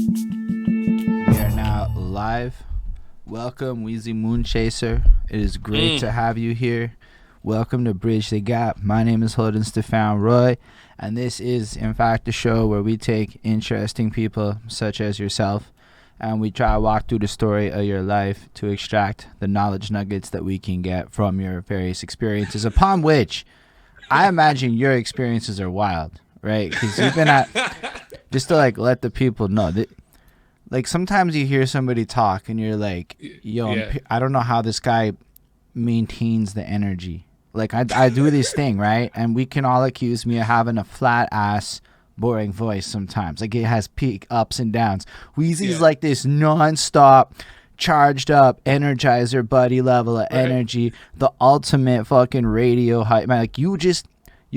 We are now live. Welcome, Wizzy MoonChaser. It is great to have you here. Welcome to Bridge the Gap. My name is Holden Stephan Roy, and this is, in fact, a show where we take interesting people such as yourself and we try to walk through the story of your life to extract the knowledge nuggets that we can get from your various experiences, upon which I imagine your experiences are wild, right? Because you've been at, just to like let the people know that, like, sometimes you hear somebody talk and you're like, yo, Yeah. I don't know how this guy maintains the energy. Like, I do this thing, right? And we can all accuse me of having a flat ass, boring voice sometimes. Like, it has peak ups and downs. Wheezy's Yeah. like this nonstop, charged up, energizer buddy level of Right. energy, the ultimate fucking radio hype. Man, like, you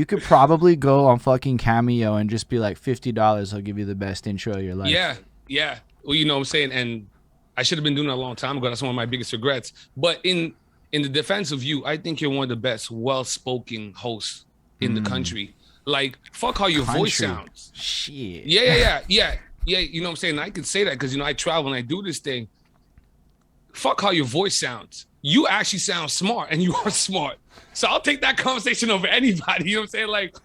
could probably go on fucking Cameo and just be like, $50, I'll give you the best intro of your life. Yeah. Yeah. Well, you know what I'm saying? And I should have been doing that a long time ago. That's one of my biggest regrets. But in the defense of you, I think you're one of the best well-spoken hosts in the country. Like, fuck how your voice Country. sounds. Shit. Yeah. You know what I'm saying? I can say that because, I travel and I do this thing. Fuck how your voice sounds. You actually sound smart, and you are smart. So I'll take that conversation over anybody. You know what I'm saying? Like,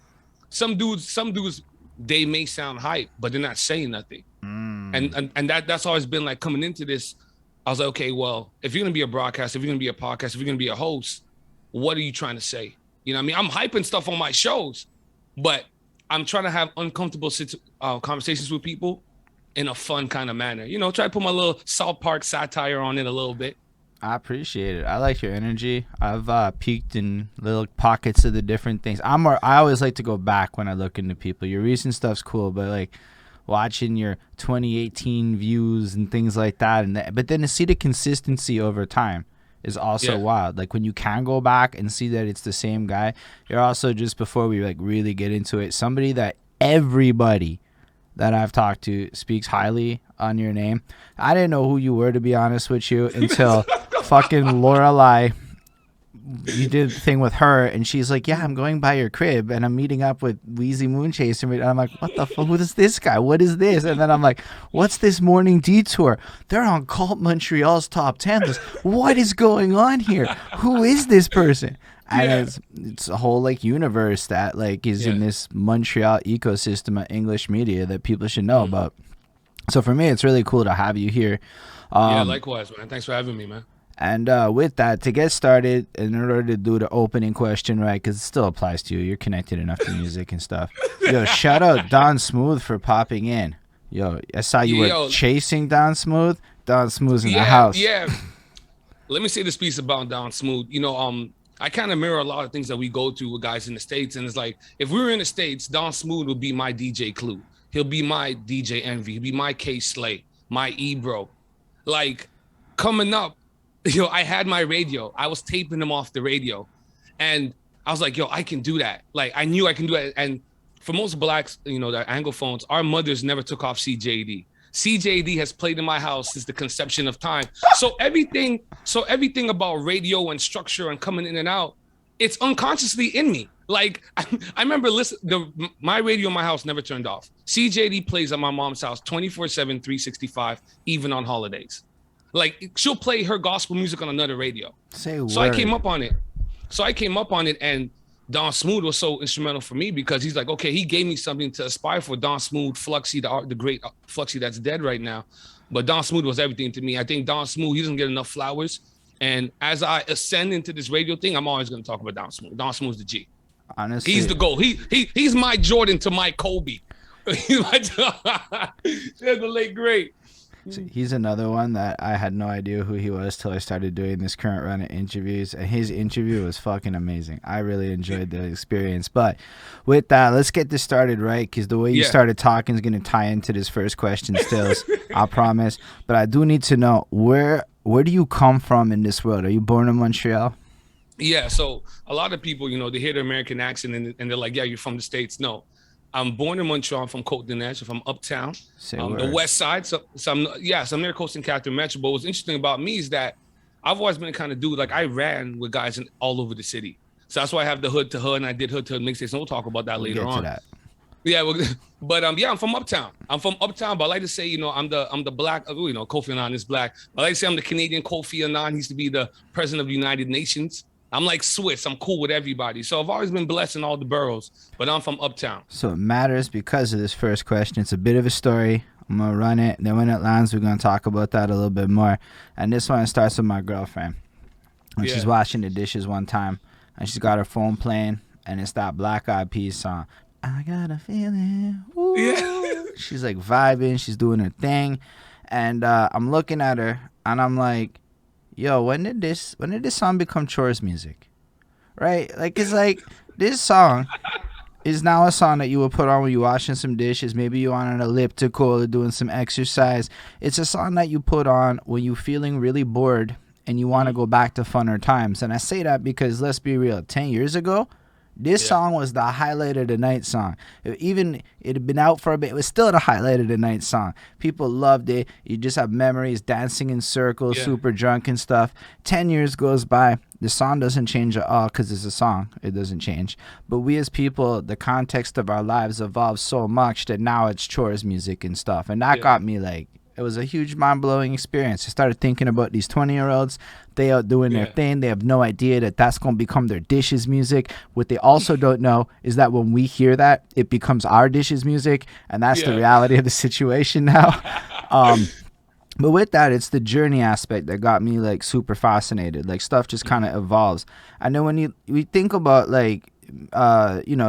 some dudes, they may sound hype, but they're not saying nothing. And that's always been like coming into this. I was like, okay, well, if you're gonna be a broadcaster, if you're gonna be a podcast, if you're gonna be a host, what are you trying to say? You know what I mean? I'm hyping stuff on my shows, but I'm trying to have uncomfortable conversations with people in a fun kind of manner. Try to put my little South Park satire on it a little bit. I appreciate it. I like your energy. I've peeked in little pockets of the different things. I always like to go back when I look into people. Your recent stuff's cool, but like watching your 2018 views and things like that, but then to see the consistency over time is also wild. Like when you can go back and see that it's the same guy. You're also, just before we like really get into it, somebody that everybody that I've talked to speaks highly on your name. I didn't know who you were, to be honest with you, until fucking Lorelai. You did the thing with her, and she's like, yeah, I'm going by your crib, and I'm meeting up with Wizzy MoonChaser. And I'm like, what the fuck? Who is this guy? What is this? And then I'm like, what's this morning detour? They're on Cult Montreal's top 10 list. What is going on here? Who is this person? And it's a whole like universe that like is in this Montreal ecosystem of English media that people should know about. So for me, it's really cool to have you here. Yeah, likewise, man. Thanks for having me, man. And with that, to get started, in order to do the opening question right, because it still applies to you, you're connected enough to music and stuff. Yo, shout out Don Smooth for popping in. Yo, I saw you were chasing Don Smooth. Don Smooth's in the house. Yeah. Let me say this piece about Don Smooth. I kind of mirror a lot of things that we go through with guys in the States. And it's like, if we were in the States, Don Smooth would be my DJ Clue. He'll be my DJ Envy. He'll be my K Slay, my Ebro. Like, coming up, I had my radio. I was taping them off the radio. And I was like, yo, I can do that. Like, I knew I can do it. And for most blacks, the Anglophones, our mothers never took off CJD. CJD has played in my house since the conception of time. So everything about radio and structure and coming in and out, it's unconsciously in me. Like, I remember my radio in my house never turned off. CJD plays at my mom's house 24/7, 365, even on holidays. Like, she'll play her gospel music on another radio. So I came up on it. And Don Smooth was so instrumental for me because he's like, okay, he gave me something to aspire for. Don Smooth, Fluxy, the great Fluxy that's dead right now. But Don Smooth was everything to me. I think Don Smooth, he doesn't get enough flowers. And as I ascend into this radio thing, I'm always going to talk about Don Smooth. Don Smooth's the G. Honestly, he's the GOAT. He's my Jordan to my Kobe. The late great. He's another one that I had no idea who he was till I started doing this current run of interviews, and his interview was fucking amazing. I really enjoyed the experience. But with that, let's get this started, right? Because the way you started talking is going to tie into this first question still, I promise. But I do need to know, where do you come from in this world? Are you born in Montreal? Yeah, so a lot of people, they hear the American accent and they're like, yeah, you're from the States. No. I'm born in Montreal. I'm from Côte-de-Nage. I'm from uptown, the west side. So I'm near Coast and Catherine Metro. But what's interesting about me is that I've always been the kind of dude, like I ran with guys all over the city. So that's why I have the hood to hood, and I did hood to hood mixtapes. And we'll talk about that later on. Yeah, well, but yeah, I'm from Uptown. I'm from Uptown, but I like to say, I'm the black, Kofi Annan is black. I like to say I'm the Canadian Kofi Annan. He used to be the president of the United Nations. I'm like Swiss. I'm cool with everybody. So I've always been blessed in all the boroughs, but I'm from Uptown. So it matters because of this first question. It's a bit of a story. I'm gonna run it. Then when it lands, we're gonna talk about that a little bit more. And this one starts with my girlfriend. And she's Yeah. washing the dishes one time, and she's got her phone playing, and it's that Black Eyed Peas song. I got a feeling. Yeah. Ooh. She's like vibing. She's doing her thing, and I'm looking at her, and I'm like, "Yo, when did this song become chores music? Right? Like it's like this song is now a song that you would put on when you're washing some dishes. Maybe you're on an elliptical or doing some exercise. It's a song that you put on when you're feeling really bored and you want to go back to funner times. And I say that because let's be real, 10 years ago, this Yeah. song was the highlight of the night song. Even it had been out for a bit, it was still the highlight of the night song. People loved it. You just have memories, dancing in circles, Yeah. super drunk and stuff. 10 years goes by. The song doesn't change at all because it's a song. It doesn't change. But we as people, the context of our lives evolved so much that now it's chores music and stuff. And that Yeah. got me like, it was a huge mind-blowing experience. I started thinking about these 20-year-olds. They are doing their Yeah. thing. They have no idea that that's going to become their dishes music. What they also don't know is that when we hear that, it becomes our dishes music. And that's the Yeah. reality of the situation now. But with that, it's the journey aspect that got me like super fascinated. Like stuff just kind of evolves. And then when we think about like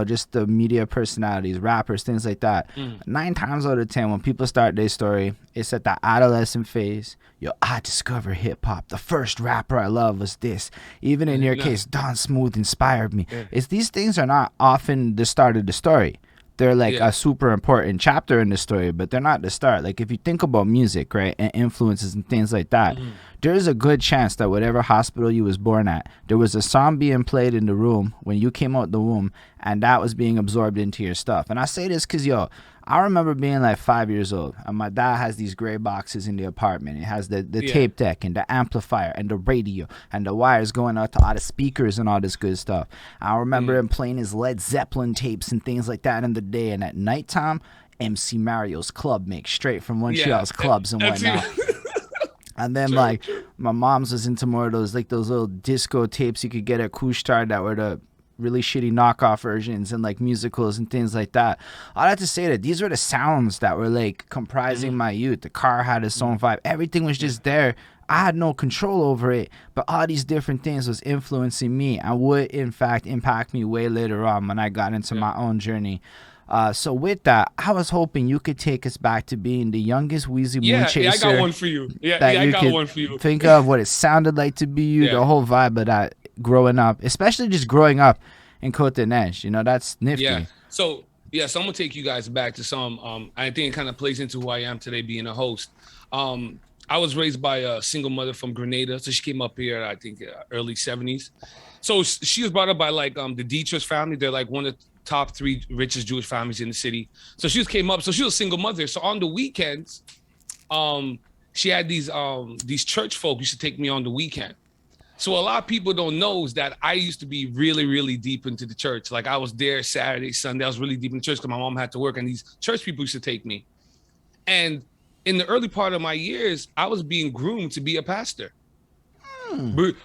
just the media personalities, rappers, things like that. 9 times out of 10, when people start their story, it's at that adolescent phase. Yo, I discovered hip hop. The first rapper I loved was this. Even in your Yeah. case, Don Smooth inspired me. Yeah. It's these things are not often the start of the story. They're like Yeah. a super important chapter in the story, but they're not the start. Like if you think about music, right, and influences and things like that, there's a good chance that whatever hospital you was born at, there was a song being played in the room when you came out the womb, and that was being absorbed into your stuff. And I say this because, yo, I remember being like 5 years old, and my dad has these gray boxes in the apartment. It has the Yeah. tape deck and the amplifier and the radio and the wires going out to all the speakers and all this good stuff. I remember him playing his Led Zeppelin tapes and things like that in the day. And at nighttime, MC Mario's club mix straight from Montreal's clubs and That's whatnot. And then like my mom's was into more of those like those little disco tapes you could get at Couche-Tard that were the really shitty knockoff versions and like musicals and things like that. I have to say that these were the sounds that were like comprising my youth. The car had its own vibe. Everything was just there. I had no control over it, but all these different things was influencing me and would in fact impact me way later on when I got into my own journey. So with that, I was hoping you could take us back to being the youngest Wizzy MoonChaser. Yeah, I got one for you. Yeah, that I you got could one for you. think of what it sounded like to be you, Yeah. the whole vibe of that growing up, especially just growing up in Côte-des-Neiges. You know, that's nifty. Yeah. So I'm gonna take you guys back to some. I think it kind of plays into who I am today, being a host. I was raised by a single mother from Grenada, so she came up here, I think, early '70s. So she was brought up by like the Dietrich family. They're like one of the top 3 richest Jewish families in the city. So she came up. So she was a single mother. So on the weekends, she had these church folk used to take me on the weekend. So a lot of people don't know is that I used to be really, really deep into the church. Like I was there Saturday, Sunday. I was really deep in the church because my mom had to work, and these church people used to take me. And in the early part of my years, I was being groomed to be a pastor. But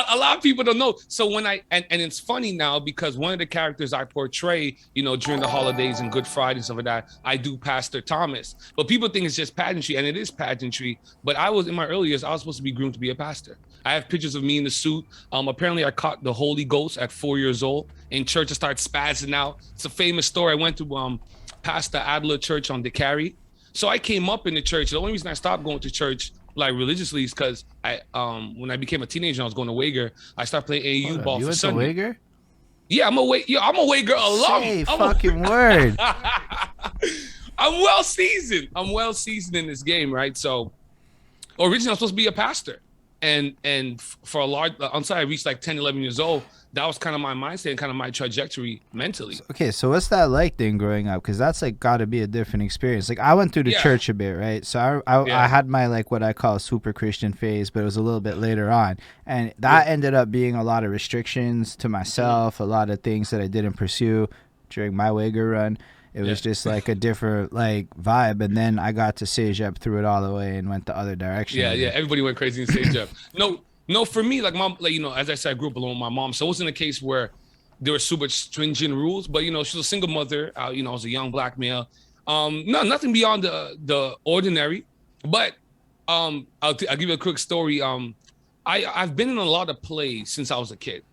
a lot of people don't know. So when and it's funny now because one of the characters I portray, during the holidays and Good Friday and stuff like that, I do Pastor Thomas. But people think it's just pageantry, and it is pageantry. But I was in my early years, I was supposed to be groomed to be a pastor. I have pictures of me in the suit. Apparently I caught the Holy Ghost at 4 years old in church. I started spazzing out. It's a famous story. I went to Pastor Adler Church on DeCarry. So I came up in the church. The only reason I stopped going to church like religiously is because when I became a teenager, I was going to Wager. I started playing AAU ball You for went to Sunday. Wager? Yeah, I'm a Wager alum. Say fucking word. I'm well seasoned. I'm well seasoned in this game, right? So originally I was supposed to be a pastor. And for a large, until I reached like 10, 11 years old, that was kind of my mindset and kind of my trajectory mentally. Okay, so what's that like then growing up? Because that's like got to be a different experience. Like I went through the church a bit, right? So I had my like what I call super Christian phase, but it was a little bit later on, and that ended up being a lot of restrictions to myself, a lot of things that I didn't pursue. during my Wager run. It was just like a different like vibe, and then I got to Sage Up, threw it all the way, and went the other direction. Yeah. Everybody went crazy in Sage Up. No, for me, like mom, like as I said, I grew up alone with my mom, so it wasn't a case where there were super stringent rules. But she was a single mother. I was a young black male. No, nothing beyond the ordinary. But I'll give you a quick story. I've been in a lot of plays since I was a kid.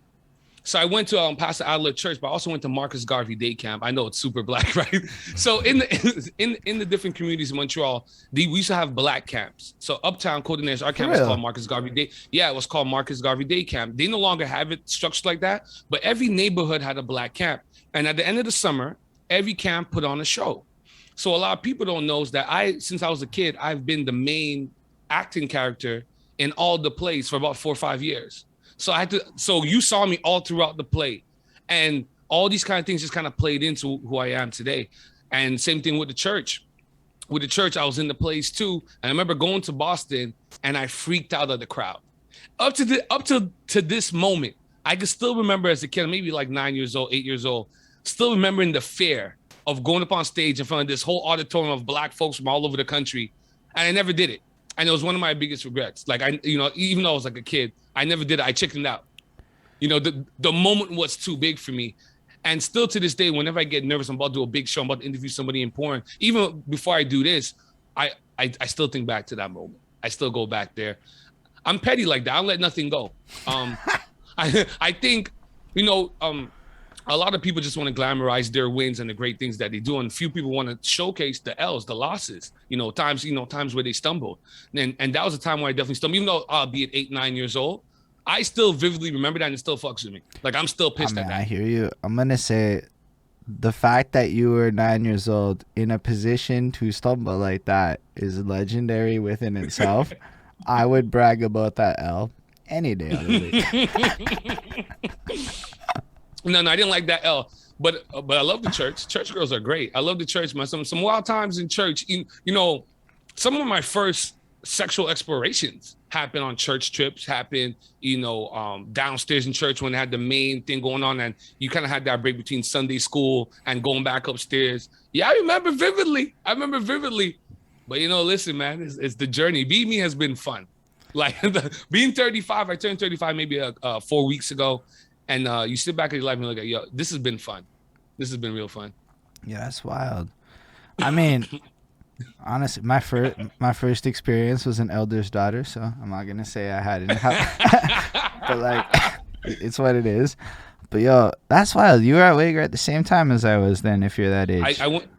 So I went to Pastor Adler Church, but I also went to Marcus Garvey Day Camp. I know it's super black, right? So in the different communities in Montreal, we used to have black camps. So Uptown, Côte-des-Neiges, our camp was called Marcus Garvey Day. Yeah, it was called Marcus Garvey Day Camp. They no longer have it structured like that, but every neighborhood had a black camp. And at the end of the summer, every camp put on a show. So a lot of people don't know is that since I was a kid, I've been the main acting character in all the plays for about 4 or 5 years. So you saw me all throughout the play, and all these kind of things just kind of played into who I am today. And same thing with the church. With the church, I was in the plays too. And I remember going to Boston, and I freaked out of the crowd. Up to this moment, I can still remember as a kid, maybe like 9 years old, 8 years old, still remembering the fear of going up on stage in front of this whole auditorium of black folks from all over the country. And I never did it. And it was one of my biggest regrets. Like even though I was like a kid, I never did it. I chickened out. The moment was too big for me. And still to this day, whenever I get nervous, I'm about to do a big show, I'm about to interview somebody important. Even before I do this, I still think back to that moment. I still go back there. I'm petty like that. I'll let nothing go. I think, a lot of people just want to glamorize their wins and the great things that they do, and few people want to showcase the L's, the losses. Times where they stumbled, and that was a time where I definitely stumbled. Even though I'll be at 8, 9 years old, I still vividly remember that, and it still fucks with me. Like I'm still pissed at that. I hear you. I'm gonna say, the fact that you were 9 years old in a position to stumble like that is legendary within itself. I would brag about that L any day of the week. No, I didn't like that L, but I love the church. Church girls are great. I love the church, man. Some wild times in church. Some of my first sexual explorations happened on church trips. Happened, downstairs in church when they had the main thing going on, and you kind of had that break between Sunday school and going back upstairs. Yeah, I remember vividly. But listen, man, it's the journey. Being me has been fun. Like being 35, I turned 35 maybe 4 weeks ago. And you sit back in your life and look at, yo, this has been fun. This has been real fun. Yeah, that's wild. I mean, honestly, my first experience was an elder's daughter, so I'm not gonna say I hadn't. But like, it's what it is. But yo, that's wild. You were at Wager at the same time as I was then, if you're that age. I went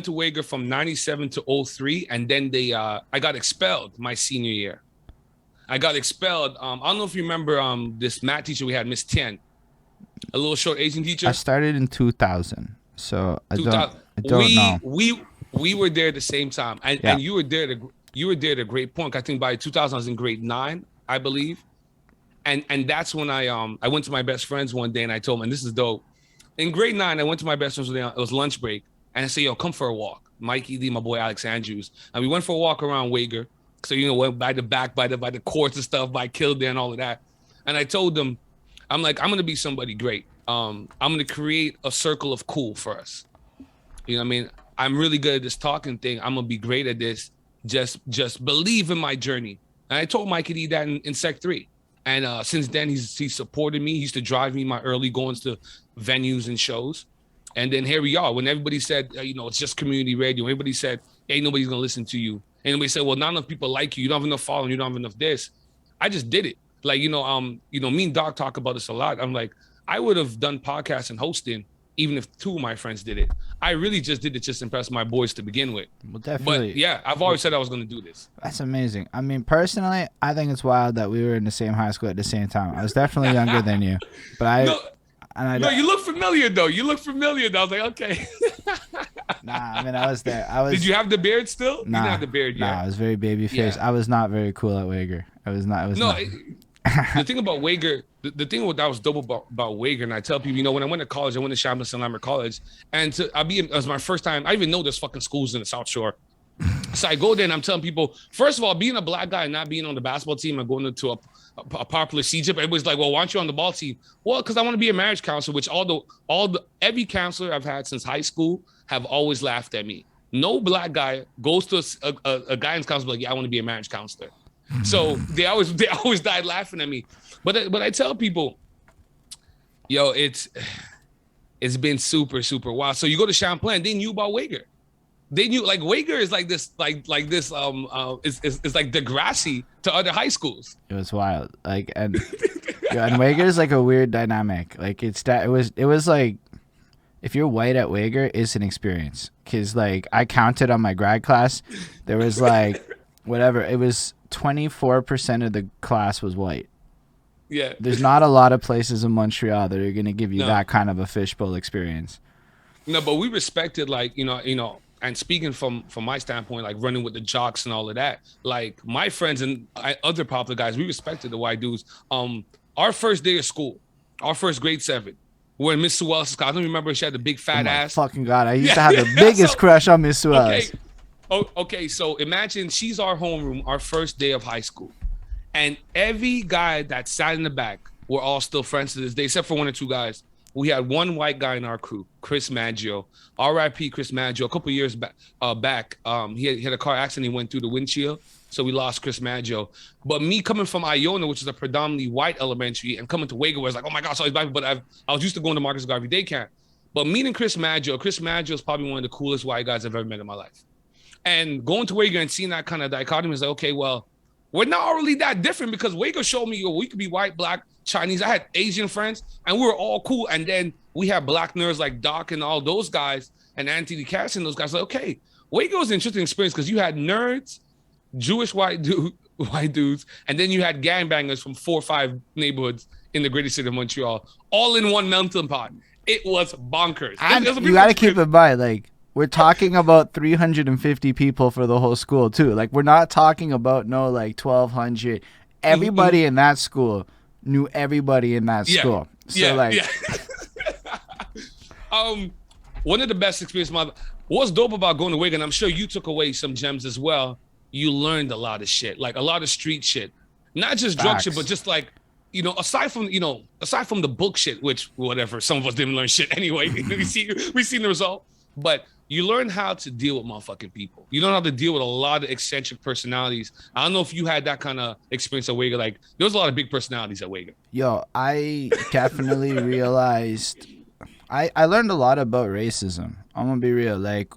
to Wager from 97 to 03, and then I got expelled my senior year. I got expelled. I don't know if you remember this math teacher we had, Miss Tien, a little short Asian teacher. I started in 2000, so I don't know. We were there at the same time, and you were there at a great point. I think by 2000 I was in grade 9, I believe, and that's when I went to my best friends one day and I told them, and this is dope. In grade 9, I went to my best friends one day. It was lunch break, and I said, "Yo, come for a walk." Mikey D, my boy Alex Andrews, and we went for a walk around Wager. So, went by the back, by the courts and stuff, by Kildare and all of that. And I told them, I'm like, I'm going to be somebody great. I'm going to create a circle of cool for us. You know what I mean? I'm really good at this talking thing. I'm going to be great at this. Just believe in my journey. And I told Mikey D that in Sec 3. And since then, he's supported me. He used to drive me my early goings to venues and shows. And then here we are. When everybody said, it's just community radio. Everybody said, ain't nobody's going to listen to you. And we said, well, not enough people like you. You don't have enough following. You don't have enough this. I just did it. Like, me and Doc talk about this a lot. I'm like, I would have done podcasts and hosting even if 2 of my friends did it. I really just did it just to impress my boys to begin with. Well, definitely. But yeah, I've always said I was going to do this. That's amazing. I mean, personally, I think it's wild that we were in the same high school at the same time. I was definitely younger than you, but No, you look familiar though. I was like, okay. Nah, I mean, I was there. Did you have the beard still? Nah, you didn't have the beard yet. Nah, I was very baby face. Yeah. I was not very cool at Wager. The thing about Wager, the thing that was dope about Wager, and I tell people, when I went to college, I went to Champlain St. Lambert College, and it was my first time. I didn't even know there's fucking schools in the South Shore. So I go there and I'm telling people, first of all, being a black guy and not being on the basketball team and going into a popular CJIP, everybody's like, well, why aren't you on the ball team? Well, because I want to be a marriage counselor, which every counselor I've had since high school have always laughed at me. No black guy goes to a guidance counselor like, yeah, I want to be a marriage counselor. So they always died laughing at me. But I tell people, yo, it's been super, super wild. So you go to Champlain, they knew about Wager. They knew like Wager is like this, like this, is like Degrassi to other high schools. It was wild. Like, and Wager is like a weird dynamic. Like it was like, if you're white at Wager, it's an experience. Cause like I counted on my grad class, there was like, whatever, it was 24% of the class was white. Yeah. There's not a lot of places in Montreal that are going to give you that kind of a fishbowl experience. No, but we respected, like, you know, and speaking from my standpoint, like running with the jocks and all of that, like my friends and other popular guys, we respected the white dudes. Our first day of school, our first grade 7, we're in Miss Sue Ellis' class. I don't remember, she had the big fat ass. Fucking God, I used to have the biggest crush on Miss Sue Ellis. Okay, so imagine she's our homeroom, our first day of high school. And every guy that sat in the back, we're all still friends to this day, except for 1 or 2 guys. We had one white guy in our crew, Chris Maggio. R.I.P. Chris Maggio. A couple years back, he had a car accident. He went through the windshield, so we lost Chris Maggio. But me coming from Iona, which is a predominantly white elementary, and coming to Wago, was like, oh my God, so he's black. But I was used to going to Marcus Garvey Day Camp. But meeting Chris Maggio is probably one of the coolest white guys I've ever met in my life. And going to Wago and seeing that kind of dichotomy is like, okay, well, we're not really that different, because Wago showed me, we could be white, black, Chinese. I had Asian friends, and we were all cool. And then we had black nerds like Doc and all those guys, and Anthony Cass and those guys. Like, okay, Wago was an interesting experience because you had nerds, Jewish white dudes, and then you had gangbangers from 4 or 5 neighborhoods in the greater city of Montreal, all in one melting pot. It was bonkers. And you got to keep in mind, like, we're talking about 350 people for the whole school too. Like, we're not talking about like 1,200. Everybody in that school knew everybody in that school. So one of the best experiences. What's dope about going to Wago, and I'm sure you took away some gems as well. You learned a lot of shit, like a lot of street shit, not just drug shit, but just like, you know, aside from the book shit, which whatever, some of us didn't learn shit anyway. we seen the result, but you learn how to deal with motherfucking people. You learn how to deal with a lot of eccentric personalities. I don't know if you had that kind of experience at Wago. Like, there was a lot of big personalities at Wago. Yo, I definitely realized I learned a lot about racism. I'm gonna be real. Like,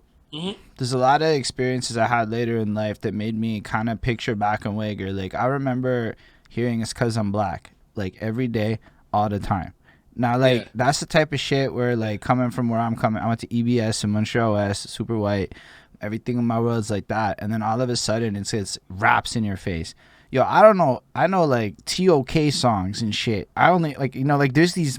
there's a lot of experiences I had later in life that made me kind of picture back on Wago. Like, I remember hearing it's 'cause I'm black, like, every day, all the time. Now, like, that's the type of shit where, like, coming from where I'm coming, I went to EBS in Montreal West, super white, everything in my world's like that, and then all of a sudden it's raps in your face. Yo, I don't know, I know, like, TOK songs and shit. I only, like, you know, like, there's these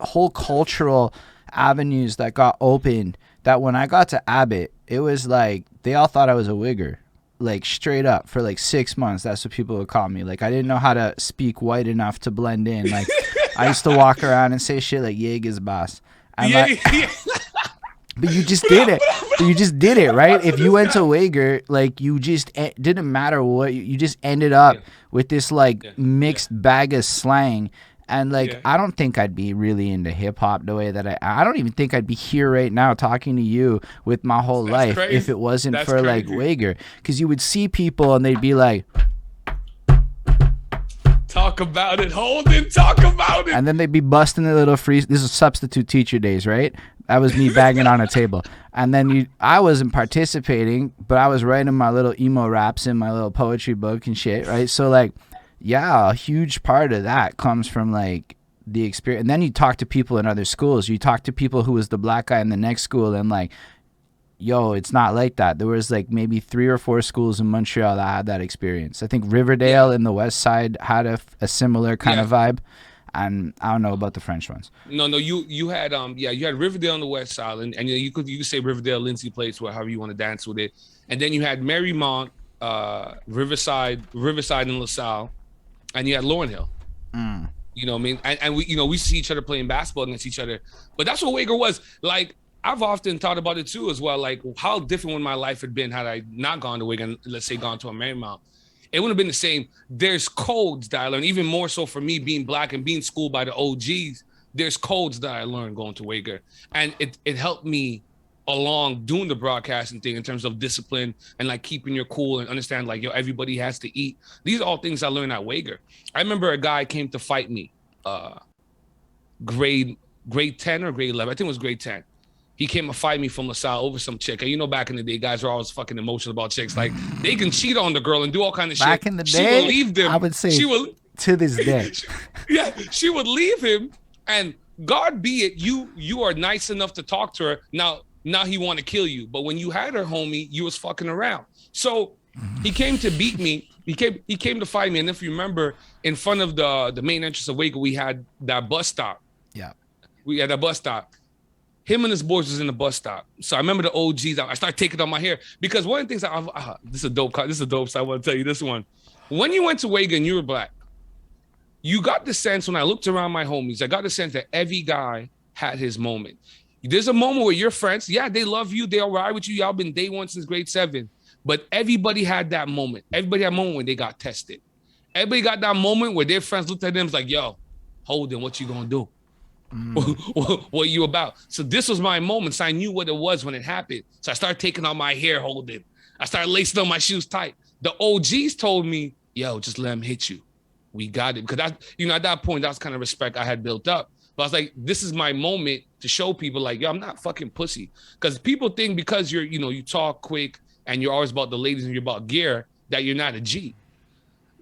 whole cultural avenues that got opened that when I got to Abbott, it was like, they all thought I was a wigger. Like, straight up, for like 6 months, that's what people would call me. Like, I didn't know how to speak white enough to blend in. Like, I used to walk around and say shit like Jaeger's boss. But you just did it. You just did it, right? If you went to Wager, like, you just didn't matter what, you just ended up with this like mixed bag of slang. And like, I don't think I'd be really into hip hop the way that I don't even think I'd be here right now talking to you with my whole life if it wasn't for like Wager. Because you would see people and they'd be like, talk about it, Holden, talk about it. And then they'd be busting their little free. This is substitute teacher days, right? That was me banging on a table. And then I wasn't participating, but I was writing my little emo raps in my little poetry book and shit, right? So like, yeah, a huge part of that comes from like the experience. And then you talk to people in other schools. You talk to people who was the black guy in the next school, and like, yo, it's not like that. There was like maybe 3 or 4 schools in Montreal that had that experience. I think Riverdale in the west side had a similar kind of vibe. And I don't know about the French ones. No, you had you had Riverdale on the west side, and you could say Riverdale, Lindsay Place, however you want to dance with it. And then you had Marymount, Riverside and LaSalle, and you had Lauren Hill. You know what I mean? And we see each other playing basketball against each other. But that's what Wager was. Like, I've often thought about it too as well. Like how different would my life had been had I not gone to Wigan, let's say gone to a Marymount. It wouldn't have been the same. There's codes that I learned, even more so for me being black and being schooled by the OGs. There's codes that I learned going to Wager. And it helped me along doing the broadcasting thing in terms of discipline and like keeping your cool and understand like, yo, everybody has to eat. These are all things I learned at Wager. I remember a guy came to fight me, grade 10 or grade 11. I think it was grade 10. He came to fight me from LaSalle over some chick. And you know, back in the day, guys were always fucking emotional about chicks. Like, they can cheat on the girl and do all kind of shit. Back in the day, she would leave them. I would say to this day. Yeah, she would leave him. And God be it, you are nice enough to talk to her. Now he want to kill you. But when you had her, homie, you was fucking around. So he came to beat me. He came to fight me. And if you remember, in front of the main entrance of Waco, we had that bus stop. Yeah. We had a bus stop. Him and his boys was in the bus stop. So I remember the OGs. I started taking out my hair because one of the things this is a dope. So I want to tell you this one. When you went to Waga and you were black, you got the sense when I looked around my homies, I got the sense that every guy had his moment. There's a moment where your friends, yeah, they love you. They all ride with you. Y'all been day one since grade 7. But everybody had that moment. Everybody had a moment when they got tested. Everybody got that moment where their friends looked at them and was like, yo, Holden, what you gonna do? What you about? So this was my moment. So I knew what it was when it happened. So I started taking out my hair, Holden. I started lacing on my shoes tight. The OGs told me, yo, just let him hit you. We got it. Because at that point, that's kind of respect I had built up. But I was like, this is my moment to show people like, yo, I'm not fucking pussy. Because people think because you talk quick and you're always about the ladies and you're about gear, that you're not a G.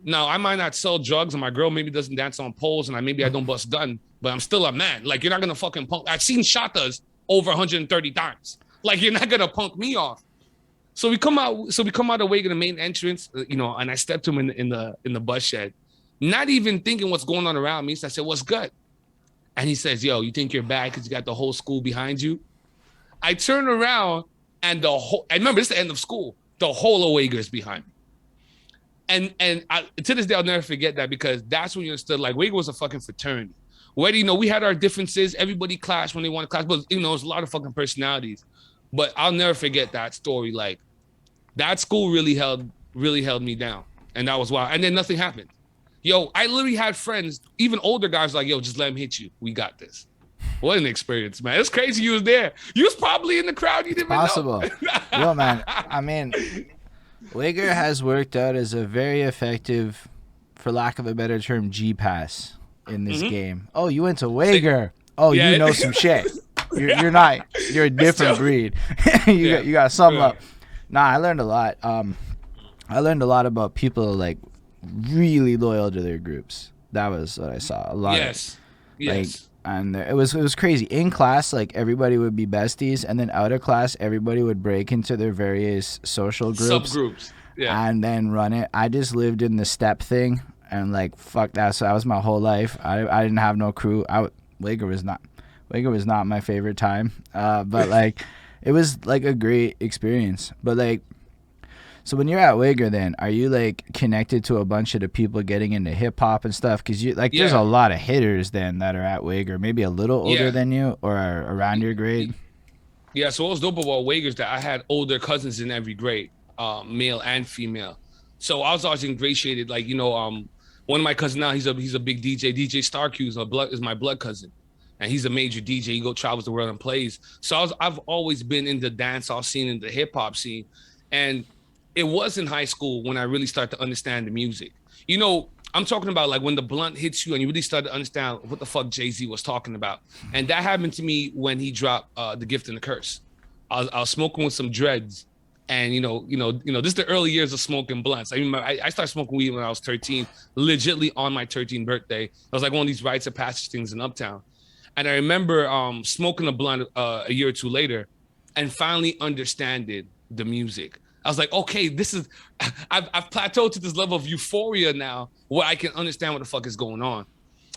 Now, I might not sell drugs and my girl maybe doesn't dance on poles and I don't bust gun, but I'm still a man. Like, you're not going to fucking punk. I've seen Shatas over 130 times. Like, you're not going to punk me off. So we come out of Waco, the main entrance, and I stepped to him in the bus shed, not even thinking what's going on around me. So I said, what's good? And he says, yo, you think you're bad because you got the whole school behind you? I turn around and I remember this is the end of school. The whole of Waco is behind me. And to this day, I'll never forget that because that's when you understood, like, Waco was a fucking fraternity. Whether, we had our differences, everybody clashed when they wanted to clash, but, it was a lot of fucking personalities. But I'll never forget that story. Like, that school really held me down. And that was why. And then nothing happened. Yo, I literally had friends, even older guys, like, yo, just let him hit you. We got this. What an experience, man. It's crazy you was there. You was probably in the crowd. You didn't even know. Yo, man, I mean, Wager has worked out as a very effective, for lack of a better term, G-pass in this game. Oh, you went to Wager. Oh, yeah. You know some shit. You're not. You're a different breed. you got some up. Nah, I learned a lot. I learned a lot about people like really loyal to their groups. That was what I saw. A lot. Yes. And it was crazy. In class, like, everybody would be besties, and then out of class, everybody would break into their various social groups. Subgroups. Yeah. And then run it. I just lived in the step thing, and like, fuck that. So that was my whole life. I didn't have no crew. Wager was not my favorite time. But like, it was like a great experience. But like, so when you're at Wager, then are you like connected to a bunch of the people getting into hip hop and stuff? Because there's a lot of hitters then that are at Wager, maybe a little older than you or around your grade. Yeah, so what was dope about Wager is that I had older cousins in every grade, male and female. So I was always ingratiated. Like, one of my cousins now, he's a big DJ. DJ Starq is my blood cousin, and he's a major DJ. He travels the world and plays. So I've always been in the dancehall scene and the hip hop scene, and it was in high school when I really started to understand the music. I'm talking about like when the blunt hits you and you really start to understand what the fuck Jay-Z was talking about. And that happened to me when he dropped The Gift and the Curse. I was smoking with some dreads, and this is the early years of smoking blunts. I remember I started smoking weed when I was 13, legitly on my 13th birthday. It was like one of these rites of passage things in Uptown. And I remember smoking a blunt a year or two later and finally understanding the music. I was like, okay, I've plateaued to this level of euphoria now where I can understand what the fuck is going on.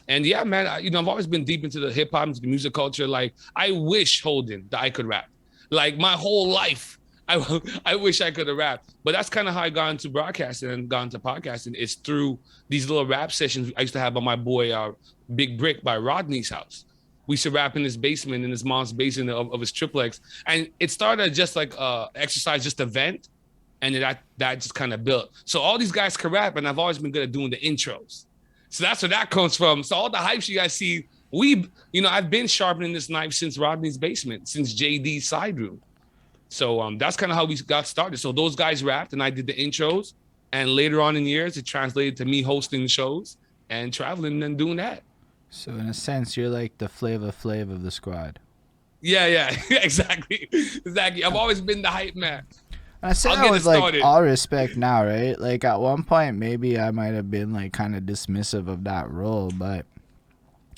And yeah, man, I've always been deep into the hip hop, into the music culture. Like, I wish, Holden, that I could rap. Like, my whole life, I wish I could have rapped. But that's kind of how I got into broadcasting and got into podcasting. It's through these little rap sessions I used to have by my boy, Big Brick by Rodney's house. we used to rap in his basement, in his mom's basement of his triplex. And it started just like exercise, just a vent. And then that just kind of built. So all these guys can rap, and I've always been good at doing the intros. So that's where that comes from. So all the hypes you guys see, I've been sharpening this knife since Rodney's basement, since JD's side room. So that's kind of how we got started. So those guys rapped, and I did the intros. And later on in years, it translated to me hosting shows and traveling and doing that. So in a sense, you're like the Flavor Flav of the squad. Yeah, exactly. I've always been the hype man. I say that with like all respect now, right? Like at one point, maybe I might have been like kind of dismissive of that role, but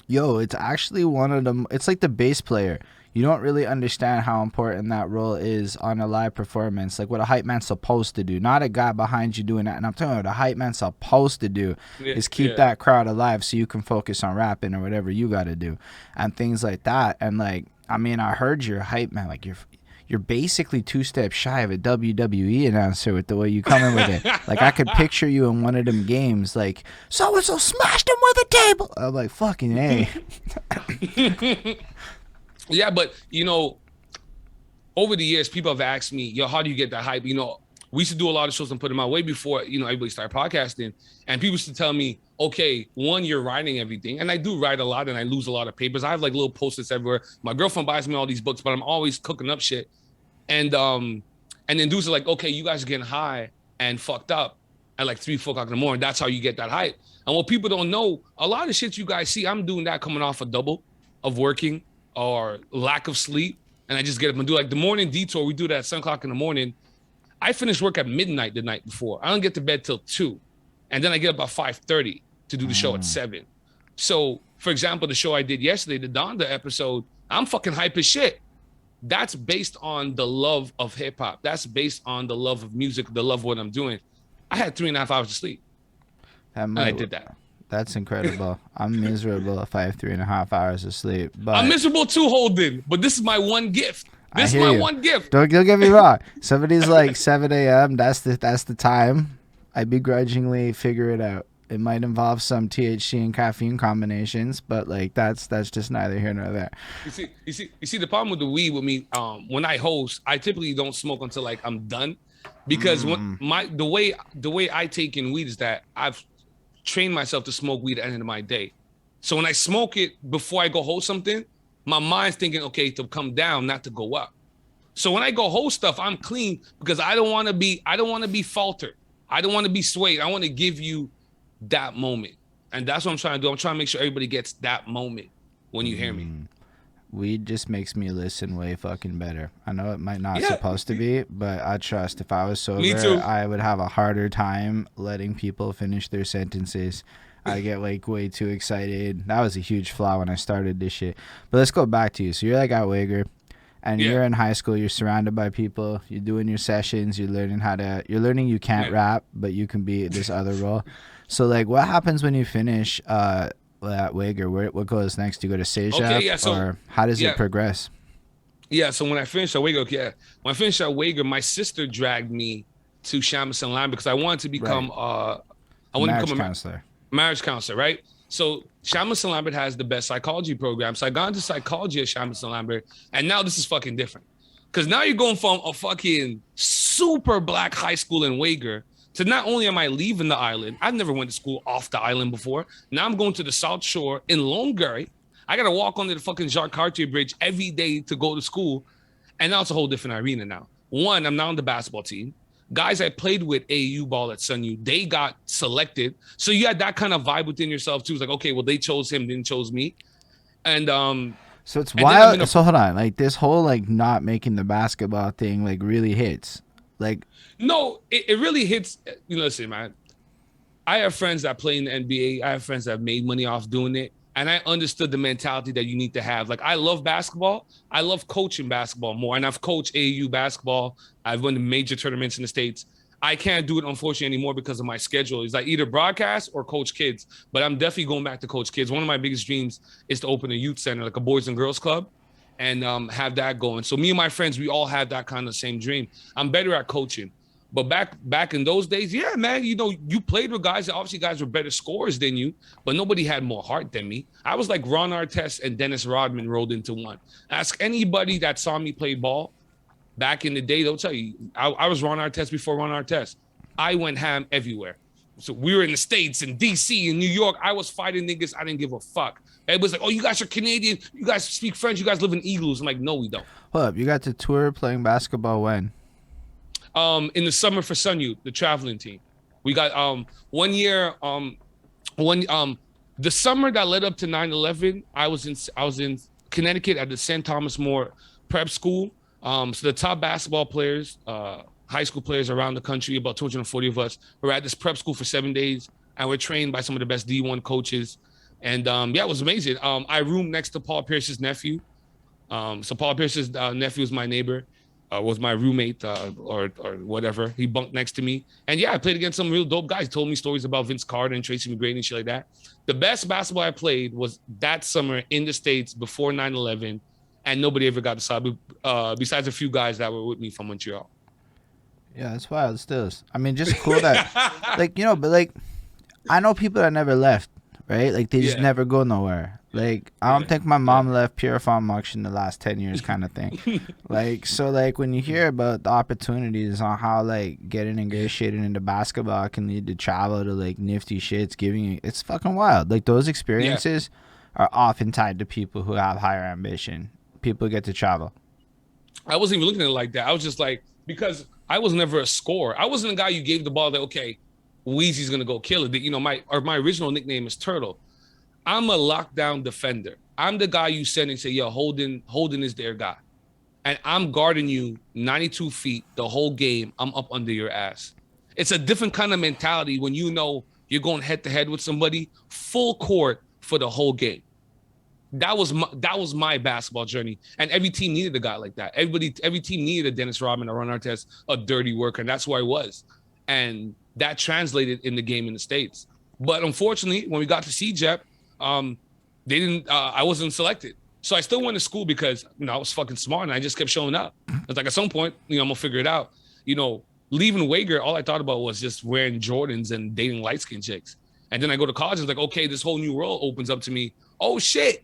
yo, it's actually one of them. It's like the bass player. You don't really understand how important that role is on a live performance. Like what a hype man's supposed to do. Not a guy behind you doing that. And I'm telling you, what a hype man's supposed to do is keep that crowd alive so you can focus on rapping or whatever you got to do. And things like that. And like, I mean, I heard you're a hype man. Like you're basically 2 steps shy of a WWE announcer with the way you come in with it. Like I could picture you in one of them games like, so-and-so smashed him with a table. I'm like, fucking A. Yeah, but, over the years, people have asked me, yo, how do you get that hype? We used to do a lot of shows and put them out way before, everybody started podcasting. And people used to tell me, okay, one, you're writing everything. And I do write a lot and I lose a lot of papers. I have like little post-its everywhere. My girlfriend buys me all these books, but I'm always cooking up shit. And then dudes are like, okay, you guys are getting high and fucked up at like 3, 4 o'clock in the morning. That's how you get that hype. And what people don't know, a lot of shit you guys see, I'm doing that coming off a double of working or lack of sleep, and I just get up and do like the morning detour. We do that at 7 o'clock in the morning. I finish work at midnight the night before. I don't get to bed till 2, and then I get up at 5:30 to do the show at 7. So, for example, the show I did yesterday, the Donda episode, I'm fucking hype as shit. That's based on the love of hip hop. That's based on the love of music, the love of what I'm doing. I had 3.5 hours of sleep, and I did that. That's incredible. I'm miserable if I have 3.5 hours of sleep. But I'm miserable too, Holden. But this is my one gift. This is my one gift. Don't get me wrong. Somebody's like 7 a.m. That's the time. I begrudgingly figure it out. It might involve some THC and caffeine combinations, but like that's just neither here nor there. You see the problem with the weed with me. When I host, I typically don't smoke until like I'm done, because the way I take in weed is that I've train myself to smoke weed at the end of my day. So when I smoke it before I go host something, my mind's thinking, okay, to come down, not to go up. So when I go host stuff, I'm clean because I don't want to be faltered. I don't want to be swayed. I want to give you that moment. And that's what I'm trying to do. I'm trying to make sure everybody gets that moment when you hear me. Weed just makes me listen way fucking better. I know it might not supposed to be, but I trust if I was sober, I would have a harder time letting people finish their sentences. I get like way too excited. That was a huge flaw when I started this shit. But let's go back to you. So you're like at Wager, and you're in high school. You're surrounded by people. You're doing your sessions. You're learning you can't rap, but you can be this other role. So like, what happens when you finish at Wager? What goes next? Do you go to Sejaf, or how does it progress? Yeah, so when I finished at Wager, my sister dragged me to Shamus and Lambert because I wanted to become marriage counselor, right? So Shamus and Lambert has the best psychology program. So I got into psychology at Shamus and Lambert, and now this is fucking different. Because now you're going from a fucking super black high school in Wager to not only am I leaving the island, I've never went to school off the island before. Now I'm going to the South Shore in Longueuil. I got to walk under the fucking Jacques Cartier Bridge every day to go to school. And now it's a whole different arena now. One, I'm now on the basketball team. Guys I played with AAU ball at Sun U, they got selected. So you had that kind of vibe within yourself too. It's like, okay, well, they chose him, didn't chose me. And so it's wild. So hold on, like this whole like not making the basketball thing like really hits. Like, no, it really hits. You know, listen, man, I have friends that play in the NBA. I have friends that have made money off doing it. And I understood the mentality that you need to have. Like, I love basketball. I love coaching basketball more. And I've coached AAU basketball. I've won the major tournaments in the States. I can't do it, unfortunately, anymore because of my schedule. It's like either broadcast or coach kids. But I'm definitely going back to coach kids. One of my biggest dreams is to open a youth center, like a boys and girls club, and have that going. So me and my friends, we all have that kind of same dream. I'm better at coaching. But back in those days, yeah, man, you know, you played with guys. Obviously, guys were better scorers than you, but nobody had more heart than me. I was like Ron Artest and Dennis Rodman rolled into one. Ask anybody that saw me play ball back in the day, they'll tell you, I was Ron Artest before Ron Artest. I went ham everywhere. So we were in the States, in DC, in New York. I was fighting niggas. I didn't give a fuck. Everybody's like, oh, you guys are Canadian. You guys speak French. You guys live in igloos. I'm like, no, we don't. Hold up, you got to tour playing basketball when? In the summer for Sun Youth, the traveling team. We got 1 year, the summer that led up to 9/11, I was in Connecticut at the St. Thomas More prep school. So the top basketball players, high school players around the country, about 240 of us, were at this prep school for 7 days, and we're trained by some of the best D1 coaches. And yeah, it was amazing. I roomed next to Paul Pierce's nephew. So Paul Pierce's nephew was my neighbor, was my roommate, or whatever. He bunked next to me. And yeah, I played against some real dope guys. He told me stories about Vince Carter and Tracy McGrady and shit like that. The best basketball I played was that summer in the States before 9/11, and nobody ever got to sub, besides a few guys that were with me from Montreal. Yeah, that's wild. Still, I mean, just cool that, like, you know, but like, I know people that never left, right? Like, they just never go nowhere. Like, I don't think my mom left Pure Farm much in the last 10 years, kind of thing. Like, so like when you hear about the opportunities on how like getting ingratiated into basketball can lead to travel to like nifty shits, giving you, it's fucking wild. Like those experiences are often tied to people who have higher ambition. People get to travel. I wasn't even looking at it like that. I was just like, because I was never a scorer. I wasn't a guy you gave the ball that, okay, Wheezy's gonna go kill it. You know, my original nickname is Turtle. I'm a lockdown defender. I'm the guy you send and say, yo, Holden is their guy. And I'm guarding you 92 feet the whole game. I'm up under your ass. It's a different kind of mentality when you know you're going head to head with somebody, full court for the whole game. That was my basketball journey. And every team needed a guy like that. Every team needed a Dennis Rodman, a Ron Artest, a dirty worker. And that's who I was. And that translated in the game in the States. But unfortunately, when we got to CJEP, they didn't, I wasn't selected. So I still went to school because, you know, I was fucking smart and I just kept showing up. It's like at some point, you know, I'm gonna figure it out. You know, leaving Wager, all I thought about was just wearing Jordans and dating light-skinned chicks. And then I go to college and it's like, okay, this whole new world opens up to me. Oh shit.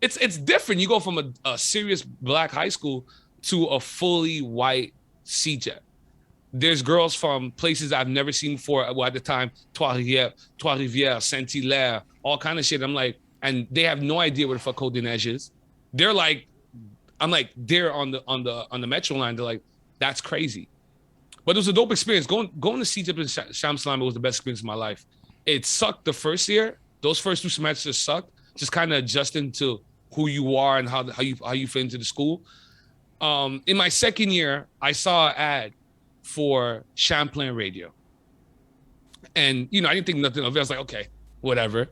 It's different. You go from a serious black high school to a fully white CJEP. There's girls from places I've never seen before. Well, at the time, Trois-Rivières, Saint-Hilaire, all kind of shit. I'm like, and they have no idea where the fuck Holden is. They're like, I'm like, they're on the metro line. They're like, that's crazy. But it was a dope experience. Going to CJEP and Sham Salama was the best experience of my life. It sucked the first year. Those first 2 semesters sucked. Just kind of adjusting to who you are and how you fit into the school. In my second year, I saw an ad for Champlain Radio. And, you know, I didn't think nothing of it. I was like, okay, whatever.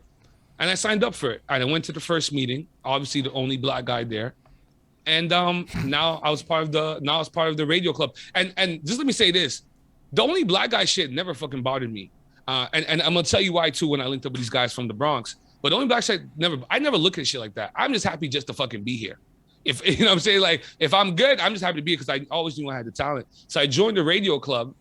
And I signed up for it. And I went to the first meeting, obviously the only black guy there. And now I was part of the radio club. And just let me say this. The only black guy shit never fucking bothered me. And I'm gonna tell you why too when I linked up with these guys from the Bronx. But the only black shit I never look at shit like that. I'm just happy just to fucking be here. If you know what I'm saying, like if I'm good, I'm just happy to be here because I always knew I had the talent. So I joined the radio club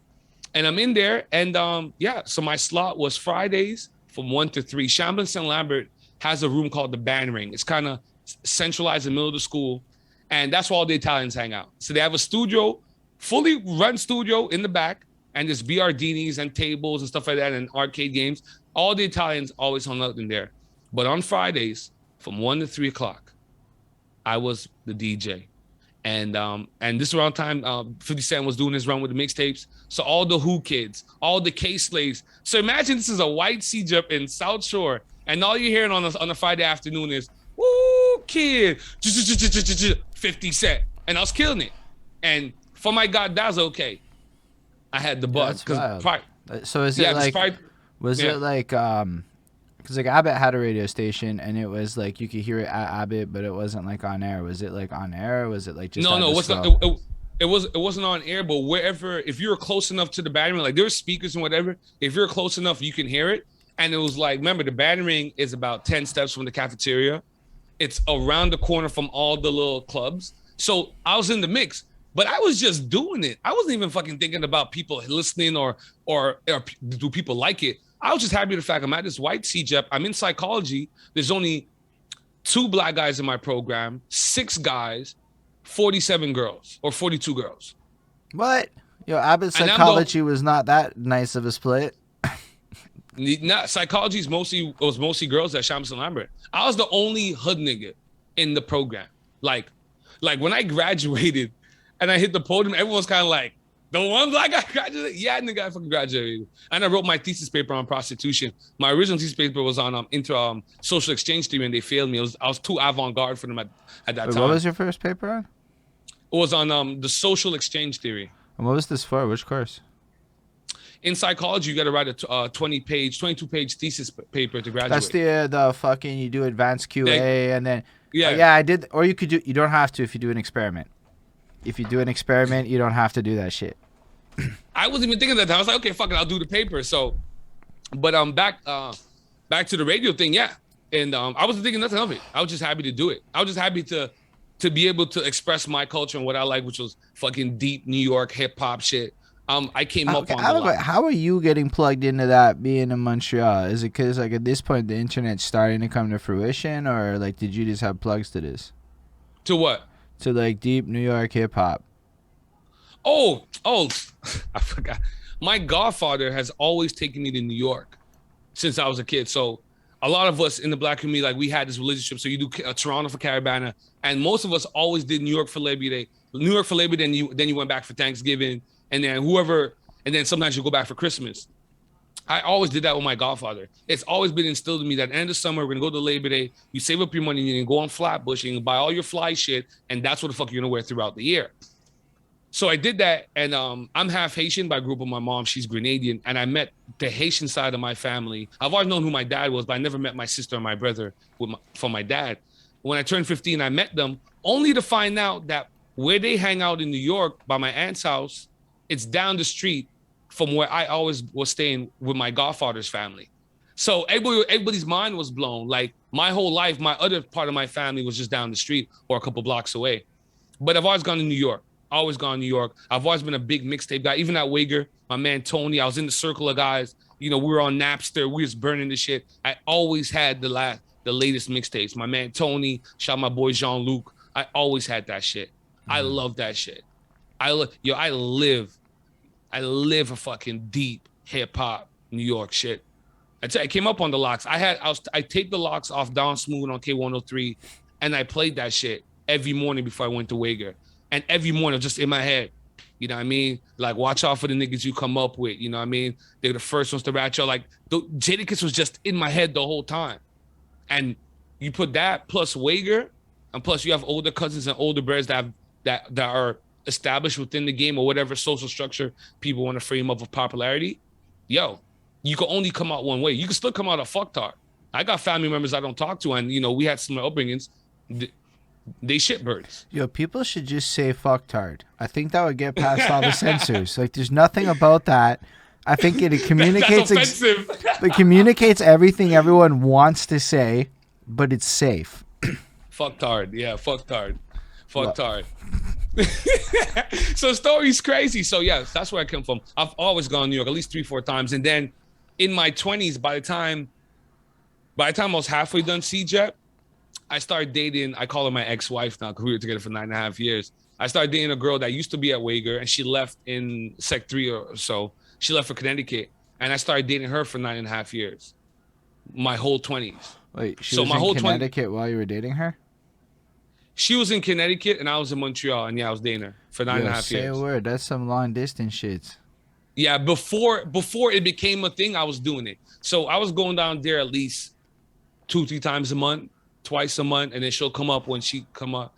and I'm in there and yeah, so my slot was Fridays from 1 to 3. Champlain St. Lambert has a room called the Band Ring. It's kind of centralized in the middle of the school, and that's where all the Italians hang out. So they have a studio, fully run studio in the back, and there's BRDinis and tables and stuff like that and arcade games. All the Italians always hung out in there. But on Fridays from 1 to 3 o'clock, I was the DJ. And this around time 50 Cent was doing his run with the mixtapes. So all the Who kids, all the K-Slaves. So imagine this is a white CJEP in South Shore, and all you're hearing on a Friday afternoon is, woo, kid, 50 Cent. And I was killing it. And for my God, that was okay. I had the buzz. So is it like, was it like, because like Abbott had a radio station and it was like you could hear it at Abbott, but it wasn't like on air. Was it like on air? Or was it like just it wasn't on air, but wherever, if you were close enough to the Band Ring, like there were speakers and whatever, if you're close enough, you can hear it. And it was like, remember, the Band Ring is about 10 steps from the cafeteria. It's around the corner from all the little clubs. So I was in the mix, But I was just doing it. I wasn't even fucking thinking about people listening or do people like it. I was just happy with the fact I'm at this white CJEP. I'm in psychology. There's only 2 black guys in my program, 6 guys, 47 girls or 42 girls. What? Yo, Abbott psychology was not that nice of a split. Psychology was mostly girls at Shams and Lambert. I was the only hood nigga in the program. Like when I graduated and I hit the podium, everyone's kind of like, the one black guy graduated? Yeah, nigga, I fucking graduated. And I wrote my thesis paper on prostitution. My original thesis paper was on social exchange theory, and they failed me. I was too avant-garde for them at that time. What was your first paper on? It was on the social exchange theory. And what was this for? Which course? In psychology, you got to write a 22-page thesis paper to graduate. That's the fucking, you do advanced QA and then yeah, I did. Or you don't have to if you do an experiment. If you do an experiment, you don't have to do that shit. I wasn't even thinking that. I was like, okay, fuck it, I'll do the paper. So, but back to the radio thing, yeah. And I wasn't thinking nothing of it. I was just happy to do it. I was just happy to be able to express my culture and what I like, which was fucking deep New York hip hop shit. I came up on how are you getting plugged into that being in Montreal? Is it because like at this point the internet's starting to come to fruition, or like did you just have plugs to this? To what? To like deep New York hip hop. Oh, I forgot. My godfather has always taken me to New York since I was a kid. So a lot of us in the black community, like we had this relationship. So you do Toronto for Carabana, and most of us always did New York for Labor Day. New York for Labor Day, then you went back for Thanksgiving, and then sometimes you go back for Christmas. I always did that with my godfather. It's always been instilled in me that end of summer, we're gonna go to Labor Day, you save up your money, you can go on Flatbush, you can buy all your fly shit, and that's what the fuck you're gonna wear throughout the year. So I did that, and I'm half Haitian by group of my mom. She's Grenadian, and I met the Haitian side of my family. I've always known who my dad was, but I never met my sister or my brother from my dad. When I turned 15, I met them, only to find out that where they hang out in New York by my aunt's house, it's down the street from where I always was staying with my godfather's family. So everybody's mind was blown. Like my whole life, my other part of my family was just down the street or a couple blocks away. But I've always gone to New York. Always gone to New York. I've always been a big mixtape guy. Even at Wager, my man Tony, I was in the circle of guys. You know, we were on Napster. We was burning the shit. I always had the latest mixtapes. My man Tony, shout out my boy Jean-Luc. I always had that shit. I love that shit. I live a fucking deep hip hop New York shit. I came up on the locks. I taped the locks off Don Smooth on K103, and I played that shit every morning before I went to Wager. And every morning, just in my head, you know what I mean? Like, watch out for the niggas you come up with, you know what I mean? They're the first ones to rat you. Like, Jadakiss was just in my head the whole time. And you put that plus Wager, and plus you have older cousins and older brothers that are established within the game or whatever social structure people want to frame up of popularity. Yo, you can only come out one way. You can still come out a fucktard. I got family members I don't talk to, and, you know, we had similar upbringings. They shitbirds. Yo, people should just say fucktard. I think that would get past all the censors. Like, there's nothing about that. I think it communicates. That's offensive. It communicates everything everyone wants to say, but it's safe. Fucktard. Yeah, fucktard. Fucktard. So story's crazy. So yeah, that's where I come from. I've always gone to New York at least 3-4 times, and then in my 20s, by the time I was halfway done CJEP, I started dating, I call her my ex-wife now because we were together for 9.5 years. I started dating a girl that used to be at Wager, and she left in Sec 3 or so. She left for Connecticut, and I started dating her for 9.5 years. My whole 20s. Wait, she was in Connecticut while you were dating her? She was in Connecticut, and I was in Montreal, and yeah, I was dating her for 9.5 years. Say a word. That's some long-distance shit. Yeah, before it became a thing, I was doing it. So I was going down there at least 2-3 times a month. Twice a month, and then she'll come up when she come up.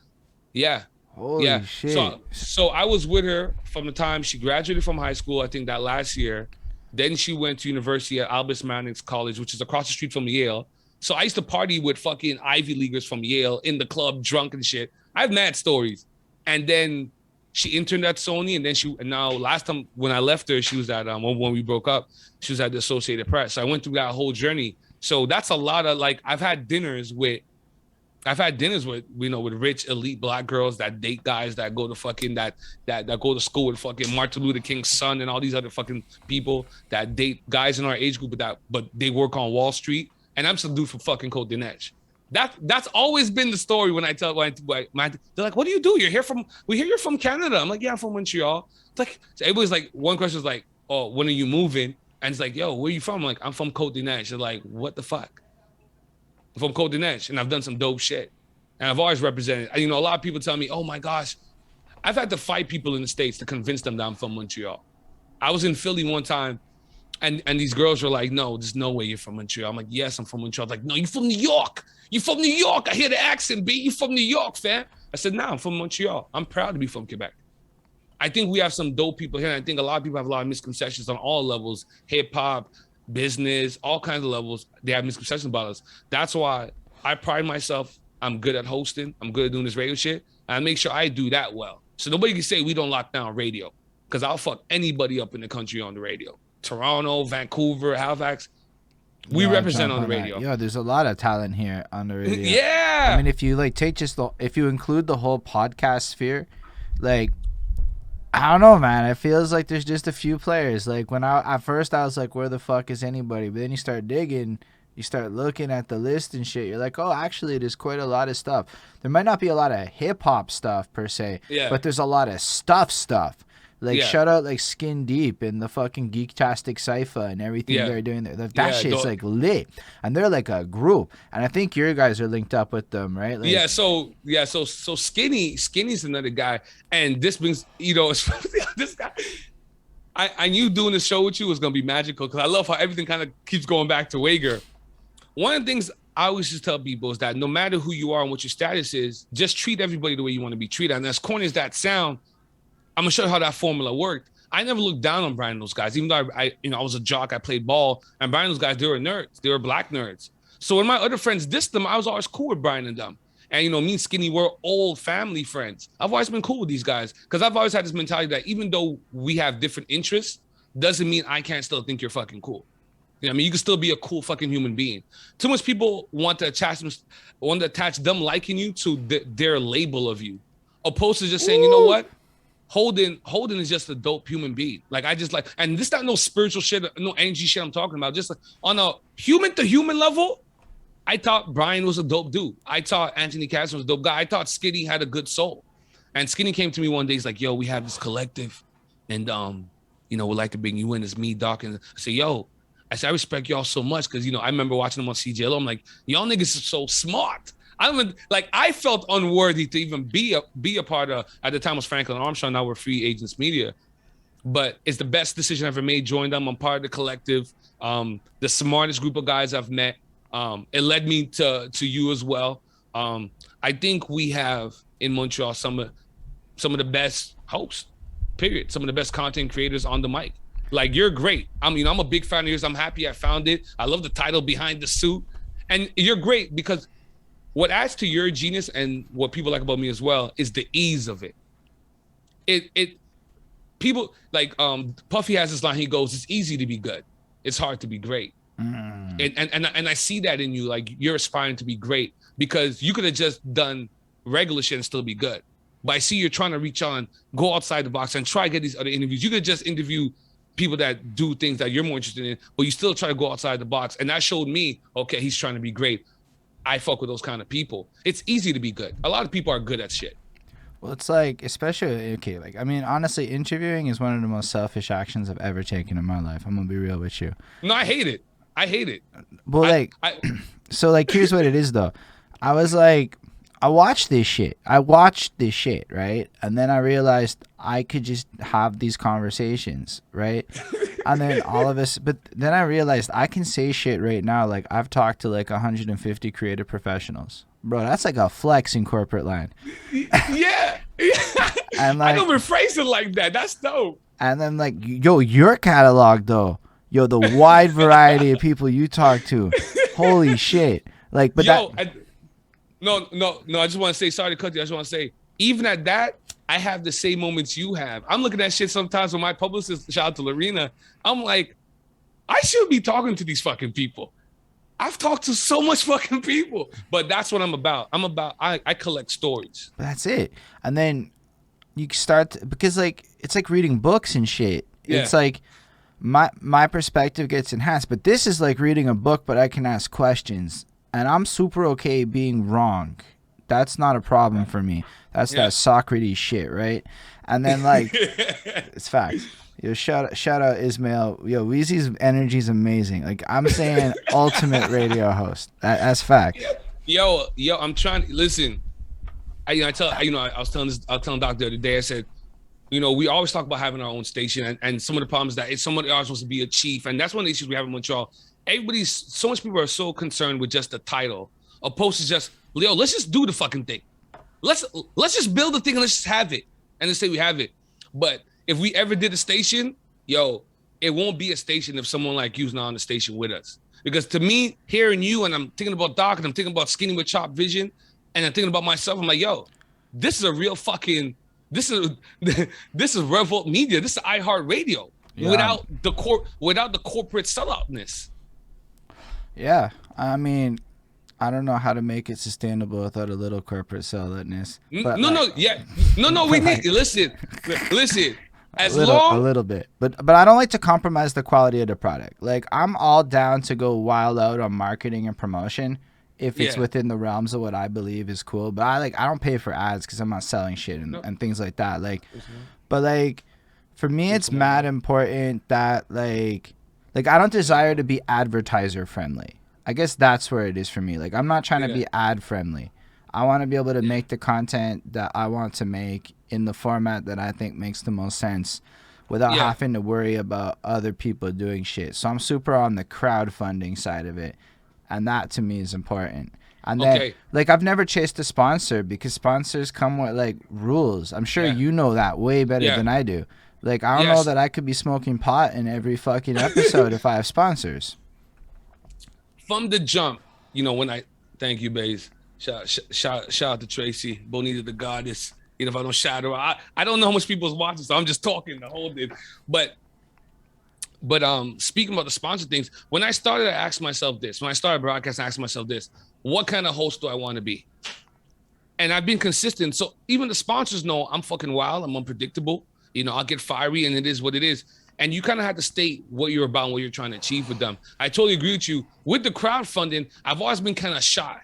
Yeah. Holy shit. So I was with her from the time she graduated from high school, I think that last year. Then she went to university at Albus Mannings College, which is across the street from Yale. So I used to party with fucking Ivy Leaguers from Yale in the club, drunk and shit. I have mad stories. And then she interned at Sony, and now last time when I left her, she was at when we broke up, she was at the Associated Press. So I went through that whole journey. So that's a lot of, like, I've had dinners with I've had dinners with with rich elite black girls that date guys that go to fucking that go to school with fucking Martin Luther King's son and all these other fucking people that date guys in our age group but they work on Wall Street, and I'm some dude from fucking Côte d'Ivoire. That's always been the story when I tell they're like, what do you do? We hear you're from Canada. I'm like, yeah, I'm from Montreal. It's like so everybody's like, one question is like, oh, when are you moving? And it's like, yo, where are you from? I'm like, I'm from Côte d'Ivoire. They're like, what the fuck? From Côte d'Ivoire, and I've done some dope shit. And I've always represented, a lot of people tell me, oh my gosh, I've had to fight people in the States to convince them that I'm from Montreal. I was in Philly one time, and these girls were like, no, there's no way you're from Montreal. I'm like, yes, I'm from Montreal. Like, no, you're from New York. You're from New York. I hear the accent, B. You're from New York, fam. I said, nah, I'm from Montreal. I'm proud to be from Quebec. I think we have some dope people here. And I think a lot of people have a lot of misconceptions on all levels, hip hop, business, all kinds of levels. They have misconceptions about us. That's why I pride myself. I'm good at hosting. I'm good at doing this radio shit. And I make sure I do that well. So nobody can say we don't lock down radio, because I'll fuck anybody up in the country on the radio. Toronto, Vancouver, Halifax. We represent on the radio. Yeah, there's a lot of talent here on the radio. Yeah. I mean, if you like take if you include the whole podcast sphere, like, I don't know, man. It feels like there's just a few players. Like at first I was like, where the fuck is anybody? But then you start digging, you start looking at the list and shit. You're like, oh, actually, there's quite a lot of stuff. There might not be a lot of hip hop stuff per se, but there's a lot of stuff. Like, shout out like Skin Deep and the fucking Geektastic Cypher and everything they're doing there. That shit's like lit, and they're like a group. And I think your guys are linked up with them, right? Like, So Skinny's another guy, and this brings it's this guy. I knew doing this show with you was gonna be magical, because I love how everything kind of keeps going back to Wager. One of the things I always just tell people is that no matter who you are and what your status is, just treat everybody the way you want to be treated. And as corny as that sound, I'm gonna show you how that formula worked. I never looked down on Brian and those guys, even though I was a jock, I played ball, and Brian and those guys, they were nerds, they were black nerds. So when my other friends dissed them, I was always cool with Brian and them. And me and Skinny were old family friends. I've always been cool with these guys, because I've always had this mentality that even though we have different interests, doesn't mean I can't still think you're fucking cool. You know what I mean? You can still be a cool fucking human being. Too much people want to attach them liking you to their label of you, opposed to just saying, you know what? Holden is just a dope human being. Like, I just like, and this not no spiritual shit, no energy shit I'm talking about. Just like on a human to human level, I thought Brian was a dope dude. I thought Anthony Casson was a dope guy. I thought Skinny had a good soul. And Skinny came to me one day, he's like, yo, we have this collective, and we'd like to bring you in. It's me, Doc. And I say, yo, I said, I respect y'all so much, because I remember watching them on CJLO. I'm like, y'all niggas are so smart. I felt unworthy to even be a part of. At the time it was Franklin Armstrong. Now we're Free Agents Media, but it's the best decision I ever made. Joined them. I'm part of the collective. The smartest group of guys I've met. It led me to you as well. I think we have in Montreal some of the best hosts. Period. Some of the best content creators on the mic. Like, you're great. I'm a big fan of yours. I'm happy I found it. I love the title Behind the Suit, and you're great, because what adds to your genius and what people like about me as well is the ease of it. People like Puffy has this line. He goes, "It's easy to be good. It's hard to be great." And I see that in you. Like, you're aspiring to be great, because you could have just done regular shit and still be good. But I see you're trying to reach on, go outside the box, and try to get these other interviews. You could just interview people that do things that you're more interested in, but you still try to go outside the box. And that showed me, okay, he's trying to be great. I fuck with those kind of people. It's easy to be good. A lot of people are good at shit. Well, it's like, especially, okay, like, I mean, honestly, interviewing is one of the most selfish actions I've ever taken in my life. I'm going to be real with you. No, I hate it. Well, so, like, here's what it is, though. I was like, I watched this shit, right? And then I realized I could just have these conversations, right? And then but then I realized I can say shit right now. Like, I've talked to like 150 creative professionals. Bro, that's like a flex in corporate line. Yeah. And like, I don't rephrase it like that. That's dope. And then like, yo, your catalog though. Yo, the wide variety of people you talk to. Holy shit. Like, but No, I just want to say, sorry to cut you. I just want to say, even at that, I have the same moments you have. I'm looking at shit sometimes when my publicist, shout out to Lorena, I'm like, I should be talking to these fucking people. I've talked to so much fucking people, but that's what I'm about. I collect stories. But that's it. And then you start because like it's like reading books and shit. Yeah. It's like my perspective gets enhanced, but this is like reading a book, but I can ask questions, and I'm super okay being wrong. That's not a problem for me. That's that Socrates shit, right? And then like it's facts. Yo, shout out Ismail. Yo, Wizzy's energy is amazing. Like I'm saying, ultimate radio host. That's facts. Yo, I'm trying to listen. I was telling Doc the other day. I said, we always talk about having our own station, and some of the problems that it's somebody else wants to be a chief, and that's one of the issues we have in Montreal. So much people are so concerned with just the title, opposed to just, Leo, let's just do the fucking thing. Let's just build the thing and let's just have it, and let's say we have it. But if we ever did a station, it won't be a station if someone like you's not on the station with us. Because to me, hearing you, and I'm thinking about Doc, and I'm thinking about Skinny with Chop Vision, and I'm thinking about myself, I'm like, yo, this is a real fucking. This is Revolt Media. This is iHeartRadio without the corporate selloutness. Yeah, I mean, I don't know how to make it sustainable without a little corporate selloutness. No. We need listen. A little bit, but I don't like to compromise the quality of the product. Like I'm all down to go wild out on marketing and promotion if it's within the realms of what I believe is cool. But I don't pay for ads because I'm not selling shit and things like that. Like, but like for me, it's mad important that like I don't desire to be advertiser friendly. I guess that's where it is for me. Like I'm not trying to be ad friendly. I want to be able to make the content that I want to make in the format that I think makes the most sense without having to worry about other people doing shit. So I'm super on the crowdfunding side of it. And that to me is important. And then, like, I've never chased a sponsor because sponsors come with, like, rules. I'm sure you know that way better than I do. Like, I don't know that I could be smoking pot in every fucking episode if I have sponsors. From the jump, thank you, Baze. Shout out to Tracy, Bonita the Goddess. If I don't shout her out, I don't know how much people's watching, so I'm just talking to hold it. But speaking about the sponsor things, when I started, I asked myself this. When I started broadcasting, I asked myself this: what kind of host do I want to be? And I've been consistent. So even the sponsors know I'm fucking wild. I'm unpredictable. I'll get fiery, and it is what it is. And you kind of have to state what you're about and what you're trying to achieve with them. I totally agree with you. With the crowdfunding, I've always been kind of shy.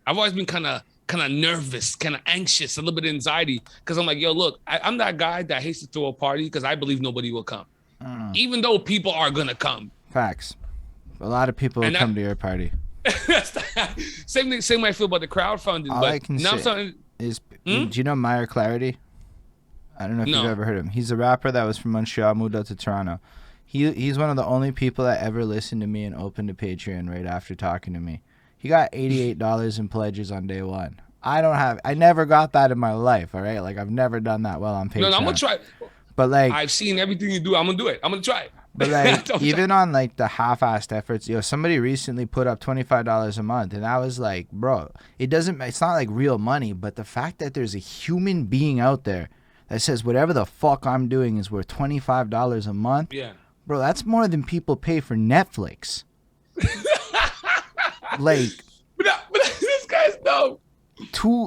I've always been kind of nervous, kind of anxious, a little bit of anxiety, because I'm like, yo, look, I'm that guy that hates to throw a party because I believe nobody will come. Even though people are gonna come. Facts. A lot of people will come to your party. Same way I feel about the crowdfunding. All I can say is, do you know Meyer Clarity? I don't know if you've ever heard of him. He's a rapper that was from Montreal, moved out to Toronto. He's one of the only people that ever listened to me and opened a Patreon right after talking to me. He got $88 in pledges on day one. I never got that in my life, all right? Like, I've never done that well on Patreon. No, I'm gonna try. But like, I've seen everything you do. I'm gonna do it. I'm gonna try it. But like, even on like the half-assed efforts, somebody recently put up $25 a month, and I was like, bro, it's not like real money, but the fact that there's a human being out there that says whatever the fuck I'm doing is worth $25 a month, bro, that's more than people pay for Netflix. Like, but this guy's dope.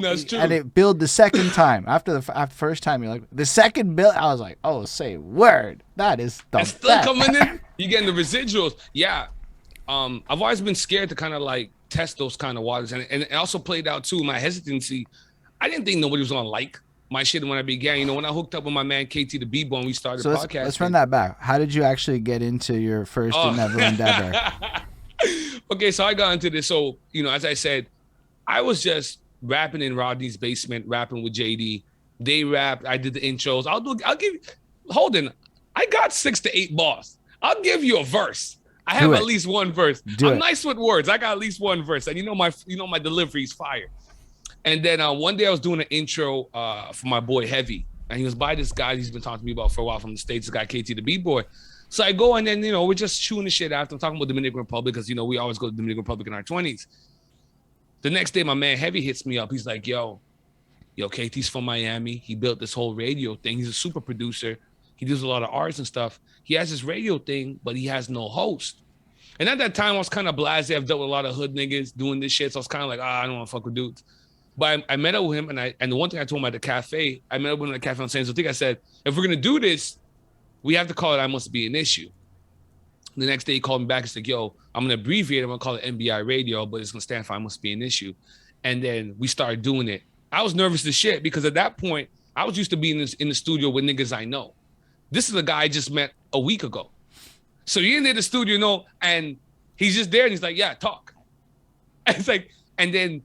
That's true. And it billed the second time. After the first time, you're like, the second bill, I was like, oh, say word. That is the best. Still coming in. You're getting the residuals. Yeah. I've always been scared to kind of like test those kind of waters. And it also played out too, my hesitancy. I didn't think nobody was going to like my shit when I began. When I hooked up with my man KT the B-Boy and we started podcasting. Let's run that back. How did you actually get into your first Endeavor? Okay, so I got into this. So, as I said, I was just rapping in Rodney's basement, rapping with JD. They rapped. I did the intros. I'll give Holden. I got 6 to 8 bars. I'll give you a verse. I have at least one verse. I'm nice with words. I got at least one verse, and my delivery is fire. And then one day I was doing an intro for my boy Heavy, and he was by this guy he's been talking to me about for a while from the States. This guy KT the B-Boy. So I go and then we're just chewing the shit after. I'm talking about Dominican Republic because we always go to Dominican Republic in our 20s. The next day, my man Heavy hits me up. He's like, yo, KT's from Miami. He built this whole radio thing. He's a super producer. He does a lot of arts and stuff. He has this radio thing, but he has no host. And at that time, I was kind of blasé. I've dealt with a lot of hood niggas doing this shit. So I was kind of like, I don't want to fuck with dudes. But I met up with him, and the one thing I told him at the cafe, I met up with him at the cafe on San Jose. I said, if we're going to do this, we have to call it I Must Be an Issue. The next day, he called me back and said, yo, I'm going to abbreviate. I'm going to call it NBI Radio, but it's going to stand for I Must Be an Issue. And then we started doing it. I was nervous as shit because at that point, I was used to being in the studio with niggas I know. This is a guy I just met a week ago. So you're in the studio, you know, and he's just there and he's like, yeah, talk. And it's like, and then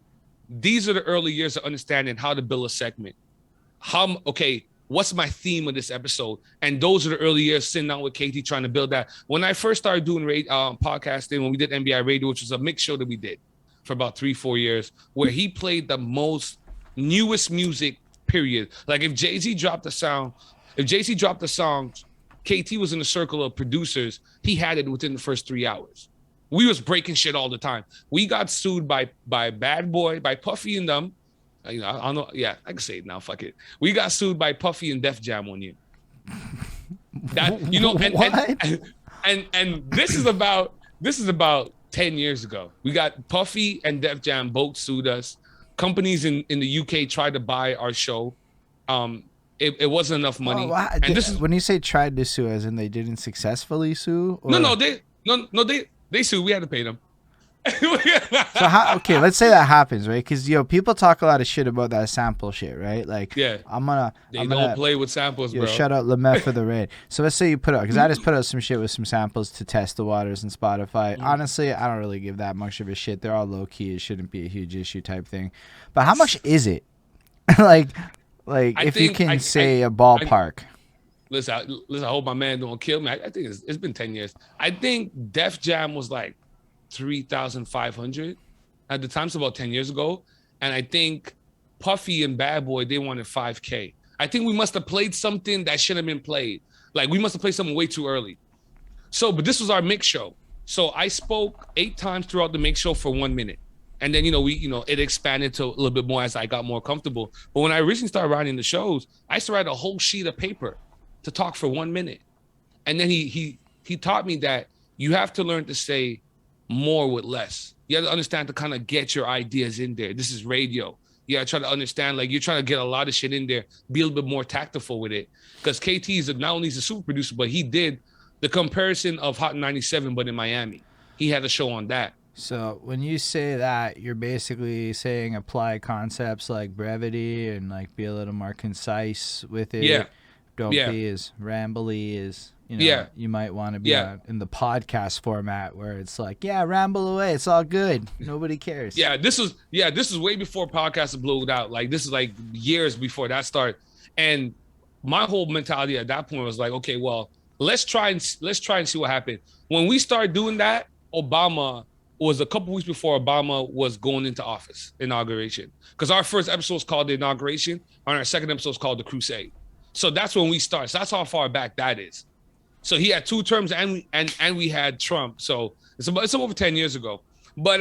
these are the early years of understanding how to build a segment. Okay, what's my theme of this episode? And those are the early years sitting down with KT trying to build that. When I first started doing podcasting, when we did NBI Radio, which was a mixed show that we did for about 3-4 years, where he played the most newest music, period. Like if Jay-Z dropped a song, KT was in a circle of producers. He had it within the first 3 hours. We was breaking shit all the time. We got sued by Bad Boy, by Puffy and them. You know, I don't know. Yeah, I can say it now. Fuck it. We got sued by Puffy and Def Jam 1 year. That, you know, and this is about 10 years ago. We got Puffy and Def Jam both sued us. Companies in the UK tried to buy our show. It wasn't enough money. Oh, wow. And this is when you say tried to sue, as in they didn't successfully sue? Or? They sued. We had to pay them. So okay, let's say that happens, right? Because people talk a lot of shit about that sample shit, right? Like, yeah, they don't play with samples, bro. Shout out Lemeth for the raid. So let's say you put out, because I just put out some shit with some samples to test the waters in Spotify. Honestly, I don't really give that much of a shit. They're all low key. It shouldn't be a huge issue type thing. But how much is it? like if you can say a ballpark. Listen, I hope my man don't kill me. I think it's been 10 years. I think Def Jam was like 3,500 at the time, so about 10 years ago. And I think Puffy and Bad Boy, they wanted 5K. I think we must have played something that shouldn't have been played. Like we must have played something way too early. So, but this was our mix show. So I spoke 8 times throughout the mix show for 1 minute. And then, it expanded to a little bit more as I got more comfortable. But when I originally started writing the shows, I used to write a whole sheet of paper to talk for 1 minute. And then he taught me that you have to learn to say more with less. You have to understand to kind of get your ideas in there. This is radio. You got to try to understand, like you're trying to get a lot of shit in there, be a little bit more tactful with it. Because KT is not only a super producer, but he did the comparison of Hot 97, but in Miami. He had a show on that. So when you say that, you're basically saying apply concepts like brevity and like be a little more concise with it. Yeah. Don't be as rambly as you might want to be in the podcast format where it's like, ramble away, it's all good, nobody cares. This is way before podcasts blew out. Like this is like years before that started. And my whole mentality at that point was like, okay, well, let's try and see what happened. When we started doing that, Obama was a couple weeks before Obama was going into office, inauguration. Because our first episode was called The Inauguration, and our second episode was called The Crusade. So that's when we started. So that's how far back that is. So he had 2 terms and we had Trump. So it's over 10 years ago. But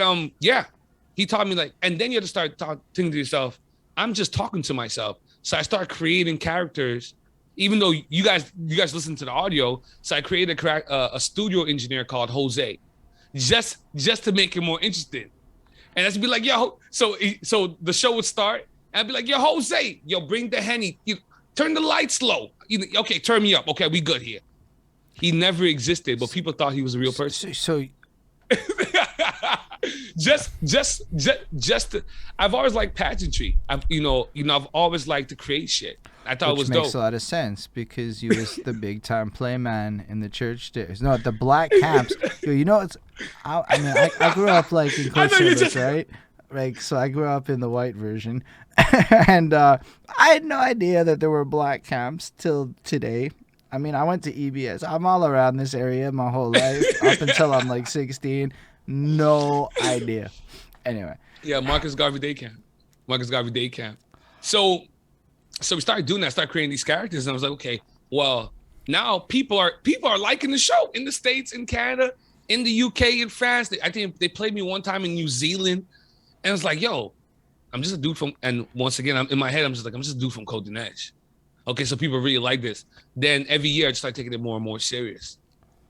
he taught me like, and then you have to start thinking to yourself, I'm just talking to myself. So I start creating characters, even though you guys listen to the audio. So I created a studio engineer called Jose, just to make it more interesting. And that's be like, yo, so the show would start and I'd be like, yo, Jose, bring the Henny, turn the lights low. Okay, turn me up. Okay, we good here. He never existed, but people thought he was a real person. So I've always liked pageantry. I've always liked to create shit. I thought it was dope. Which makes a lot of sense because you was the big time playman in the church days. No, the black camps. I grew up like in Coast Service, right? Like, so I grew up in the white version, and I had no idea that there were black camps till today. I mean, I went to EBS. I'm all around this area my whole life up until I'm like 16. No idea. Anyway. Yeah, Marcus Garvey Day Camp. So we started doing that, started creating these characters, and I was like, okay, well, now people are liking the show in the States, in Canada, in the UK, in France. I think they played me one time in New Zealand, and it's like, yo, I'm just a dude from, and once again, I'm just a dude from Golden Edge. Okay, so people really like this. Then every year I just started taking it more and more serious.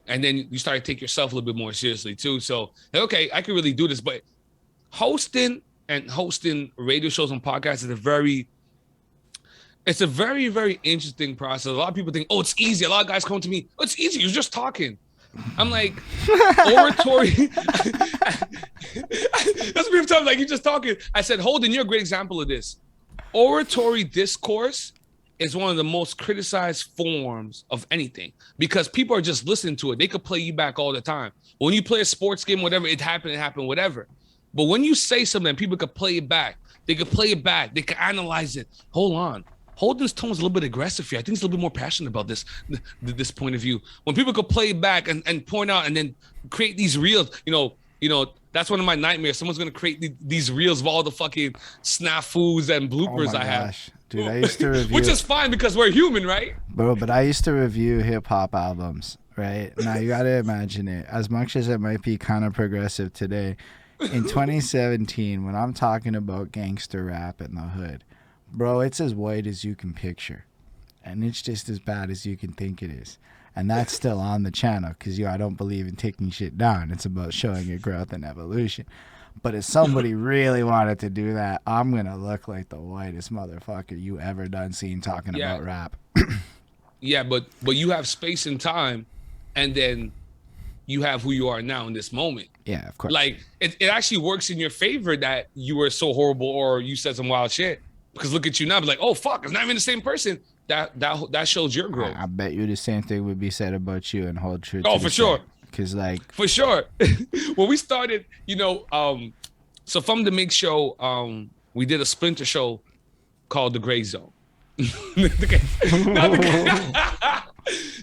And then you start to take yourself a little bit more seriously too. So, okay, I can really do this. But hosting radio shows and podcasts is it's a very, very interesting process. A lot of people think, oh, it's easy. A lot of guys come to me, oh, it's easy. You're just talking. I'm like, oratory. That's me time, like, you're just talking. I said, Holden, you're a great example of this. Oratory discourse is one of the most criticized forms of anything because people are just listening to it. They could play you back all the time. When you play a sports game, whatever, it happened, whatever. But when you say something, people could play it back. They could play it back. They could analyze it. Hold on. Holden's tone is a little bit aggressive here. I think he's a little bit more passionate about this point of view. When people could play it back and point out and then create these reels, you know, that's one of my nightmares. Someone's going to create these reels of all the fucking snafus and bloopers I have. Dude, I used to review... Which is fine because we're human, right? Bro, but I used to review hip-hop albums, right? Now, you got to imagine it. As much as it might be kind of progressive today, in 2017, when I'm talking about gangster rap in the hood, bro, it's as white as you can picture. And it's just as bad as you can think it is. And that's still on the channel because, I don't believe in taking shit down. It's about showing your growth and evolution. But if somebody really wanted to do that, I'm going to look like the whitest motherfucker you ever done seen talking about rap. Yeah, but you have space and time, and then you have who you are now in this moment. Yeah, of course. Like, it actually works in your favor that you were so horrible or you said some wild shit. Because look at you now, be like, oh, fuck, it's not even the same person. That shows your growth. I bet you the same thing would be said about you and hold true. Oh, for sure. Because, like... For sure. When we started, so from the Mix Show, we did a splinter show called The Gray Zone.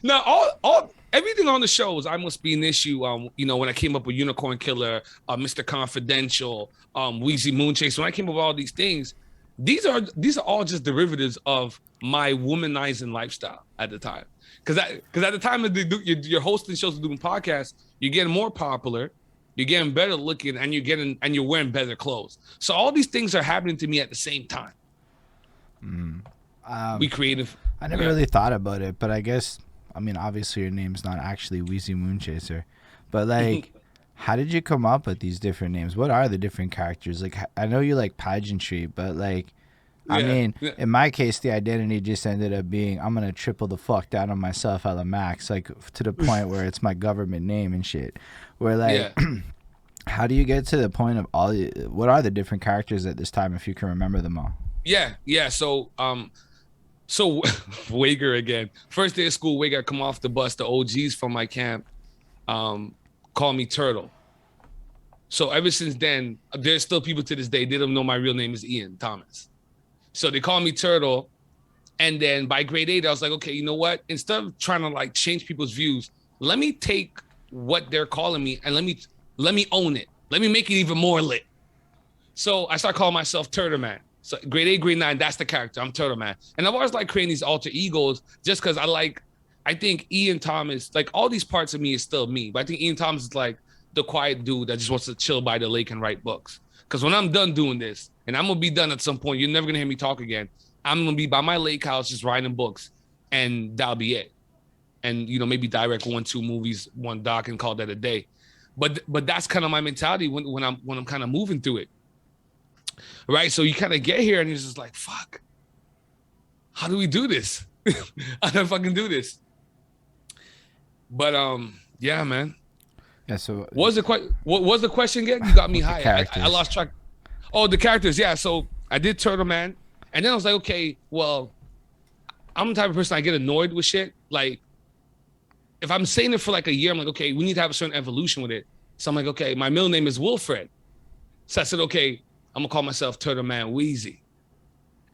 Now, everything on the shows, I Must Be an Issue, when I came up with Unicorn Killer, Mr. Confidential, Wizzy MoonChaser, when I came up with all these things, these are all just derivatives of my womanizing lifestyle at the time. Because at the time that you're hosting shows and doing podcasts, you're getting more popular, you're getting better looking, and you're wearing better clothes. So all these things are happening to me at the same time. We creative. I never really thought about it, but I guess, obviously your name's not actually Wizzy MoonChaser, but like, how did you come up with these different names? What are the different characters? Like, I know you like pageantry, but like, in my case, the identity just ended up being, I'm going to triple the fuck down on myself at the max, like to the point where it's my government name and shit. Where like, how do you get to the point of what are the different characters at this time, if you can remember them all? Yeah. So Wager again. First day of school, Wager, I come off the bus. The OGs from my camp call me Turtle. So ever since then, there's still people to this day, they don't know my real name is Ian Thomas. So they call me Turtle. And then by grade 8, I was like, okay, you know what? Instead of trying to like change people's views, let me take what they're calling me and let me own it. Let me make it even more lit. So I start calling myself Turtle Man. So grade 8, grade 9, that's the character. I'm Turtle Man. And I've always liked creating these alter egos just because I think Ian Thomas, like all these parts of me is still me. But I think Ian Thomas is like the quiet dude that just wants to chill by the lake and write books. Because when I'm done doing this, and I'm going to be done at some point, you're never going to hear me talk again. I'm going to be by my lake house just writing books, and that'll be it. And, maybe direct 1, 2 movies, 1 doc, and call that a day. But that's kind of my mentality when I'm kind of moving through it. Right? So you kind of get here and you're just like, fuck, how do we do this? How do I fucking do this? But, yeah, man. Yeah, so what was the question again? You got me high. I lost track. Oh, the characters. Yeah. So I did Turtle Man. And then I was like, okay, well, I'm the type of person I get annoyed with shit. Like, if I'm saying it for like a year, I'm like, okay, we need to have a certain evolution with it. So I'm like, okay, my middle name is Wilfred. So I said, okay, I'm gonna call myself Turtle Man Wheezy.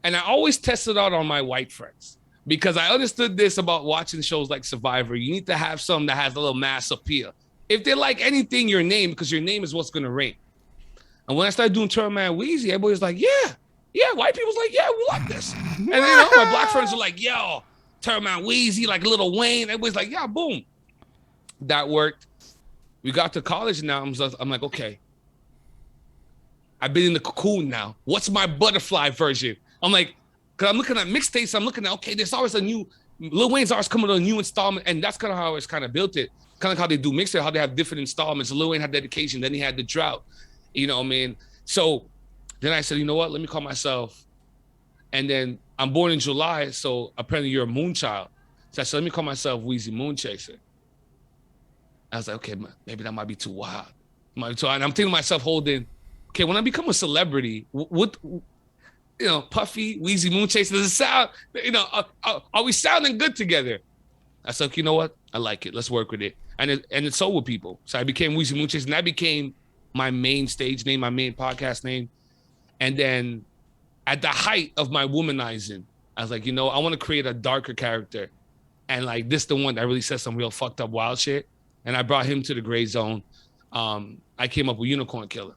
And I always tested out on my white friends because I understood this about watching shows like Survivor. You need to have something that has a little mass appeal. If they like anything, your name, because your name is what's gonna reign. And when I started doing Turtle Man Wheezy, everybody's like, yeah, white people's like, yeah, we like this. And then, my black friends were like, yo, Turtle Man Wheezy, like Lil Wayne. Everybody's like, yeah, boom. That worked. We got to college now. I'm like, okay, I've been in the cocoon now. What's my butterfly version? I'm like, because I'm looking at mixtapes. I'm looking at, okay, there's always a new, Lil Wayne's always coming with a new installment. And that's kind of how I always kind of built it. kind of like how they do mixtape, how they have different installments. Lil Wayne had Dedication, then he had The Drought. You know what I mean? So then I said, you know what? Let me call myself. And then I'm born in July, so apparently you're a moon child. So I said, let me call myself Wizzy MoonChaser. I was like, okay, maybe that might be too wild. And I'm thinking to myself, Holden, okay, when I become a celebrity, what you know, Puffy, Wizzy MoonChaser, does it sound, you know, are we sounding good together? I said, you know what? I like it. Let's work with it. And it's so with people. So I became Wizzy MoonChaser, and that became my main stage name, my main podcast name. And then at the height of my womanizing, I was like, you know, I want to create a darker character. And like, this the one that really says some real fucked up wild shit. And I brought him to the gray zone. I came up with Unicorn Killer.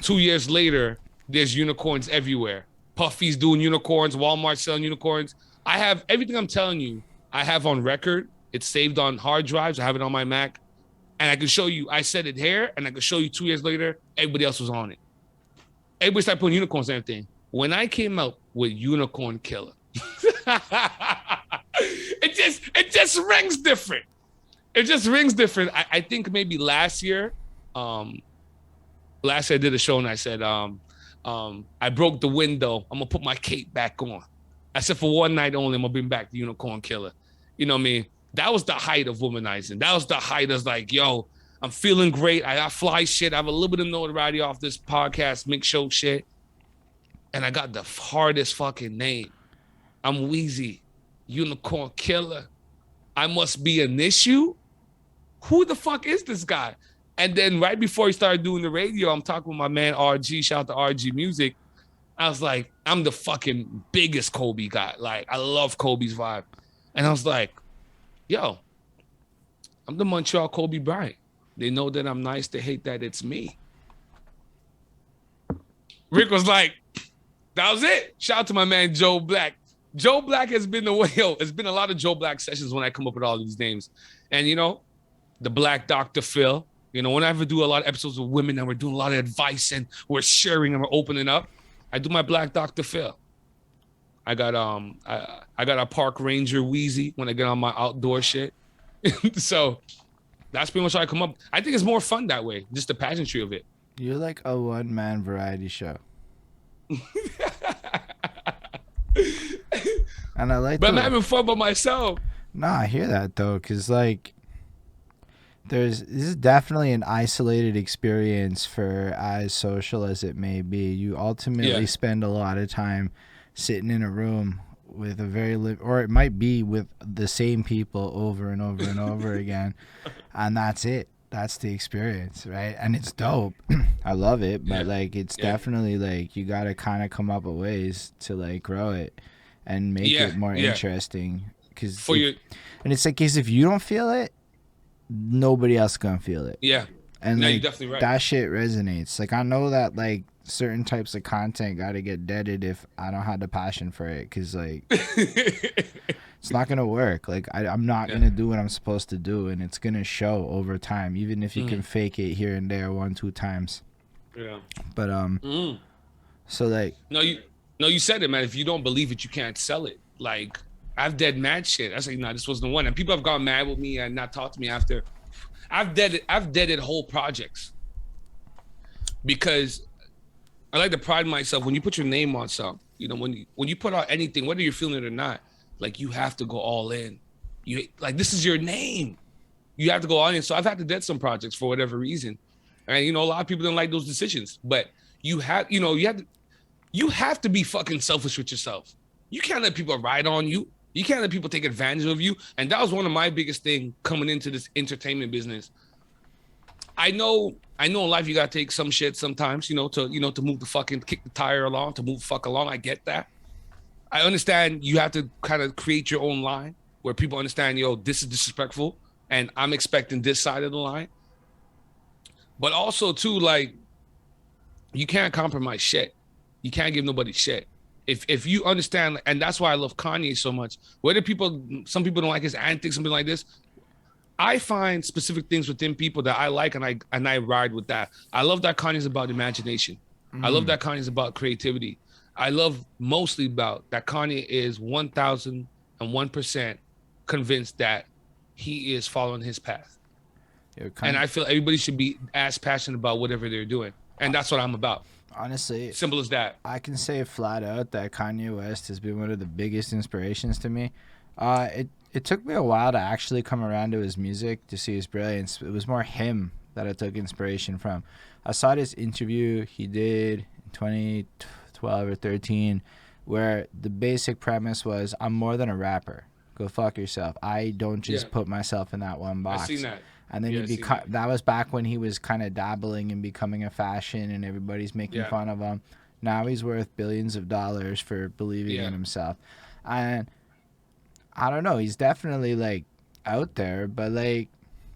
2 years later, there's unicorns everywhere. Puffy's doing unicorns, Walmart selling unicorns. I have everything I'm telling you, I have on record. It's saved on hard drives. I have it on my Mac. And I can show you, I said it here, and I can show you 2 years later, everybody else was on it. Everybody started putting unicorns and everything. When I came out with Unicorn Killer, it just rings different. It just rings different. I think maybe last year I did a show and I said, I broke the window. I'm gonna put my cape back on. I said, for one night only, I'm gonna bring back the Unicorn Killer. You know what I mean? That was the height of womanizing. That was the height of like, yo, I'm feeling great. I got fly shit. I have a little bit of notoriety off this podcast, mix show shit. And I got the hardest fucking name. I'm Wizzy, Unicorn Killer. I must be an issue? Who the fuck is this guy? And then right before he started doing the radio, I'm talking with my man RG, shout out to RG Music. I was like, I'm the fucking biggest Kobe guy. Like, I love Kobe's vibe. And I was like, yo, I'm the Montreal Kobe Bryant. They know that I'm nice. They hate that it's me. Rick was like, that was it. Shout out to my man, Joe Black. Joe Black has been the way, it's been a lot of Joe Black sessions when I come up with all these names. And, you know, the Black Dr. Phil, you know, whenever I do a lot of episodes with women and we're doing a lot of advice and we're sharing and we're opening up, I do my Black Dr. Phil. I got a park ranger Wheezy when I get on my outdoor shit. So that's pretty much how I come up. I think it's more fun that way, just the pageantry of it. You're like a one-man variety show. And I like but I'm having fun by myself. Nah, I hear that though, because like this is definitely an isolated experience for as social as it may be. You ultimately spend a lot of time sitting in a room with a or it might be with the same people over and over and over again, and that's it. That's the experience, right? And it's dope. I love it, but like it's definitely like you gotta kind of come up with ways to like grow it and make it more interesting. And it's like, cause if you don't feel it, nobody else gonna feel it. Yeah, and no, like, you're definitely right. That shit resonates. Like I know that like certain types of content gotta get deaded if I don't have the passion for it, cause like it's not gonna work. Like I'm not gonna do what I'm supposed to do, and it's gonna show over time, even if you can fake it here and there 1-2 times. Yeah. But so like you said it, man. If you don't believe it, you can't sell it. Like I've dead mad shit. I was like, nah, this wasn't the one. And people have gone mad with me and not talked to me after. I've deaded whole projects because I like to pride myself when you put your name on something. You know, when you put out anything, whether you're feeling it or not, like you have to go all in. You like this is your name. You have to go all in. So I've had to dead some projects for whatever reason, and you know a lot of people don't like those decisions. But you have to be fucking selfish with yourself. You can't let people ride on you. You can't let people take advantage of you. And that was one of my biggest things coming into this entertainment business. I know in life you gotta take some shit sometimes, to move the fucking kick the tire along, to move the fuck along. I get that. I understand you have to kind of create your own line where people understand, this is disrespectful and I'm expecting this side of the line. But also too, like, you can't compromise shit. You can't give nobody shit. If you understand, and that's why I love Kanye so much. Some people don't like his antics, something like this. I find specific things within people that I like, and I ride with that. I love that Kanye's about imagination. I love that Kanye's about creativity. I love mostly about that Kanye is 1,001% convinced that he is following his path. And I feel everybody should be as passionate about whatever they're doing. And that's what I'm about. Honestly, simple as that. I can say flat out that Kanye West has been one of the biggest inspirations to me. It took me a while to actually come around to his music, to see his brilliance. It was more him that I took inspiration from. I saw this interview he did in 2012 or 13 where the basic premise was, I'm more than a rapper. Go fuck yourself. I don't just put myself in that one box. I seen that. And then that was back when he was kind of dabbling in becoming a fashion and everybody's making fun of him. Now he's worth billions of dollars for believing in himself. And I don't know, he's definitely like out there, but like,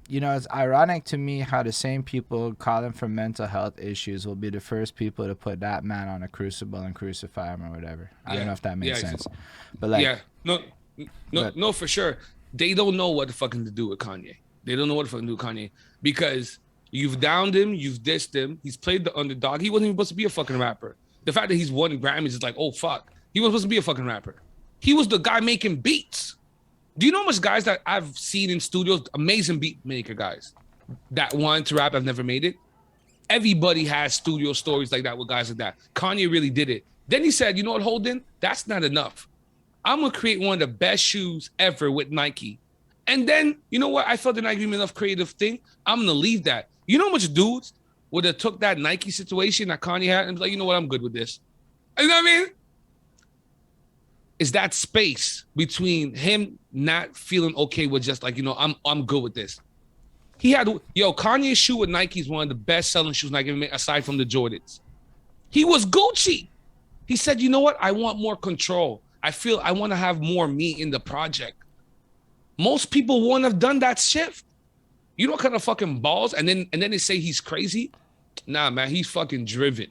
you know, it's ironic to me how the same people calling for mental health issues will be the first people to put that man on a crucible and crucify him or whatever. I don't know if that makes sense. But like, no, for sure. They don't know what the fucking to do with Kanye. They don't know what the fucking do with Kanye because you've downed him, you've dissed him. He's played the underdog. He wasn't even supposed to be a fucking rapper. The fact that he's won Grammys is like, oh fuck. He wasn't supposed to be a fucking rapper. He was the guy making beats. Do you know how much guys that I've seen in studios, amazing beat maker guys that wanted to rap, have never made it? Everybody has studio stories like that with guys like that. Kanye really did it. Then he said, you know what, Holden? That's not enough. I'm going to create one of the best shoes ever with Nike. And then, you know what? I felt that I gave me enough creative thing. I'm going to leave that. You know how much dudes would have took that Nike situation that Kanye had and be like, you know what? I'm good with this. You know what I mean? Is that space between him not feeling okay with just like, you know, I'm good with this. He had, Kanye's shoe with Nike is one of the best selling shoes Nike made aside from the Jordans. He was Gucci. He said, you know what? I want more control. I feel I want to have more me in the project. Most people wouldn't have done that shift. You know what kind of fucking balls? And then they say he's crazy. Nah, man, he's fucking driven.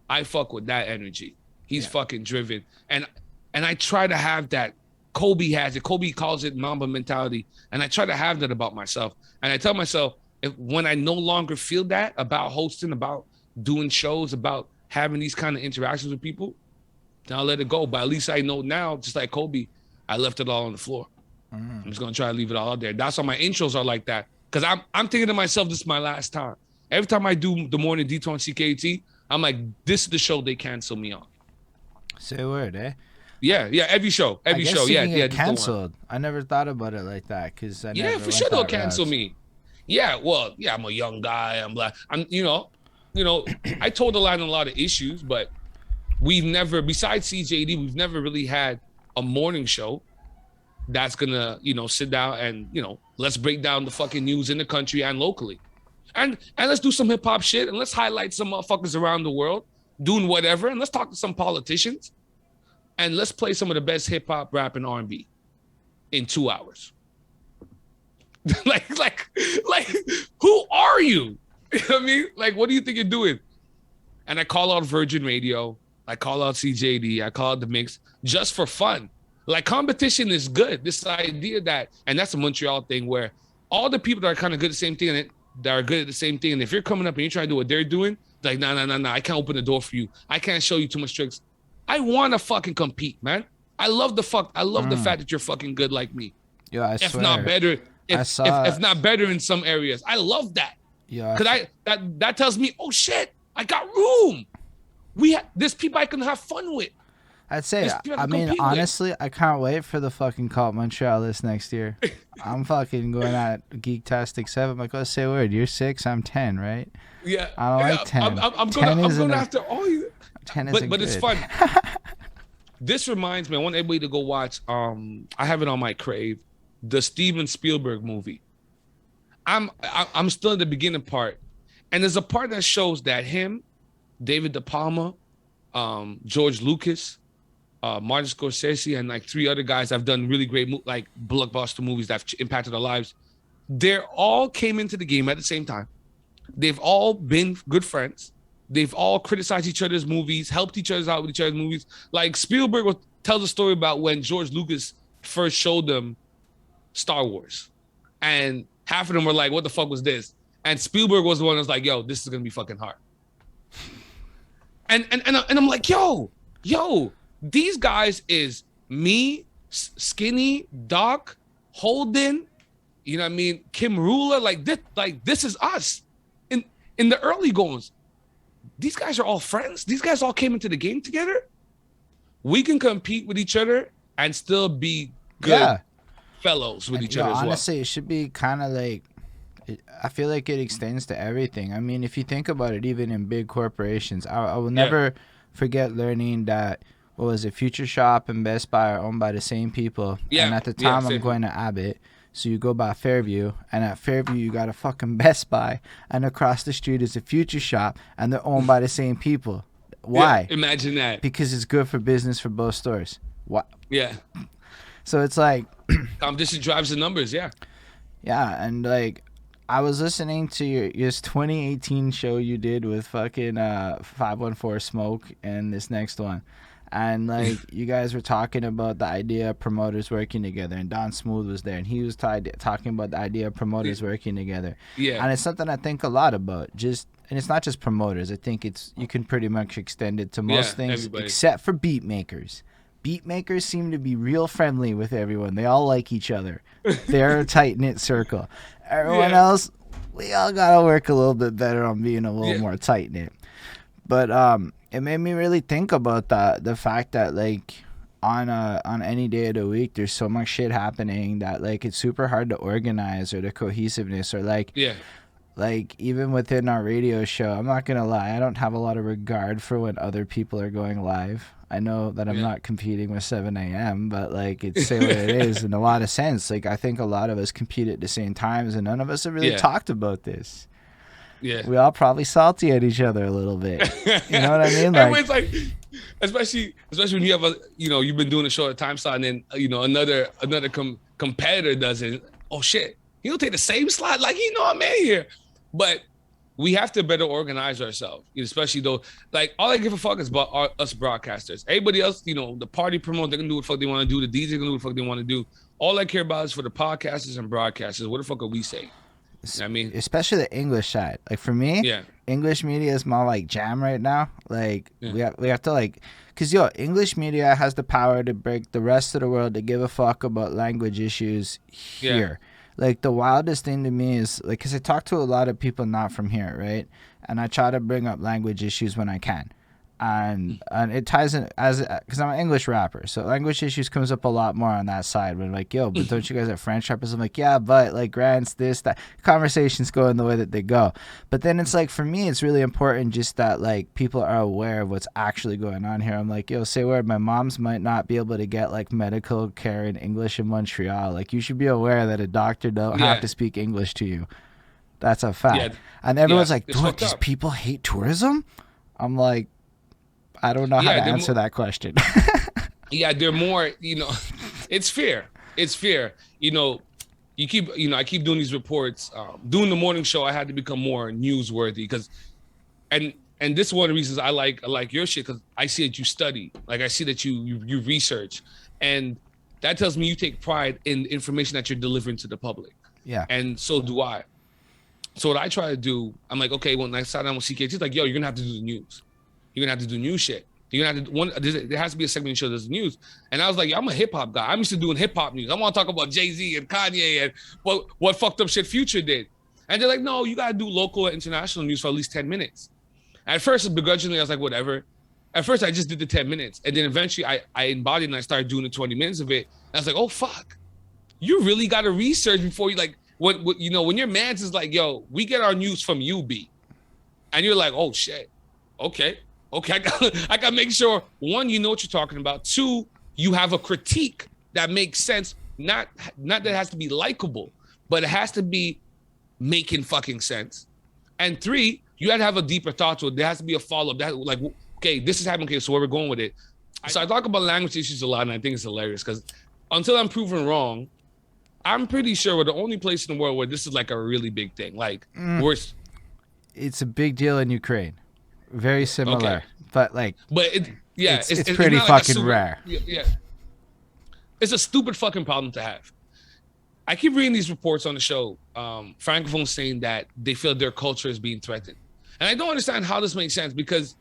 I fuck with that energy. He's fucking driven. And I try to have that. Kobe has it. Kobe calls it Mamba mentality. And I try to have that about myself. And I tell myself, when I no longer feel that about hosting, about doing shows, about having these kind of interactions with people, then I'll let it go. But at least I know now, just like Kobe, I left it all on the floor. I'm just gonna try to leave it all out there. That's why my intros are like that. Cause I'm thinking to myself, this is my last time. Every time I do the morning detour on CKT, I'm like, this is the show they cancel me on. Say a word, eh? Yeah, every show. Canceled. I never thought about it like that, cause for sure they'll cancel me. Yeah, well, I'm a young guy. I'm black. You know, I told the line on a lot of issues, but we've never, besides CJD, we've never really had a morning show that's gonna, sit down and, let's break down the fucking news in the country and locally. And let's do some hip hop shit and let's highlight some motherfuckers around the world doing whatever. And let's talk to some politicians and let's play some of the best hip hop, rap, and R&B in 2 hours. like, who are you? You know what I mean? Like, what do you think you're doing? And I call out Virgin Radio. I call out CJD. I call out The Mix just for fun. Like, competition is good. This idea that, and that's a Montreal thing where all the people that are kind of good at the same thing and that are good at the same thing, and if you're coming up and you're trying to do what they're doing, like, nah, I can't open the door for you. I can't show you too much tricks. I want to fucking compete, man. I love the fact that you're fucking good like me. Yeah, I if swear. Not better, if not better in some areas. I love that. Yeah. Because that tells me, oh shit, I got room. There's people I can have fun with. I'd say, I mean, honestly, I can't wait for the fucking Cult Montreal list next year. I'm fucking going at Geektastic 7. I'm like, let's say a word. You're 6, I'm 10, right? Yeah. I don't like 10. I'm going after all you. 10 isn't but it's fun. This reminds me, I want everybody to go watch, I have it on my Crave, the Steven Spielberg movie. I'm still in the beginning part. And there's a part that shows that him, David De Palma, George Lucas, Martin Scorsese, and like 3 other guys have done really great like blockbuster movies that have impacted our lives. They all came into the game at the same time. They've all been good friends. They've all criticized each other's movies, helped each other out with each other's movies. Like Spielberg tells a story about when George Lucas first showed them Star Wars. And half of them were like, what the fuck was this? And Spielberg was the one that was like, yo, this is going to be fucking hard. And I'm like, yo, these guys is me, Skinny, Doc, Holden, You know what I mean? Kim Rula, like this is us. In the early goings, these guys are all friends. These guys all came into the game together. We can compete with each other and still be good fellows with each other as well. Honestly, it should be kind of like, I feel like it extends to everything. I mean, if you think about it, even in big corporations, I will never forget learning that, what was it, Future Shop and Best Buy are owned by the same people. Yeah. And at the time, I'm going to Abbott. So you go by Fairview, and at Fairview, you got a fucking Best Buy, and across the street is a Future Shop, and they're owned by the same people. Why? Yeah, imagine that. Because it's good for business for both stores. What? Yeah. So it's like competition drives the numbers. Yeah. Yeah, and like I was listening to your 2018 show you did with fucking 514 Smoke and this next one. And like you guys were talking about the idea of promoters working together, and Don Smooth was there, and he was talking about the idea of promoters working together. Yeah, and it's something I think a lot about. And it's not just promoters. I think you can pretty much extend it to most things, except for beatmakers. Beatmakers seem to be real friendly with everyone. They all like each other. They're a tight knit circle. Everyone else, we all gotta work a little bit better on being a little more tight knit. But it made me really think about the fact that like on any day of the week there's so much shit happening that like it's super hard to organize, or the cohesiveness, or like like even within our radio show, I'm not gonna lie, I don't have a lot of regard for when other people are going live. I know that I'm not competing with 7 a.m., but like it's say what it is in a lot of sense. Like I think a lot of us compete at the same times, and none of us have really talked about this. Yeah, we all probably salty at each other a little bit. You know what I mean? Like, especially when you have you've been doing a show at time slot, and then another competitor does it. Oh shit, he'll take the same slot. Like I'm in here, but we have to better organize ourselves. Especially though, like all I give a fuck is about us broadcasters. Everybody else, the party promote, they can do what the fuck they want to do. The DJ can do what the fuck they want to do. All I care about is for the podcasters and broadcasters. What the fuck are we saying? I mean, especially the English side. Like for me, English media is my like jam right now. Like we have to like, cause English media has the power to break the rest of the world to give a fuck about language issues here. Like the wildest thing to me is like, cause I talk to a lot of people not from here, right? And I try to bring up language issues when I can. And it ties in because I'm an English rapper, so language issues comes up a lot more on that side. When like, yo, but don't you guys have French rappers? I'm like, yeah, but like grants, this, that. Conversations go in the way that they go. But then it's like, for me, it's really important just that like people are aware of what's actually going on here. I'm like, yo, say word, my mom's might not be able to get like medical care in English in Montreal. Like you should be aware that a doctor don't have to speak English to you. That's a fact. And everyone's like, dude, these people hate tourism? I'm like, I don't know how to answer that question. They're more, it's fair. It's fair. I keep doing these reports. Doing the morning show, I had to become more newsworthy because, and this is one of the reasons I like your shit, because I see that you study. Like I see that you research, and that tells me you take pride in the information that you're delivering to the public. Yeah. And so do I. So what I try to do, I'm like, okay, when I sat down with CK, he's like, yo, you're gonna have to do the news. You're gonna have to do new shit. You're gonna have to there has to be a segment show that's news. And I was like, I'm a hip hop guy. I'm used to doing hip hop news. I want to talk about Jay-Z and Kanye and what fucked up shit Future did. And they're like, no, you gotta do local and international news for at least 10 minutes. At first, begrudgingly, I was like, whatever. At first, I just did the 10 minutes, and then eventually, I embodied and I started doing the 20 minutes of it. And I was like, oh fuck, you really gotta research before you like when your man's is like, yo, we get our news from you, B, and you're like, oh shit, okay, I gotta make sure, one, you know what you're talking about. Two, you have a critique that makes sense. Not that it has to be likable, but it has to be making fucking sense. And three, you have to have a deeper thought to it. There has to be a follow-up. That like, okay, this is happening. Okay, so where we're going with it. So I talk about language issues a lot, and I think it's hilarious because until I'm proven wrong, I'm pretty sure we're the only place in the world where this is like a really big thing. Like, it's a big deal in Ukraine. Very similar, but it's pretty fucking rare. Yeah, it's a stupid fucking problem to have. I keep reading these reports on the show, Francophones saying that they feel their culture is being threatened, and I don't understand how this makes sense because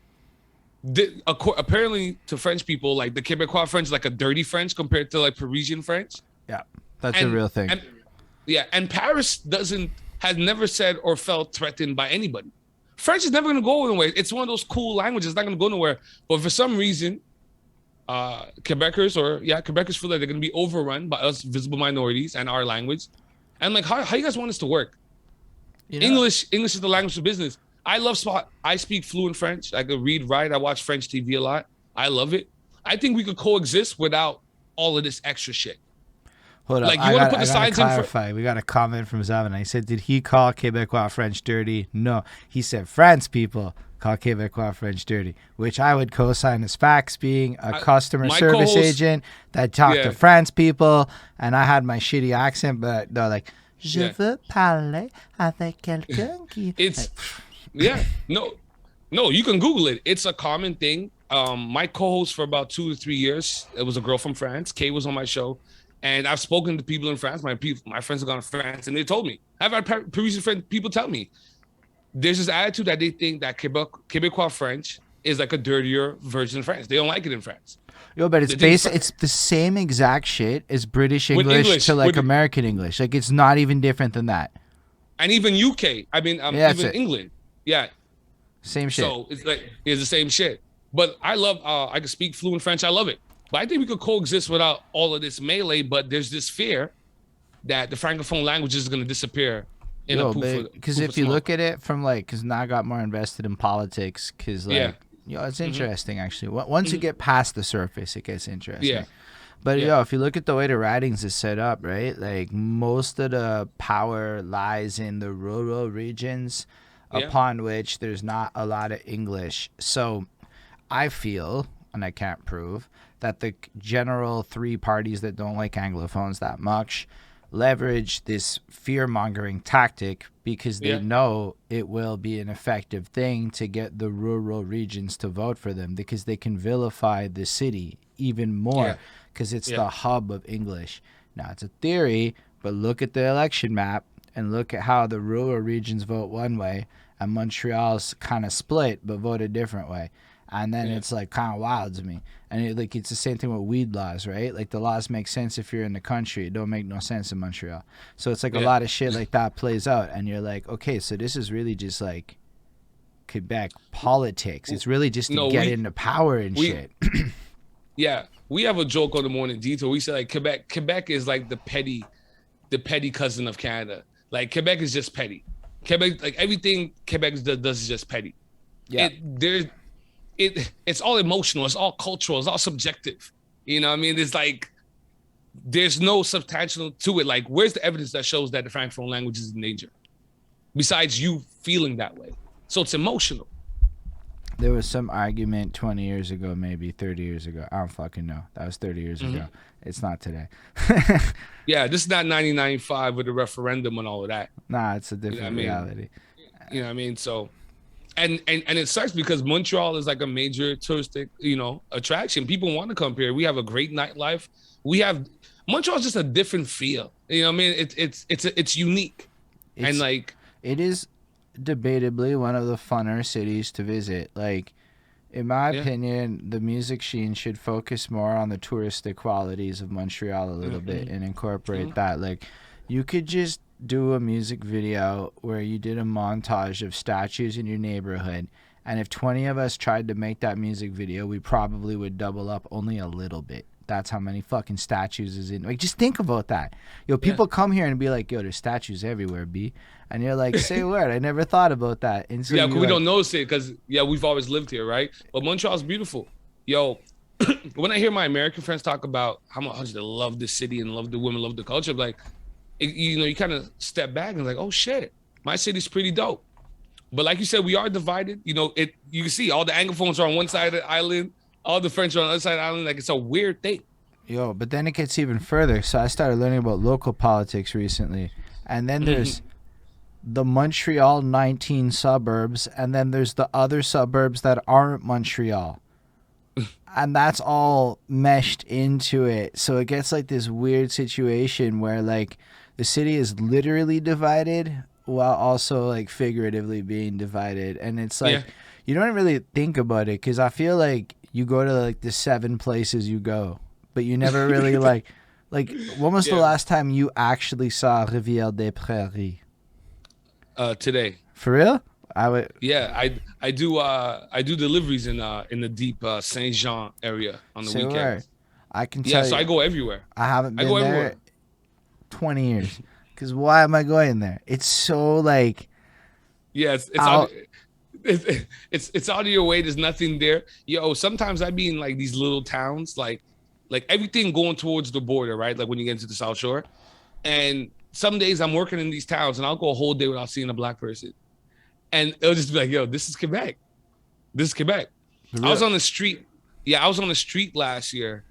apparently to French people, like the Quebecois French, is like a dirty French compared to like Parisian French. Yeah, that's a real thing. Yeah, and Paris has never said or felt threatened by anybody. French is never going to go anywhere. It's one of those cool languages. It's not going to go nowhere. But for some reason, Quebecers feel like they're going to be overrun by us visible minorities and our language. And like, how you guys want us to work? You know, English is the language of business. I speak fluent French. I could read, write. I watch French TV a lot. I love it. I think we could coexist without all of this extra shit. Hold up. I gotta clarify. We got a comment from Zavana. He said, did he call Quebecois French dirty? No. He said France people call Quebecois French dirty, which I would co-sign as facts, being a customer service agent that talked to France people, and I had my shitty accent, but they're like, je veux parler avec quelqu'un qui... It's... No, you can Google it. It's a common thing. My co-host for about 2 to 3 years, it was a girl from France. Kay was on my show. And I've spoken to people in France. My friends have gone to France, and they told me. I've had Parisian people tell me. There's this attitude that they think that Quebecois French is like a dirtier version of France. They don't like it in France. Yo, but it's the same exact shit as British English to like American English. Like, it's not even different than that. And even UK. I mean, even England. Yeah. Same shit. So it's the same shit. But I love, I can speak fluent French. I love it. But I think we could coexist without all of this melee. But there's this fear that the Francophone language is going to disappear. Because if you look at it from like, because now I got more invested in politics. Because it's interesting actually. Once you get past the surface, it gets interesting. Yeah. But if you look at the way the writings is set up, right? Like most of the power lies in the rural regions, upon which there's not a lot of English. So I feel, and I can't prove, that the general three parties that don't like Anglophones that much leverage this fear-mongering tactic because they know it will be an effective thing to get the rural regions to vote for them, because they can vilify the city even more because it's the hub of English. Now, it's a theory, but look at the election map and look at how the rural regions vote one way and Montreal's kind of split but vote a different way. And then it's like kind of wild to me. And it's the same thing with weed laws, right? Like the laws make sense if you're in the country. It don't make no sense in Montreal. So it's like a lot of shit like that plays out. And you're like, okay, so this is really just like Quebec politics. It's really just to get into power and shit. We have a joke on the Morning Detour. We say like Quebec is like the petty cousin of Canada. Like Quebec is just petty. Quebec, like everything Quebec does is just petty. Yeah. It's all emotional. It's all cultural. It's all subjective. You know what I mean? It's like, there's no substantial to it. Like, where's the evidence that shows that the Francophone language is in danger? Besides you feeling that way. So it's emotional. There was some argument 20 years ago, maybe 30 years ago. I don't fucking know. That was 30 years ago. It's not today. Yeah, this is not 1995 with the referendum and all of that. Nah, it's a different reality. You know what I mean? So... And it sucks because Montreal is like a major touristic, attraction. People want to come here. We have a great nightlife. Montreal's just a different feel. You know what I mean? It's unique. And like, it is debatably one of the funner cities to visit. Like, in my opinion, the music scene should focus more on the touristic qualities of Montreal a little bit and incorporate that. Like, you could just do a music video where you did a montage of statues in your neighborhood, and if 20 of us tried to make that music video, we probably would double up only a little bit. That's how many fucking statues is in. Like, just think about that. People come here and be like, yo, there's statues everywhere, B. And you're like, say a word. I never thought about that. And so we don't notice it because we've always lived here, right? But Montreal's beautiful. When I hear my American friends talk about how much they love the city and love the women, love the culture, like, you kind of step back and like, oh shit, my city's pretty dope. But like you said, we are divided. You can see all the Anglophones are on one side of the island, all the French are on the other side of the island. Like, it's a weird thing. But then it gets even further. So I started learning about local politics recently. And then there's the Montreal 19 suburbs, and then there's the other suburbs that aren't Montreal. And that's all meshed into it. So it gets like this weird situation where like the city is literally divided while also like figuratively being divided. And it's like, you don't really think about it, because I feel like you go to like the 7 places you go, but you never really like Like, when was the Yeah. last time you actually saw Rivière des Prairies? Today. For real? I would. Yeah, I do deliveries in the deep Saint Jean area on the Say word. weekends. I can Yeah, tell so you, I go everywhere. I haven't I go been there everywhere. 20 years. Because why am I going there? It's so, like, Yeah, it's out. out. It's out of your way. There's nothing there. Yo, sometimes I be in like these little towns, like everything going towards the border, right? Like when you get into the South Shore. And some days I'm working in these towns and I'll go a whole day without seeing a black person. And it'll just be like, yo, this is Quebec. This is Quebec. I was on the street. Yeah, I was on the street last year.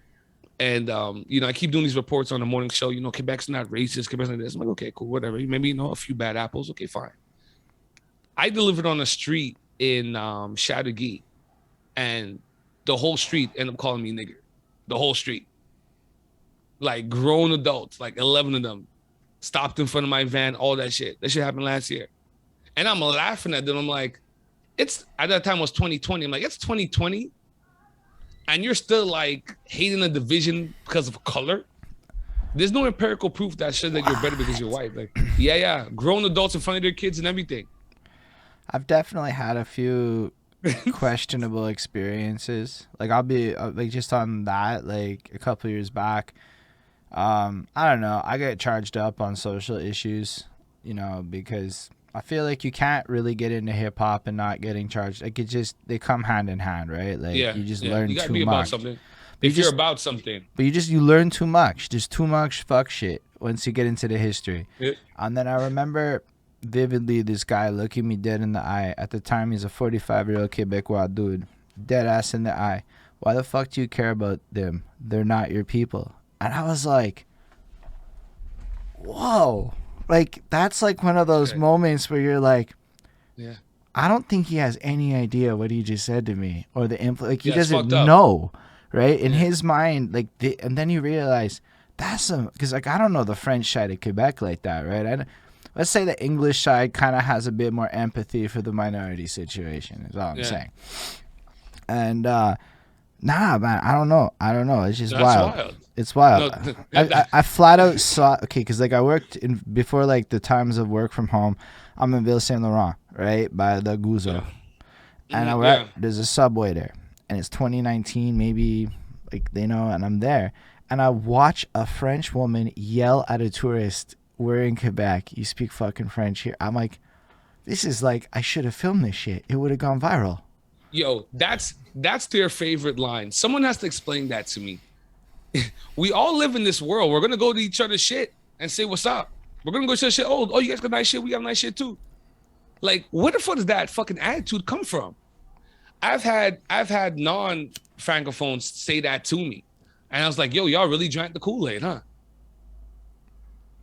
And I keep doing these reports on the morning show. Quebec's not racist. Quebec's not this. I'm like, okay, cool, whatever. Maybe a few bad apples. Okay, fine. I delivered on the street in Chateauguay, and the whole street ended up calling me nigger. The whole street, like grown adults, like 11 of them, stopped in front of my van. All that shit. That shit happened last year, and I'm laughing at them. I'm like, it's at that time it was 2020. I'm like, it's 2020. And you're still like hating a division because of color. There's no empirical proof that says that you're better because you're white. Like, yeah, grown adults in front of their kids and everything. I've definitely had a few questionable experiences. Like, I'll be like, just on that, like a couple years back. I don't know. I get charged up on social issues, because I feel like you can't really get into hip hop and not getting charged. Like, they come hand in hand, right? Like, you just learn you gotta too be much. about something. If you're about something, but you learn too much. There's too much fuck shit once you get into the history. Yeah. And then I remember vividly this guy looking me dead in the eye. At the time, he's a 45-year-old Quebecois dude, dead ass in the eye. Why the fuck do you care about them? They're not your people. And I was like, whoa. Like, that's like one of those moments where you're like, yeah, I don't think he has any idea what he just said to me or the like he it's doesn't fucked up. know, right? In his mind, like, and then you realize that's because like I don't know the French side of Quebec like that, right? Let's say the English side kind of has a bit more empathy for the minority situation. Is all I'm saying. And nah, man, I don't know. It's just wild. It's wild. No, I flat out saw because like I worked in before like the times of work from home. I'm in Ville Saint Laurent, right by the Gouzo, and there's a Subway there, and it's 2019, maybe like and I'm there, and I watch a French woman yell at a tourist. We're in Quebec. You speak fucking French here. I'm like, this is like I should have filmed this shit. It would have gone viral. Yo, that's their favorite line. Someone has to explain that to me. We all live in this world. We're gonna go to each other's shit and say what's up. We're gonna go to shit. Oh, you guys got nice shit. We got nice shit too. Like, where the fuck does that fucking attitude come from? I've had non-francophones say that to me, and I was like, yo, y'all really drank the Kool-Aid, huh?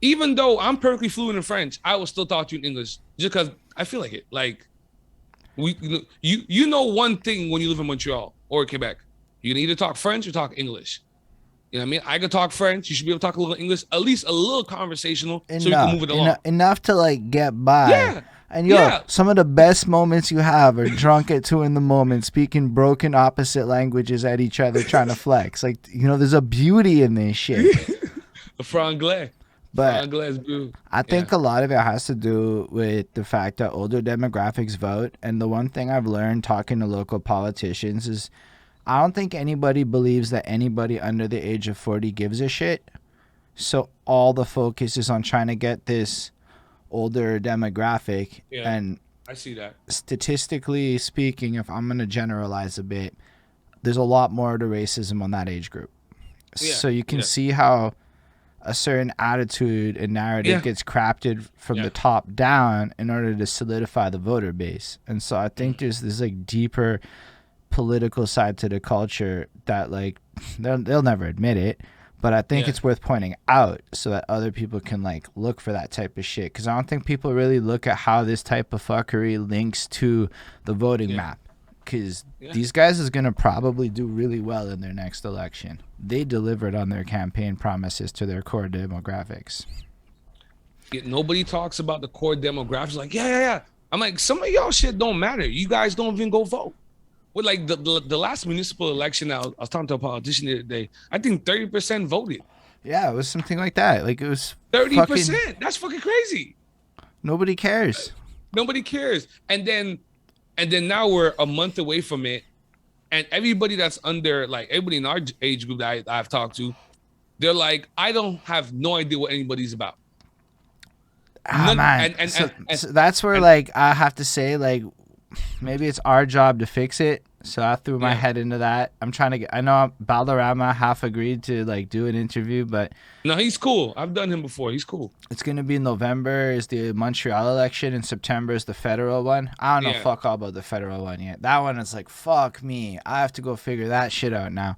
Even though I'm perfectly fluent in French, I will still talk to you in English just because I feel like it. Like, you know one thing when you live in Montreal or Quebec, you can either talk French or talk English. You know what I mean? I can talk French. You should be able to talk a little English, at least a little conversational, so we can move it along. Enough to like get by. Yeah. And some of the best moments you have are drunk at 2 a.m, speaking broken opposite languages at each other, trying to flex. Like, there's a beauty in this shit. The franglais. But I think a lot of it has to do with the fact that older demographics vote. And the one thing I've learned talking to local politicians is I don't think anybody believes that anybody under the age of 40 gives a shit. So all the focus is on trying to get this older demographic. Yeah, and I see that. Statistically speaking, if I'm going to generalize a bit, there's a lot more to racism on that age group. Yeah, so you can see how a certain attitude and narrative gets crafted from the top down in order to solidify the voter base. And so I think there's this like deeper political side to the culture that like they'll never admit it, but I think it's worth pointing out so that other people can like look for that type of shit, because I don't think people really look at how this type of fuckery links to the voting map, because these guys is going to probably do really well in their next election. They delivered on their campaign promises to their core demographics. Nobody talks about the core demographics. Like, yeah. I'm like, some of y'all shit don't matter. You guys don't even go vote. With like the last municipal election, I was talking to a politician the other day. I think 30% voted. Yeah, it was something like that. Like it was 30%. That's fucking crazy. Nobody cares. Nobody cares. And then now we're a month away from it, and everybody that's under, like everybody in our age group that I've talked to, they're like, I don't have no idea what anybody's about. Man. So that's where like I have to say like maybe it's our job to fix it. So I threw my head into that. I'm trying to get. I know Balderrama half agreed to like do an interview, but no, he's cool. I've done him before. He's cool. It's gonna be in November is the Montreal election, and September is the federal one. I don't know fuck all about the federal one yet. That one is like fuck me. I have to go figure that shit out now.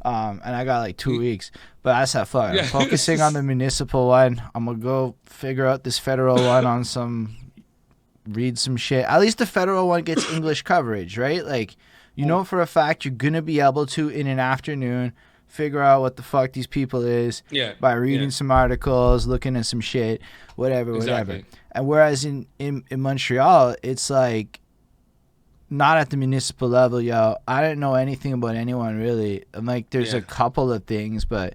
And I got like 2 weeks, but I said fuck. I'm focusing on the municipal one. I'm gonna go figure out this federal one on read some shit. At least the federal one gets English coverage, right? Like. You know for a fact you're going to be able to, in an afternoon, figure out what the fuck these people is by reading some articles, looking at some shit, whatever. And whereas in Montreal, it's like not at the municipal level, yo. I didn't know anything about anyone, really. I'm like, there's a couple of things, but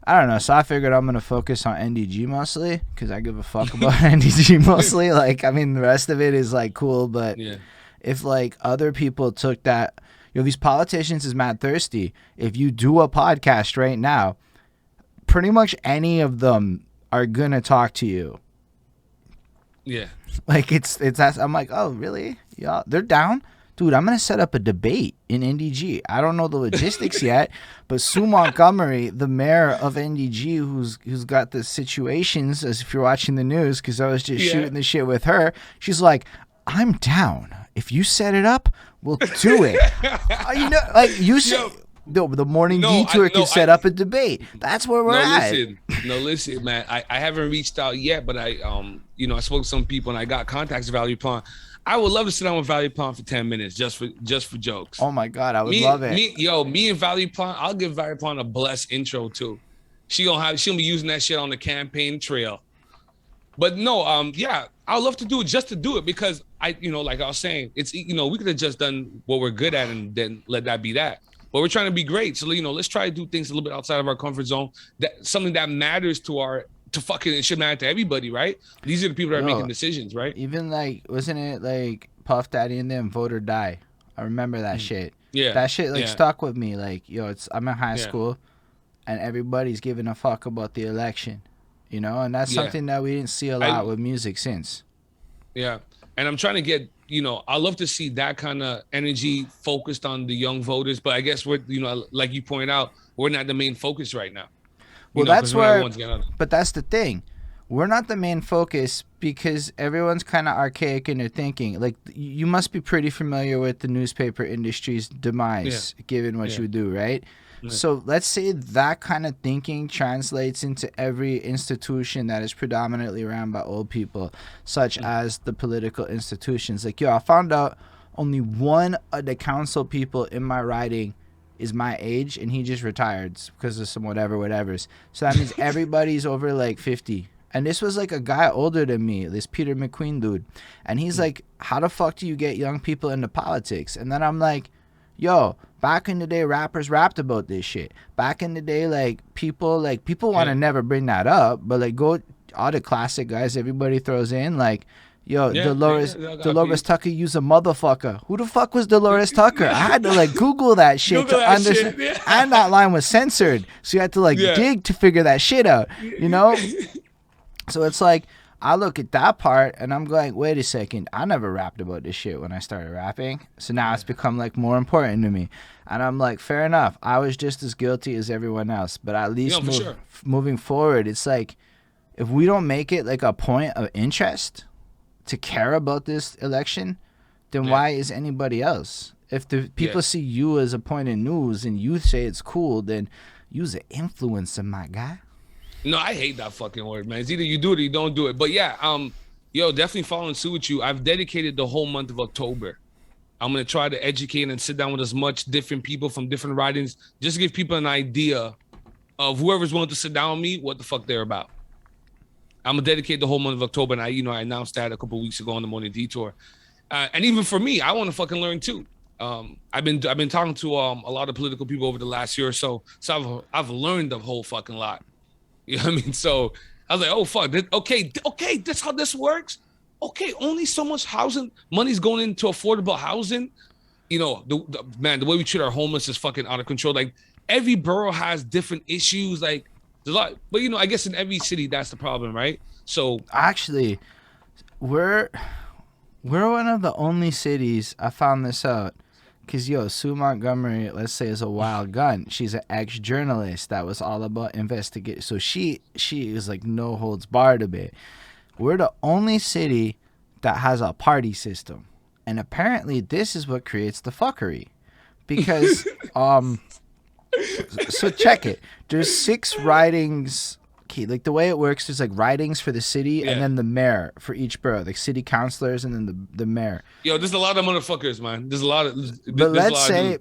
I don't know. So I figured I'm going to focus on NDG mostly because I give a fuck about NDG mostly. Like, I mean, the rest of it is like cool, but... If like other people took that, these politicians is mad thirsty. If you do a podcast right now, pretty much any of them are gonna talk to you. Yeah. Like it's I'm like, oh really? Yeah, they're down. Dude, I'm gonna set up a debate in NDG. I don't know the logistics yet, but Sue Montgomery, the mayor of NDG, who's got the situations, as if you're watching the news, because I was just shooting the shit with her. She's like, I'm down. If you set it up, we'll do it. Like you said, the morning detour can set up a debate. That's where we're at. Listen, man. I haven't reached out yet, but I spoke to some people and I got contacts with Valley Pond. I would love to sit down with Valley Pond for 10 minutes just for jokes. Oh my God, I would love it. Me and Valley Pond, I'll give Valley Pond a blessed intro too. She'll be using that shit on the campaign trail. But no, I would love to do it just to do it because like I was saying, it's we could have just done what we're good at and then let that be that. But we're trying to be great, so let's try to do things a little bit outside of our comfort zone. That something that matters it should matter to everybody, right? These are the people that are making decisions, right? Even like, wasn't it like Puff Daddy and them Vote or Die? I remember that shit. Yeah, that shit stuck with me. Like I'm in high school, and everybody's giving a fuck about the election. And that's something that we didn't see a lot with music since. Yeah. And I'm trying to get, I love to see that kind of energy focused on the young voters. But I guess we're, like you point out, we're not the main focus right now. Well, that's where, but that's the thing. We're not the main focus because everyone's kind of archaic in their thinking. Like, you must be pretty familiar with the newspaper industry's demise, given what you do, right? So let's say that kind of thinking translates into every institution that is predominantly ran by old people, such as the political institutions. Like, I found out only one of the council people in my riding is my age, and he just retired because of some whatevers. So that means everybody's over like 50. And this was like a guy older than me, this Peter McQueen dude. And he's like, how the fuck do you get young people into politics? And then I'm like, back in the day, rappers rapped about this shit. Back in the day, like people want to never bring that up, but like go all the classic guys everybody throws in, like, Dolores Tucker used a motherfucker. Who the fuck was Dolores Tucker? I had to like Google that shit to understand. And that line was censored, so you had to like dig to figure that shit out. So it's like, I look at that part and I'm going, wait a second, I never rapped about this shit when I started rapping. So now it's become like more important to me. And I'm like, fair enough. I was just as guilty as everyone else. But at least moving forward, it's like, if we don't make it like a point of interest to care about this election, then why is anybody else? If the people see you as a point of news and you say it's cool, then you's an influencer, my guy. No, I hate that fucking word, man. It's either you do it or you don't do it. But definitely following suit with you. I've dedicated the whole month of October. I'm going to try to educate and sit down with as much different people from different writings, just to give people an idea of whoever's willing to sit down with me, what the fuck they're about. I'm going to dedicate the whole month of October. And I announced that a couple of weeks ago on the Morning Detour. And even for me, I want to fucking learn too. I've been talking to a lot of political people over the last year or so. So I've learned a whole fucking lot. You know what I mean? So I was like, oh fuck, okay, that's how this works. Okay, only so much housing money's going into affordable housing. You know, man, the way we treat our homeless is fucking out of control. Like every borough has different issues. Like there's a lot, but you know, I guess in every city that's the problem, right? So Actually, we're we're one of the only cities I found this out. Cause yo, Sue Montgomery, let's say, is a wild gun. She's an ex-journalist that was all about investigate. So she is like no holds barred a bit. We're the only city that has a party system, and apparently this is what creates the fuckery. Because so check it. There's 6 ridings. Okay, like the way it works, there's like ridings for the city and then the mayor for each borough, like city councilors and then the mayor. Yo, there's a lot of motherfuckers, man. There's a lot of. But let's say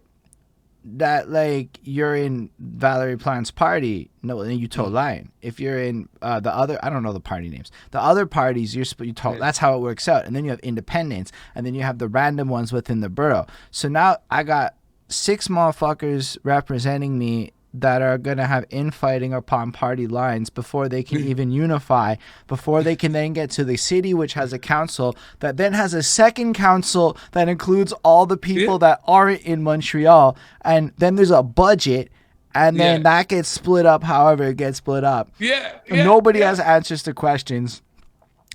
that like you're in Valerie Plante's party, no, then you toe line. If you're in the other, I don't know the party names. The other parties, you toe. That's how it works out. And then you have independents, and then you have the random ones within the borough. So now I got 6 motherfuckers representing me that are going to have infighting upon party lines before they can even unify, before they can then get to the city, which has a council that then has a second council that includes all the people that aren't in Montreal. And then there's a budget, and then that gets split up however it gets split up. Nobody has answers to questions.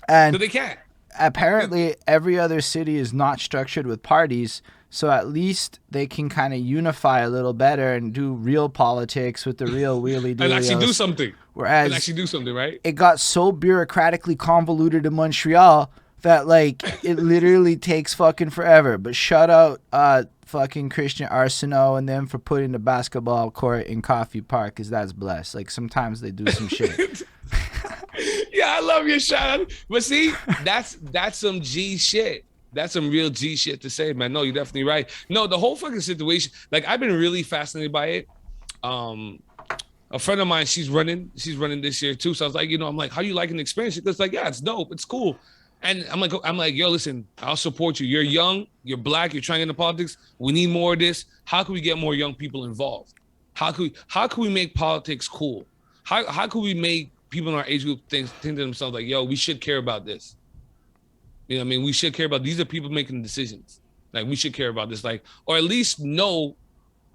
And so they can't. Apparently, every other city is not structured with parties. So at least they can kind of unify a little better and do real politics with the real wheelie dealies. And actually do something. Whereas and actually do something, right? It got so bureaucratically convoluted in Montreal that like it literally takes fucking forever. But shout out fucking Christian Arsenault and them for putting the basketball court in Coffee Park, because that's blessed. Like sometimes they do some shit. Yeah, I love your shout out. But see, that's some G shit. That's some real G shit to say, man. No, you're definitely right. No, the whole fucking situation, like I've been really fascinated by it. A friend of mine, she's running this year too. So I was like, you know, I'm like, how you liking the experience? It's like, yeah, it's dope. It's cool. And I'm like, yo, listen, I'll support you. You're young, you're black, you're trying to get into politics. We need more of this. How can we get more young people involved? How can we make politics cool? How can we make people in our age group think to themselves like, yo, we should care about this? You know what I mean? We should care about, these are people making decisions. Like we should care about this, like, or at least know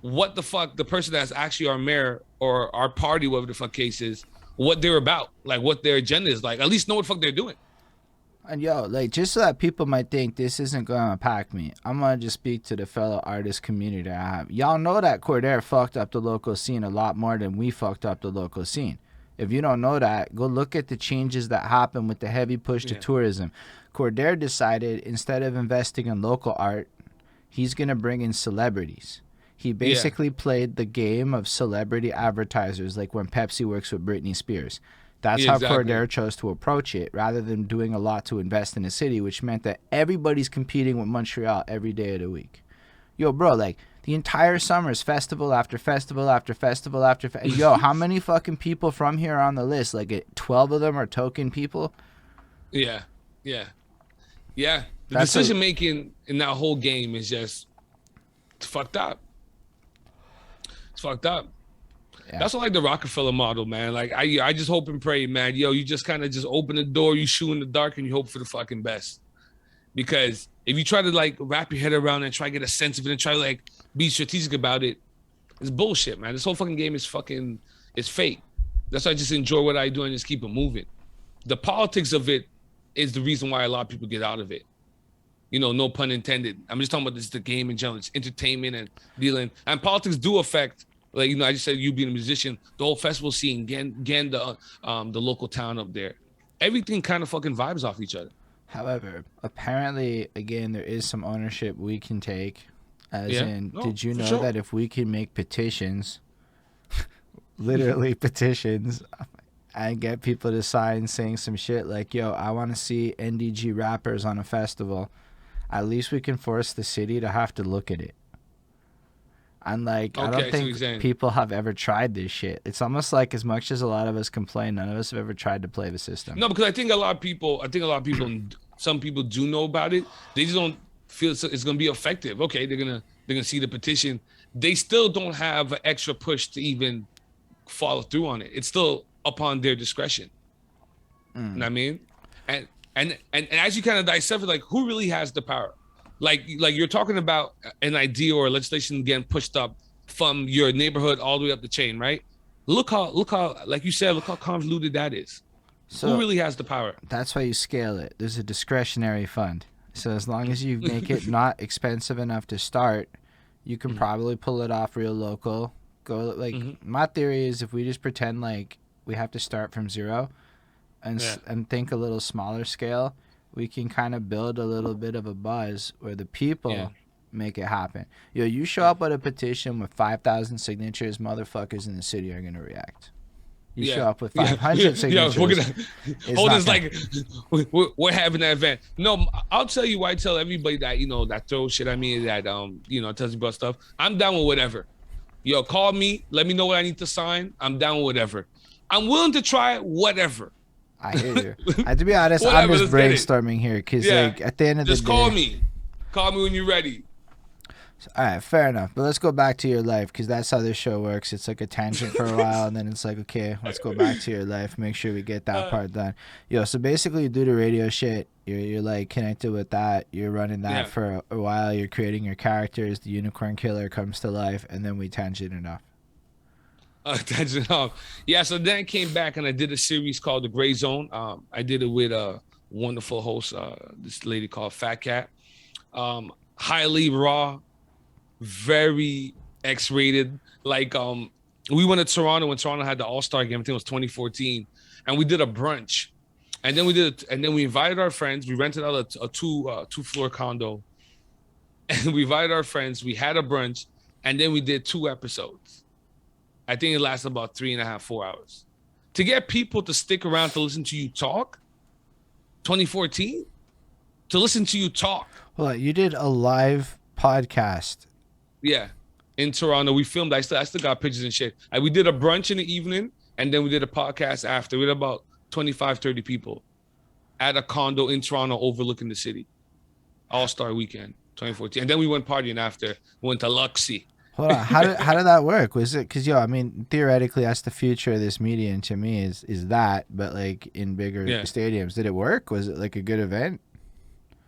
what the fuck the person that's actually our mayor or our party, whatever the fuck case is, what they're about, like what their agenda is, like at least know what the fuck they're doing. And yo, like just so that people might think this isn't gonna impact me, I'm gonna just speak to the fellow artist community that I have. Y'all know that Cordair fucked up the local scene a lot more than we fucked up the local scene. If you don't know that, go look at the changes that happened with the heavy push to tourism. Cordair decided instead of investing in local art, he's going to bring in celebrities. He basically played the game of celebrity advertisers, like when Pepsi works with Britney Spears. That's how Cordair chose to approach it, rather than doing a lot to invest in the city, which meant that everybody's competing with Montreal every day of the week. Yo, bro, like the entire summer is festival after festival after festival after yo, how many fucking people from here are on the list? Like 12 of them are token people? Yeah. The decision making in that whole game is just fucked up. It's fucked up. Yeah. That's like the Rockefeller model, man. Like I just hope and pray, man. Yo, you just kind of just open the door, you shoot in the dark, and you hope for the fucking best. Because if you try to like wrap your head around and try to get a sense of it and try to like be strategic about it, it's bullshit, man. This whole fucking game is it's fake. That's why I just enjoy what I do and just keep it moving. The politics of it is the reason why a lot of people get out of it. You know, no pun intended. I'm just talking about this, the game in general. It's entertainment and dealing. And politics do affect, like, you know, I just said you being a musician, the whole festival scene, again the local town up there. Everything kind of fucking vibes off each other. However, apparently, again, there is some ownership we can take. Did you know that if we can make petitions, literally petitions, and get people to sign saying some shit like, yo, I want to see NDG rappers on a festival, at least we can force the city to have to look at it. And like, I don't think people have ever tried this shit. It's almost like as much as a lot of us complain, none of us have ever tried to play the system. No, because I think a lot of people, some people do know about it. They just don't feel it's going to be effective. Okay, they're gonna see the petition. They still don't have an extra push to even follow through on it. It's still upon their discretion. You know what I mean? And as you kind of dissect it, like, who really has the power? Like you're talking about an idea or legislation getting pushed up from your neighborhood all the way up the chain, right? Look how, like you said, look how convoluted that is. So who really has the power? That's why you scale it. There's a discretionary fund. So as long as you make it not expensive enough to start, you can probably pull it off real local. Go like my theory is if we just pretend like we have to start from zero and think a little smaller scale, we can kind of build a little bit of a buzz where the people make it happen. Yo, you show up with a petition with 5,000 signatures, motherfuckers in the city are going to react. You show up with 500 signatures. Holden's like, we're having that event. No, I'll tell you why I tell everybody that, you know, that throws shit at me, that, you know, tells me about stuff. I'm down with whatever. Yo, call me. Let me know what I need to sign. I'm down with whatever. I'm willing to try whatever. I hear you. To be honest, I'm just brainstorming here because, like, at the end of the day, just call me. Call me when you're ready. All right, fair enough. But let's go back to your life because that's how this show works. It's like a tangent for a while, and then it's like, okay, let's go back to your life. Make sure we get that part done. Yo, so basically, you do the radio shit. You're like connected with that. You're running that for a while. You're creating your characters. The unicorn killer comes to life, and then we tangent it off. Tangent off. Yeah, so then I came back and I did a series called The Gray Zone. I did it with a wonderful host, this lady called Fat Cat. Highly raw, very X-rated. Like, we went to Toronto when Toronto had the All-Star game. I think it was 2014, and we did a brunch, and then we invited our friends. We rented out a two-floor condo, and we invited our friends. We had a brunch, and then we did 2 episodes. I think it lasted about 3.5, 4 hours. To get people to stick around to listen to you talk, 2014, to listen to you talk. Well, you did a live podcast. Yeah, in Toronto. We filmed. I still got pictures and shit. We did a brunch in the evening, and then we did a podcast after. We had about 25, 30 people at a condo in Toronto overlooking the city. All-Star Weekend, 2014. And then we went partying after. We went to Luxy. Hold on. How did that work? Was it because, yo, I mean, theoretically, that's the future of this medium to me is that, but like in bigger stadiums. Did it work? Was it like a good event?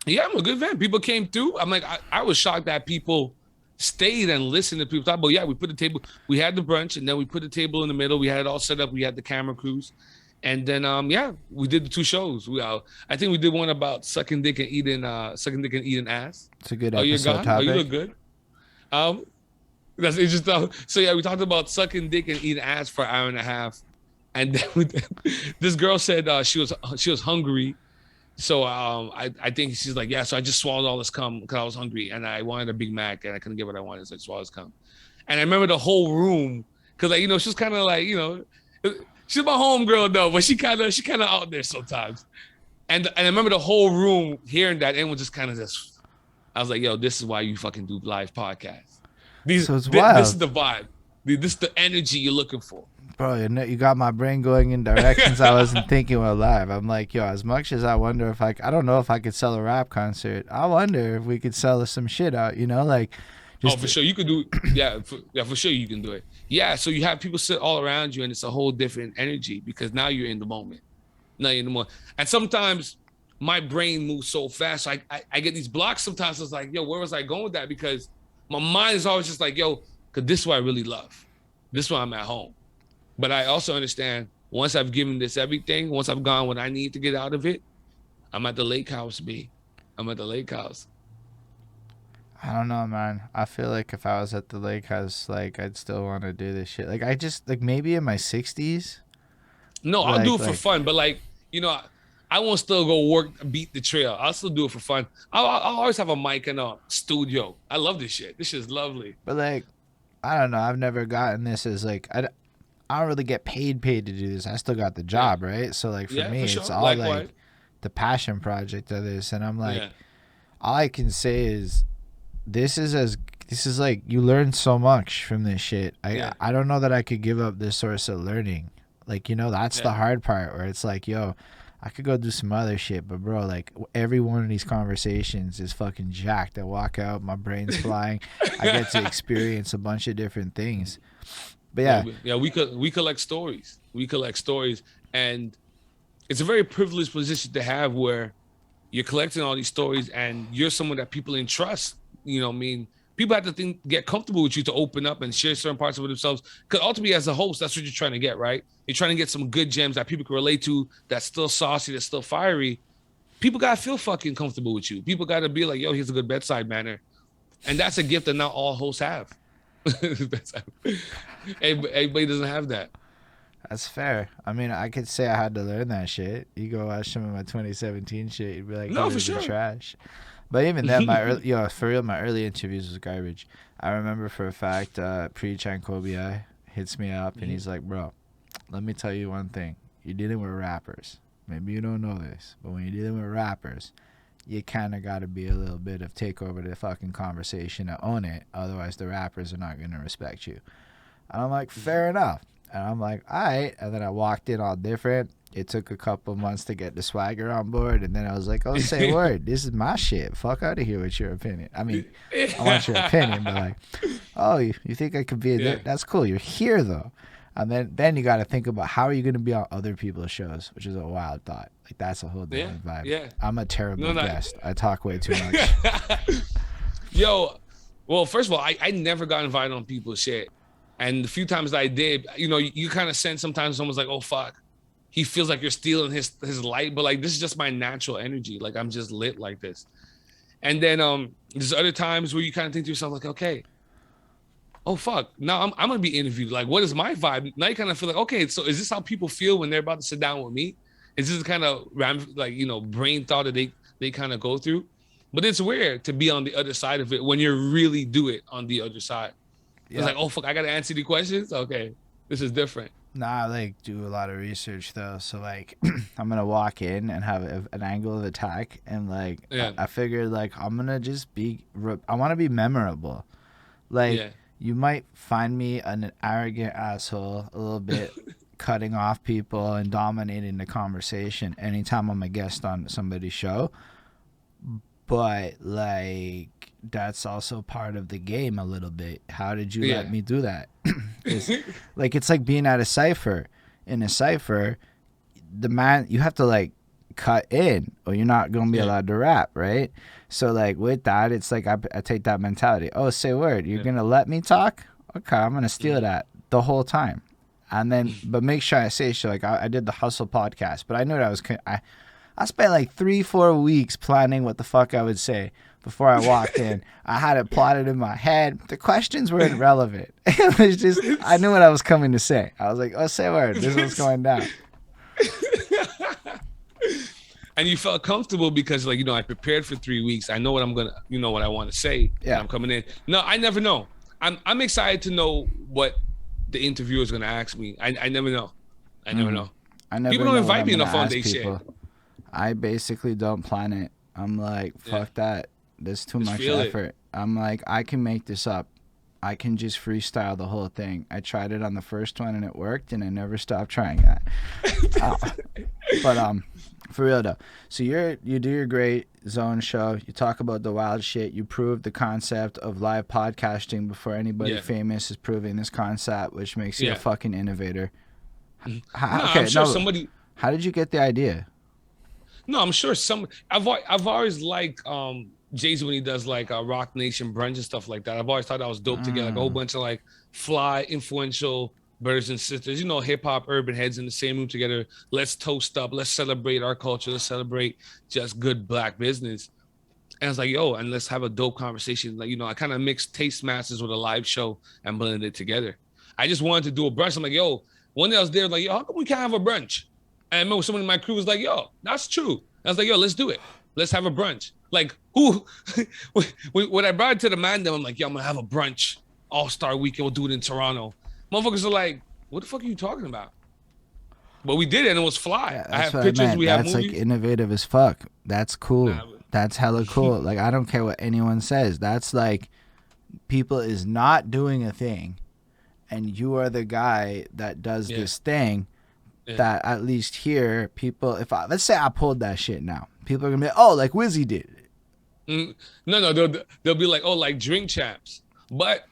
Yeah, it was a good event. People came through. I'm like, I was shocked that people stayed and listened to people talk. But yeah, we put the table. We had the brunch, and then we put the table in the middle. We had it all set up. We had the camera crews, and then we did the 2 shows. I think we did one about sucking dick and eating ass. It's a good episode topic. Oh, you look good. That's interesting. So yeah, we talked about sucking dick and eating ass for 1.5 hours, and then this girl said she was hungry. So I think she's like, yeah. So I just swallowed all this cum because I was hungry and I wanted a Big Mac and I couldn't get what I wanted, so I swallowed this cum. And I remember the whole room because, like, you know, she was kind of like, you know, she's my homegirl though, but she kind of out there sometimes. And I remember the whole room hearing that and was just kind of just. I was like, yo, this is why you fucking do live podcasts. This is the vibe. This is the energy you're looking for. Bro, you got my brain going in directions I wasn't thinking were live. I'm like, yo, as much as I wonder if I don't know if I could sell a rap concert. I wonder if we could sell some shit out, you know, like. For sure you could do it. For sure you can do it. Yeah, so you have people sit all around you and it's a whole different energy because now you're in the moment. And sometimes my brain moves so fast. So I get these blocks sometimes. It's like, yo, where was I going with that? Because my mind is always just like, yo, because this is what I really love. This is why I'm at home. But I also understand once I've given this everything, once I've gone what I need to get out of it, I'm at the lake house, B. I'm at the lake house. I don't know, man. I feel like if I was at the lake house, like, I'd still want to do this shit. Like, I just, like, maybe in my 60s. No, I'll do it for fun. But, like, you know, I won't still go beat the trail. I'll still do it for fun. I'll always have a mic in a studio. I love this shit. This shit's lovely. But, like, I don't know. I've never gotten this as, like, I don't really get paid to do this. I still got the job, right? So, like, for me, it's all, like, the passion project of this. And I'm like, all I can say is this is like, you learn so much from this shit. I don't know that I could give up this source of learning. Like, you know, that's the hard part where it's like, yo, I could go do some other shit, but bro, like, every one of these conversations is fucking jacked. I walk out, my brain's flying. I get to experience a bunch of different things. But yeah, we collect stories. We collect stories, and it's a very privileged position to have where you're collecting all these stories and you're someone that people entrust. You know what I mean? People have to get comfortable with you to open up and share certain parts of themselves. Because ultimately, as a host, that's what you're trying to get, right? You're trying to get some good gems that people can relate to, that's still saucy, that's still fiery. People got to feel fucking comfortable with you. People got to be like, yo, he's a good bedside manner. And that's a gift that not all hosts have. Everybody doesn't have that. That's fair. I mean, I could say I had to learn that shit. You go watch some of my 2017 shit, you'd be like, no, it for sure. Trash. But even then, for real, my early interviews was garbage. I remember for a fact, Pre-Chan Kobe hits me up, and he's like, bro, let me tell you one thing. You're dealing with rappers. Maybe you don't know this, but when you're dealing with rappers, you kind of got to be a little bit of take over the fucking conversation and own it. Otherwise, the rappers are not going to respect you. And I'm like, fair enough. And I'm like, all right. And then I walked in all different. It took a couple months to get the swagger on board. And then I was like, oh, say word. This is my shit. Fuck out of here with your opinion. I mean, I want your opinion, but like, oh, you think I could be That's cool. You're here, though. And then you got to think about how are you going to be on other people's shows, which is a wild thought. Like, that's a whole different vibe. Yeah. I'm a terrible guest. I talk way too much. Yo, well, first of all, I never got invited on people's shit. And the few times I did, you kind of sense sometimes someone's like, oh, fuck. He feels like you're stealing his light. But, like, this is just my natural energy. Like, I'm just lit like this. And then there's other times where you kind of think to yourself, like, okay, oh, fuck. Now I'm going to be interviewed. Like, what is my vibe? Now you kind of feel like, okay, so is this how people feel when they're about to sit down with me? Is this the kind of, like, brain thought that they kind of go through? But it's weird to be on the other side of it when you really do it on the other side. Yeah. It's like, oh, fuck, I got to answer the questions? Okay, this is different. Nah, I like do a lot of research though. So like, I'm gonna walk in and have an angle of attack, and like, I figured like I'm gonna just I want to be memorable. Like, you might find me an arrogant asshole, a little bit cutting off people and dominating the conversation anytime I'm a guest on somebody's show. But like, that's also part of the game a little bit. How did you let me do that? It's like being at a cipher. In a cipher, you have to like cut in or you're not going to be allowed to rap, right? So like with that, it's like I take that mentality. Oh, say word. You're going to let me talk? Okay, I'm going to steal that the whole time. And then, but make sure I say shit. Like I did the Hustle podcast, but I knew that I spent like 3-4 weeks planning what the fuck I would say before I walked in. I had it plotted in my head. The questions were irrelevant. It was just, I knew what I was coming to say. I was like, oh, say word. This is what's going down. And you felt comfortable because, like, I prepared for 3 weeks. I know what I'm going to, what I want to say. Yeah. I'm coming in. No, I never know. I'm excited to know what the interviewer is going to ask me. I never know. I never know. People don't invite me enough on their shit. I basically don't plan it. I'm like, fuck that. There's too much effort. I'm like, I can make this up. I can just freestyle the whole thing. I tried it on the first one and it worked, and I never stopped trying that. But for real though, so you do your Great Zone show. You talk about the wild shit. You prove the concept of live podcasting before anybody famous is proving this concept, which makes you a fucking innovator. I'm sure somebody. How did you get the idea? No, I'm sure I've always liked Jay-Z when he does like Rock Nation brunch and stuff like that. I've always thought that was dope to get like a whole bunch of like fly influential brothers and sisters, hip hop urban heads in the same room together. Let's toast up. Let's celebrate our culture. Let's celebrate just good black business. And I was like, yo, and let's have a dope conversation. Like, I kind of mixed Taste Masters with a live show and blended it together. I just wanted to do a brunch. I'm like, yo, one day I was there like, yo, how come we can't have a brunch? And I remember someone in my crew was like, yo, that's true. I was like, yo, let's do it. Let's have a brunch. Like, who? When I brought it to the man, I'm like, yo, I'm going to have a brunch all-star weekend. We'll do it in Toronto. Motherfuckers are like, what the fuck are you talking about? But we did it, and it was fly. Yeah, I have pictures. We have movies. That's like innovative as fuck. That's cool. That's hella cool. Like, I don't care what anyone says. That's like, people is not doing a thing, and you are the guy that does this thing. That at least here, people, let's say I pulled that shit now, people are gonna be like, oh, like Wizzy did. No, they'll be like, oh, like Drink Champs. But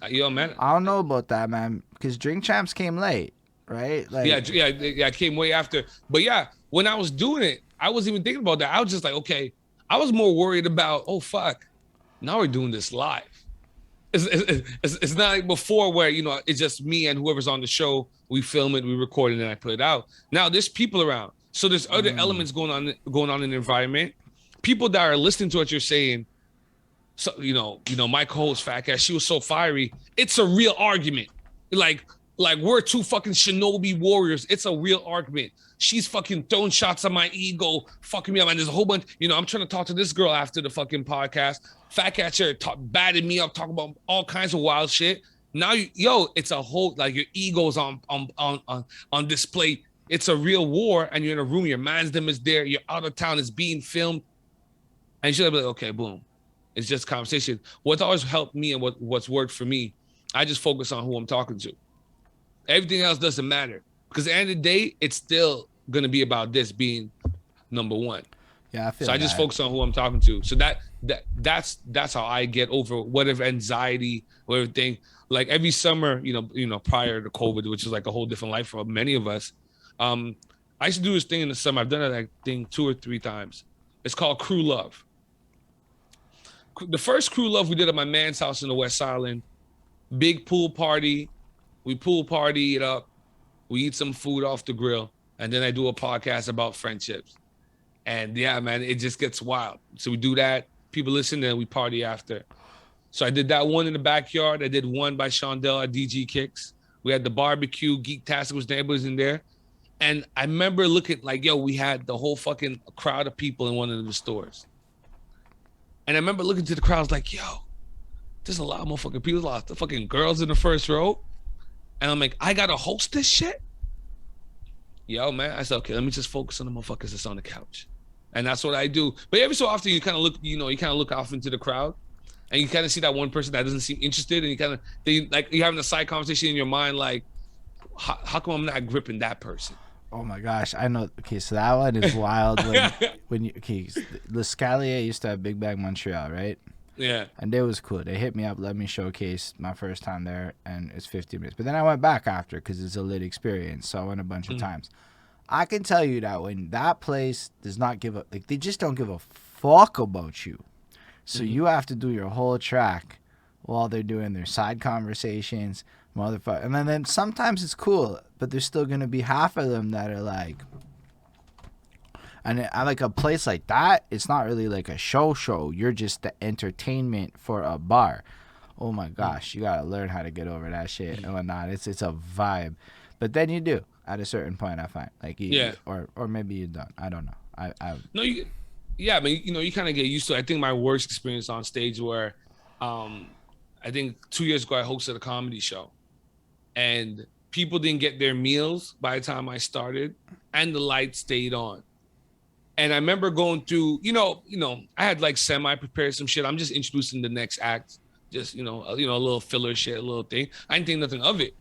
Yo, man. I don't know about that, man, because Drink Champs came late, right? Like, Yeah. I came way after, but yeah, when I was doing it, I wasn't even thinking about that. I was just like, okay. I was more worried about, oh fuck, now we're doing this live. It's not like before where it's just me and whoever's on the show. We film it, we record it, and I put it out. Now there's people around, so there's other elements going on in the environment. People that are listening to what you're saying. So my co-host Fat Cat, she was so fiery. It's a real argument. Like we're two fucking shinobi warriors. It's a real argument. She's fucking throwing shots at my ego, fucking me up. And there's a whole bunch, I'm trying to talk to this girl after the fucking podcast. Fat Cat here batted me up, talking about all kinds of wild shit. Now, it's a whole, like, your ego's on display. It's a real war, and you're in a room. Your man's them is there. You're out of town. It's being filmed. And she'll be like, okay, boom. It's just conversation. What's always helped me and what's worked for me, I just focus on who I'm talking to. Everything else doesn't matter. Because at the end of the day, it's still going to be about this being number one. Yeah, I feel so I just focus on who I'm talking to. So that's how I get over whatever anxiety or everything. Like every summer, prior to COVID, which is like a whole different life for many of us, I used to do this thing in the summer. I've done it, I think, 2 or 3 times. It's called Crew Love. The first Crew Love we did at my man's house in the West Island. Big pool party. We pool party it up. We eat some food off the grill. And then I do a podcast about friendships. And yeah, man, it just gets wild. So we do that. People listen, and we party after. So I did that one in the backyard. I did one by Shondell at DG Kicks. We had the barbecue. Geek-tastic was neighbors in there. And I remember looking like, we had the whole fucking crowd of people in one of the stores. And I remember looking to the crowd, like, there's a lot of motherfucking people, a lot of fucking girls in the first row. And I'm like, I gotta host this shit? Man, I said, okay, let me just focus on the motherfuckers that's on the couch. And that's what I do. But every so often you kind of look off into the crowd, and you kind of see that one person that doesn't seem interested, and you're having a side conversation in your mind, like, how come I'm not gripping that person? Oh my gosh, I know. Okay, so that one is wild. Le Scalier used to have Big Bag Montreal, right? Yeah. And it was cool. They hit me up, let me showcase my first time there, and it's 50 minutes. But then I went back after because it's a lit experience, so I went a bunch of times. I can tell you that when that place does not give a, like, they just don't give a fuck about you. So you have to do your whole track while they're doing their side conversations, motherfucker. And then sometimes it's cool, but there's still going to be half of them that are like, and I like a place like that, it's not really like a show. You're just the entertainment for a bar. Oh my gosh, you got to learn how to get over that shit and whatnot. It's a vibe. But then you do at a certain point, I find. Like, or maybe you don't. I don't know. No, you kind of get used to it. I think my worst experience on stage where, I think 2 years ago I hosted a comedy show, and people didn't get their meals by the time I started, and the lights stayed on. And I remember going through, I had like semi-prepared some shit. I'm just introducing the next act, just a little filler shit, a little thing. I didn't think nothing of it.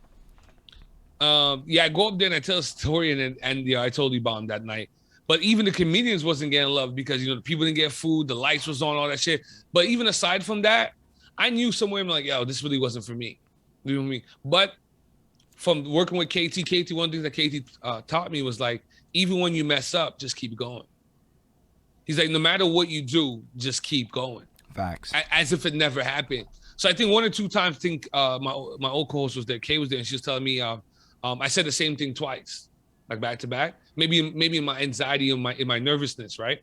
I go up there and I tell a story, and I totally bombed that night. But even the comedians wasn't getting love because the people didn't get food, the lights was on, all that shit. But even aside from that, I knew somewhere I'm like, this really wasn't for me. You know what I mean? But from working with KT, one thing that KT taught me was like, even when you mess up, just keep going. He's like, no matter what you do, just keep going. Facts. As if it never happened. So I think 1 or 2 times, my old co-host was there, Kay was there, and she was telling me, I said the same thing twice, like back to back. Maybe in my anxiety, in my nervousness, right?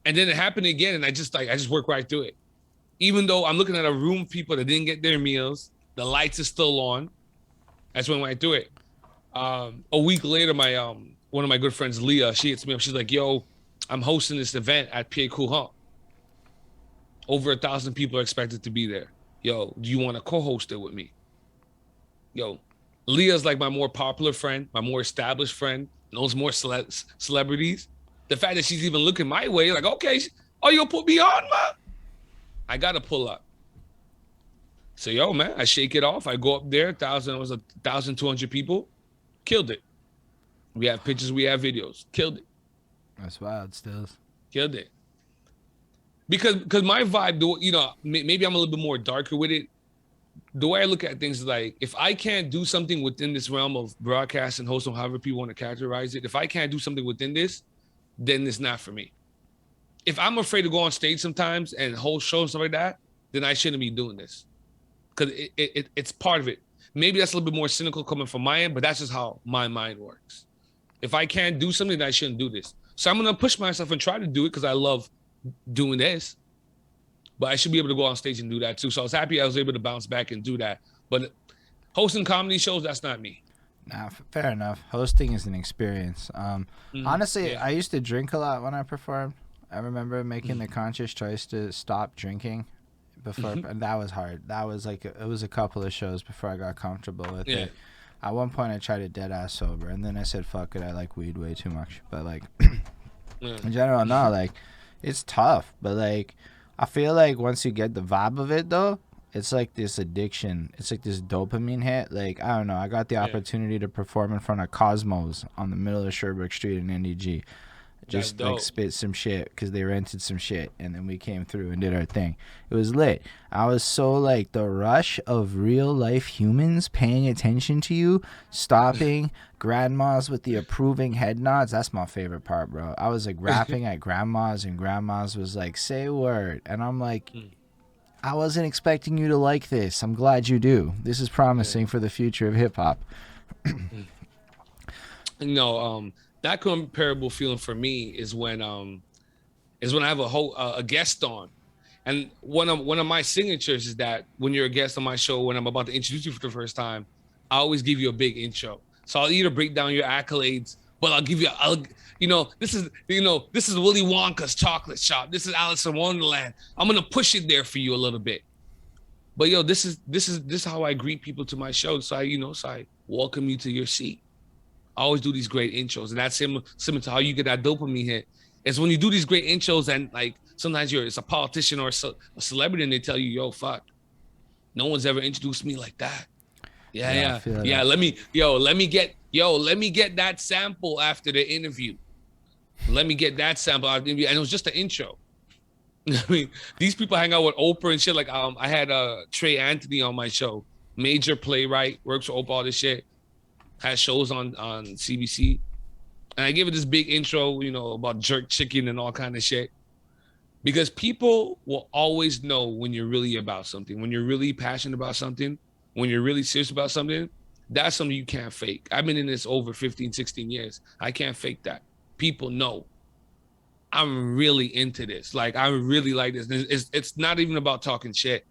And then it happened again, and I just worked right through it. Even though I'm looking at a room of people that didn't get their meals, the lights are still on. I just went right through it. A week later, my one of my good friends, Leah, she hits me up. She's like, I'm hosting this event at Pierre Courant. Over 1,000 people are expected to be there. Do you want to co-host it with me? Leah's like my more popular friend, my more established friend, knows more celebrities. The fact that she's even looking my way, like, okay, you'll put me on, man? I got to pull up. So, man, I shake it off. I go up there, 1,200 people. Killed it. We have pictures, we have videos. Killed it. That's wild, still. Killed it. because my vibe, you know, maybe I'm a little bit more darker with it. The way I look at things is like, if I can't do something within this realm of broadcast and hosting, however people want to characterize it, if I can't do something within this, then it's not for me. If I'm afraid to go on stage sometimes and hold shows and stuff like that, then I shouldn't be doing this, because it's part of it. Maybe that's a little bit more cynical coming from my end, but that's just how my mind works. If I can't do something, then I shouldn't do this. So I'm gonna push myself and try to do it because I love doing this. But I should be able to go on stage and do that too. So I was happy I was able to bounce back and do that. But hosting comedy shows, that's not me. Nah, fair enough. Hosting is an experience. Honestly, yeah. I used to drink a lot when I performed. I remember making the conscious choice to stop drinking before, and that was hard. That was like, it was a couple of shows before I got comfortable with it. At one point, I tried to dead ass sober, and then I said, fuck it, I like weed way too much. But like, in general, no, like, it's tough. But like, I feel like once you get the vibe of it, though, it's like this addiction. It's like this dopamine hit. Like, I don't know. I got the opportunity to perform in front of Cosmos on the middle of Sherbrooke Street in NDG. Just like spit some shit because they rented some shit, and then we came through and did our thing. It was lit. I was so like, the rush of real life humans paying attention to you, stopping, grandmas with the approving head nods. That's my favorite part, bro. I was like rapping at grandmas, and grandmas was like, say a word, and I'm like, I wasn't expecting you to like this. I'm glad you do. This is promising for the future of hip hop. That comparable feeling for me is when I have a guest on, and one of my signatures is that when you're a guest on my show, when I'm about to introduce you for the first time, I always give you a big intro. So I'll either break down your accolades, but I'll give you, this is Willy Wonka's chocolate shop. This is Alice in Wonderland. I'm gonna push it there for you a little bit. But this is how I greet people to my show. So I welcome you to your seat. I always do these great intros, and that's similar to how you get that dopamine hit. It's when you do these great intros, and like sometimes it's a politician or a celebrity, and they tell you, "Yo, fuck, no one's ever introduced me like that." Yeah. Let me get that sample after the interview. Let me get that sample, and it was just an intro. I mean, these people hang out with Oprah and shit. Like, I had Trey Anthony on my show, major playwright, works for Oprah, all this shit. Has shows on CBC, and I give it this big intro, about jerk chicken and all kind of shit, because people will always know when you're really about something, when you're really passionate about something, when you're really serious about something. That's something you can't fake. I've been in this over 15, 16 years. I can't fake that. People know I'm really into this. Like, I really like this. It's not even about talking shit.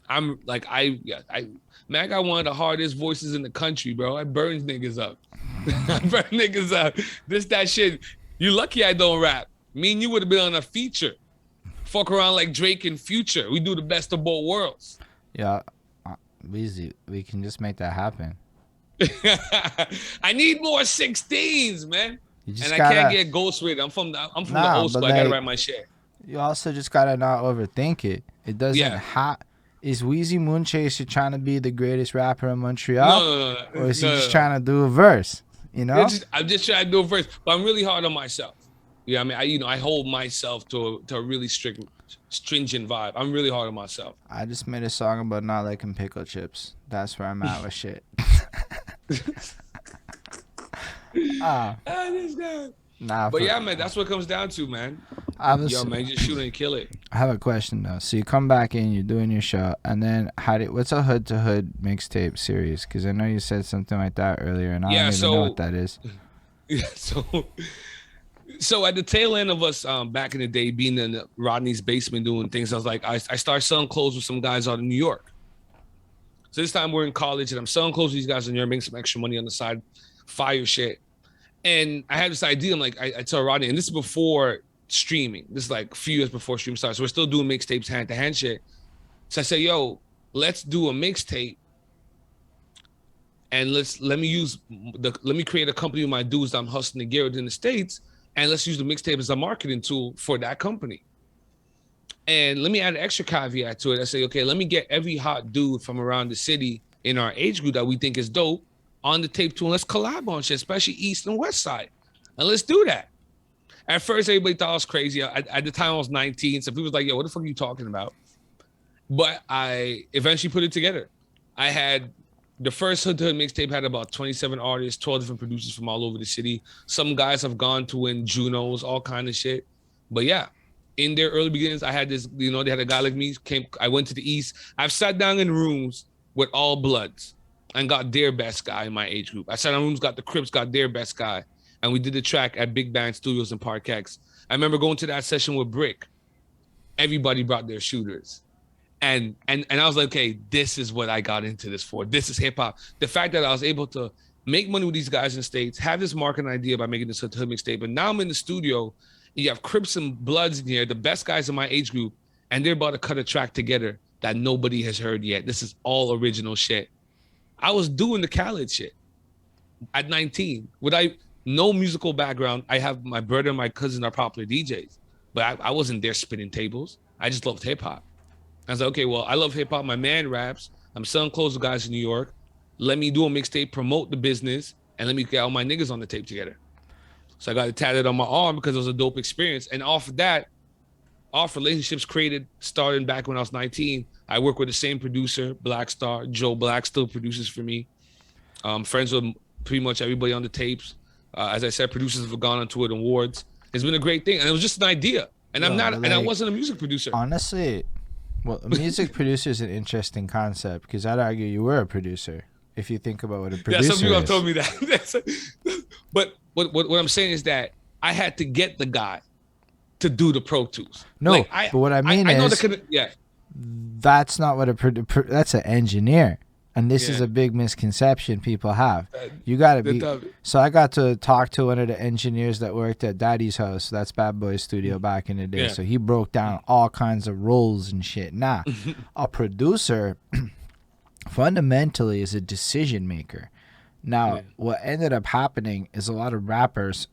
I'm like, man, I got one of the hardest voices in the country, bro. I burn niggas up. That shit. You're lucky I don't rap. Me and you would have been on a feature. Fuck around like Drake and Future. We do the best of both worlds. Yeah, Wizzy, we can just make that happen. I need more 16s, man. I can't get ghost with it. I'm from the old school. I gotta write my shit. You also just gotta not overthink it. It doesn't Is Wizzy MoonChaser trying to be the greatest rapper in Montreal? No. Or is he just trying to do a verse? I'm just trying to do a verse, but I'm really hard on myself. Yeah, I mean, I hold myself to a really stringent vibe. I'm really hard on myself. I just made a song about not liking pickle chips. That's where I'm at with shit. But yeah, man, that's what it comes down to, man. Yo, man, just shoot and kill it. I have a question though. So you come back in, you're doing your show, and then what's a hood to hood mixtape series? Because I know you said something like that earlier, and I don't even know what that is. Yeah, so at the tail end of us back in the day, being in Rodney's basement doing things, I was like, I started selling clothes with some guys out in New York. So this time we're in college, and I'm selling clothes with these guys in New York, making some extra money on the side, fire shit. And I had this idea. I'm like, I tell Rodney, and this is before streaming. This is like a few years before streaming started. So we're still doing mixtapes, hand to hand shit. So I say, yo, let's do a mixtape, and let me create a company with my dudes that I'm hustling to get in the States, and let's use the mixtape as a marketing tool for that company. And let me add an extra caveat to it. I say, okay, let me get every hot dude from around the city in our age group that we think is dope on the tape too, and let's collab on shit, especially East and West Side. And let's do that. At first, everybody thought I was crazy. At the time, I was 19, so people was like, "Yo, what the fuck are you talking about?" But I eventually put it together. I had the first Hood to Hood mixtape had about 27 artists, 12 different producers from all over the city. Some guys have gone to win Junos, all kind of shit. But yeah, in their early beginnings, I had this, they had a guy like me. I went to the East. I've sat down in rooms with all Bloods and got their best guy in my age group. I sat in rooms, got the Crips, got their best guy. And we did the track at Big Band Studios in Park X. I remember going to that session with Brick. Everybody brought their shooters. And I was like, okay, this is what I got into this for. This is hip hop. The fact that I was able to make money with these guys in the States, have this marketing idea by making this hood mixtape, and now I'm in the studio. You have Crips and Bloods in here, the best guys in my age group, and they're about to cut a track together that nobody has heard yet. This is all original shit. I was doing the Khaled shit at 19. No musical background. I have my brother and my cousin are popular DJs, but I wasn't there spinning tables. I just loved hip hop. I was like, okay, well, I love hip hop. My man raps. I'm selling clothes to guys in New York. Let me do a mixtape, promote the business, and let me get all my niggas on the tape together. So I got it tatted on my arm because it was a dope experience. And off of that, off relationships created starting back when I was 19. I work with the same producer, Black Star. Joe Black still produces for me. Friends with pretty much everybody on the tapes. As I said, producers have gone on to it awards. It's been a great thing. And it was just an idea. And I wasn't a music producer. Honestly, well, a music producer is an interesting concept because I'd argue you were a producer if you think about what a producer is. Yeah, some people have told me that. But what I'm saying is that I had to get the guy to do the Pro Tools. No, but what I mean is, that's not what that's an engineer. And this is a big misconception people have. You got to be. So I got to talk to one of the engineers that worked at Daddy's house. That's Bad Boy's studio back in the day. Yeah. So he broke down all kinds of roles and shit. Nah, a producer fundamentally is a decision maker. Now, what ended up happening is a lot of rappers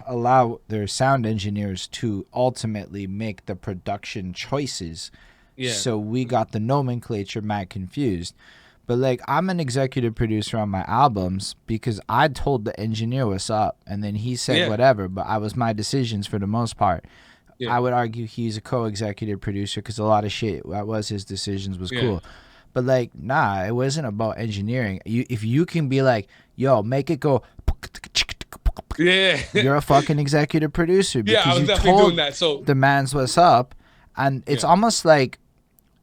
allow their sound engineers to ultimately make the production choices. Yeah. So we got the nomenclature mad confused. But, like, I'm an executive producer on my albums because I told the engineer what's up, and then he said whatever, but I was my decisions for the most part. Yeah. I would argue he's a co-executive producer because a lot of shit that was his decisions was cool. But, like, nah, it wasn't about engineering. If you can be like, yo, make it go... You're a fucking executive producer because I was you definitely told doing that. So the man's what's up, and it's almost like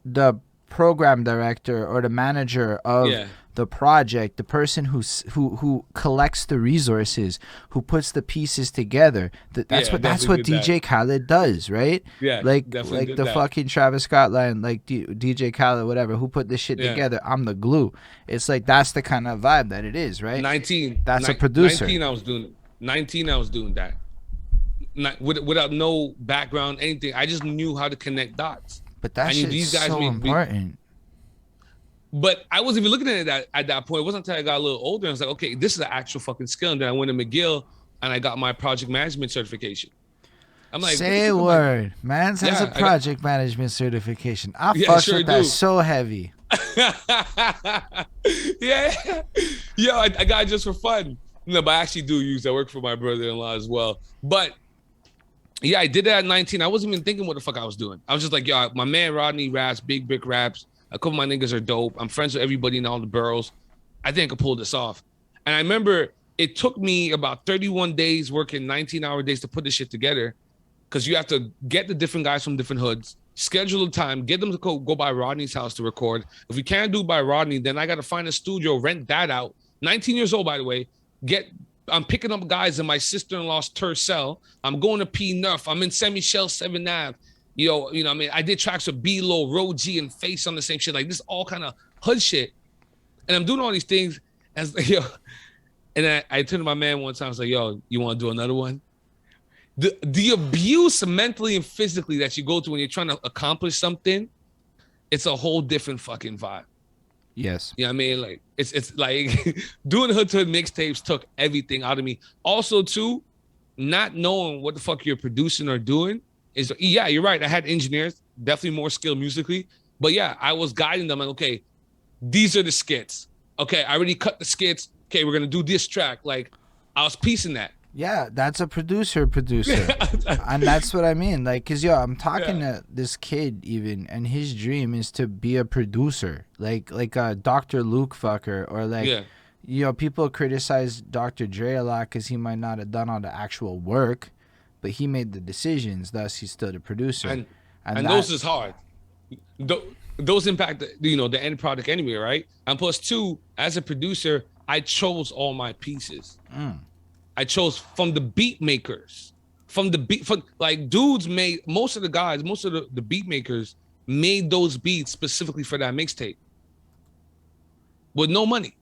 the program director or the manager of the project, the person who collects the resources, who puts the pieces together. That's what DJ Khaled does, right? Yeah, like the fucking Travis Scott line, like DJ Khaled, whatever, who put this shit together. I'm the glue. It's like that's the kind of vibe that it is, right? 19. That's a producer. 19, I was doing that. Without no background, anything. I just knew how to connect dots. But that shit's so important. But I wasn't even looking at it at that point. It wasn't until I got a little older. I was like, okay, this is an actual fucking skill. And then I went to McGill and I got my project management certification. I'm like, say a word. Mans has a project management certification. I fucked with that so heavy. I got it just for fun. No, but I actually do use that. I work for my brother-in-law as well. But yeah, I did that at 19. I wasn't even thinking what the fuck I was doing. I was just like, yo, my man Rodney raps, Big Brick raps. A couple of my niggas are dope. I'm friends with everybody in all the boroughs. I think I could pull this off. And I remember it took me about 31 days working 19-hour days to put this shit together because you have to get the different guys from different hoods, schedule a time, get them to go by Rodney's house to record. If we can't do it by Rodney, then I got to find a studio, rent that out. 19 years old, by the way. I'm picking up guys in my sister-in-law's Tercel. I'm going to P-Nuff. I'm in Saint-Michel 7th Ave. I mean, I did tracks with B-Lo, Ro G, and Face on the same shit. Like, this all kind of hood shit. And I'm doing all these things. And I turned to my man one time. I was like, yo, you want to do another one? The abuse mentally and physically that you go through when you're trying to accomplish something, it's a whole different fucking vibe. Yes. You know what I mean? Like, it's like doing hood to hood mixtapes took everything out of me. Also, too, not knowing what the fuck you're producing or doing is, you're right. I had engineers, definitely more skilled musically. But yeah, I was guiding them like, okay, these are the skits. Okay, I already cut the skits. Okay, we're going to do this track. Like, I was piecing that. Yeah, that's a producer. And that's what I mean. Like, cause I'm talking to this kid even, and his dream is to be a producer, like a Dr. Luke fucker, or like, people criticize Dr. Dre a lot because he might not have done all the actual work, but he made the decisions. Thus, he's still the producer. And those is hard. Those impact the end product anyway, right? And plus two, as a producer, I chose all my pieces. I chose from the beat makers, from like dudes made most of the beat makers made those beats specifically for that mixtape with no money.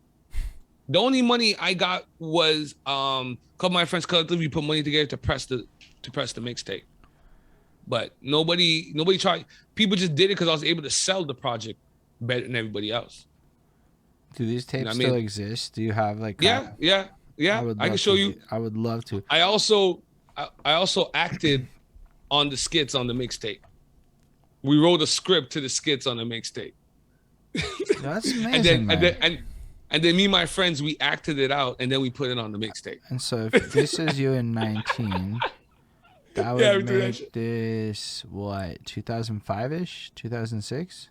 The only money I got was couple of my friends collectively put money together to press the mixtape. But nobody tried. People just did it because I was able to sell the project better than everybody else. Do these tapes still exist? Do you have like? Yeah. I can show you. I would love to. I also acted on the skits on the mixtape. We wrote a script to the skits on the mixtape. That's amazing. And then me and my friends, we acted it out and then we put it on the mixtape. And so if this is you in 19, that would make this what, 2005-ish, 2006?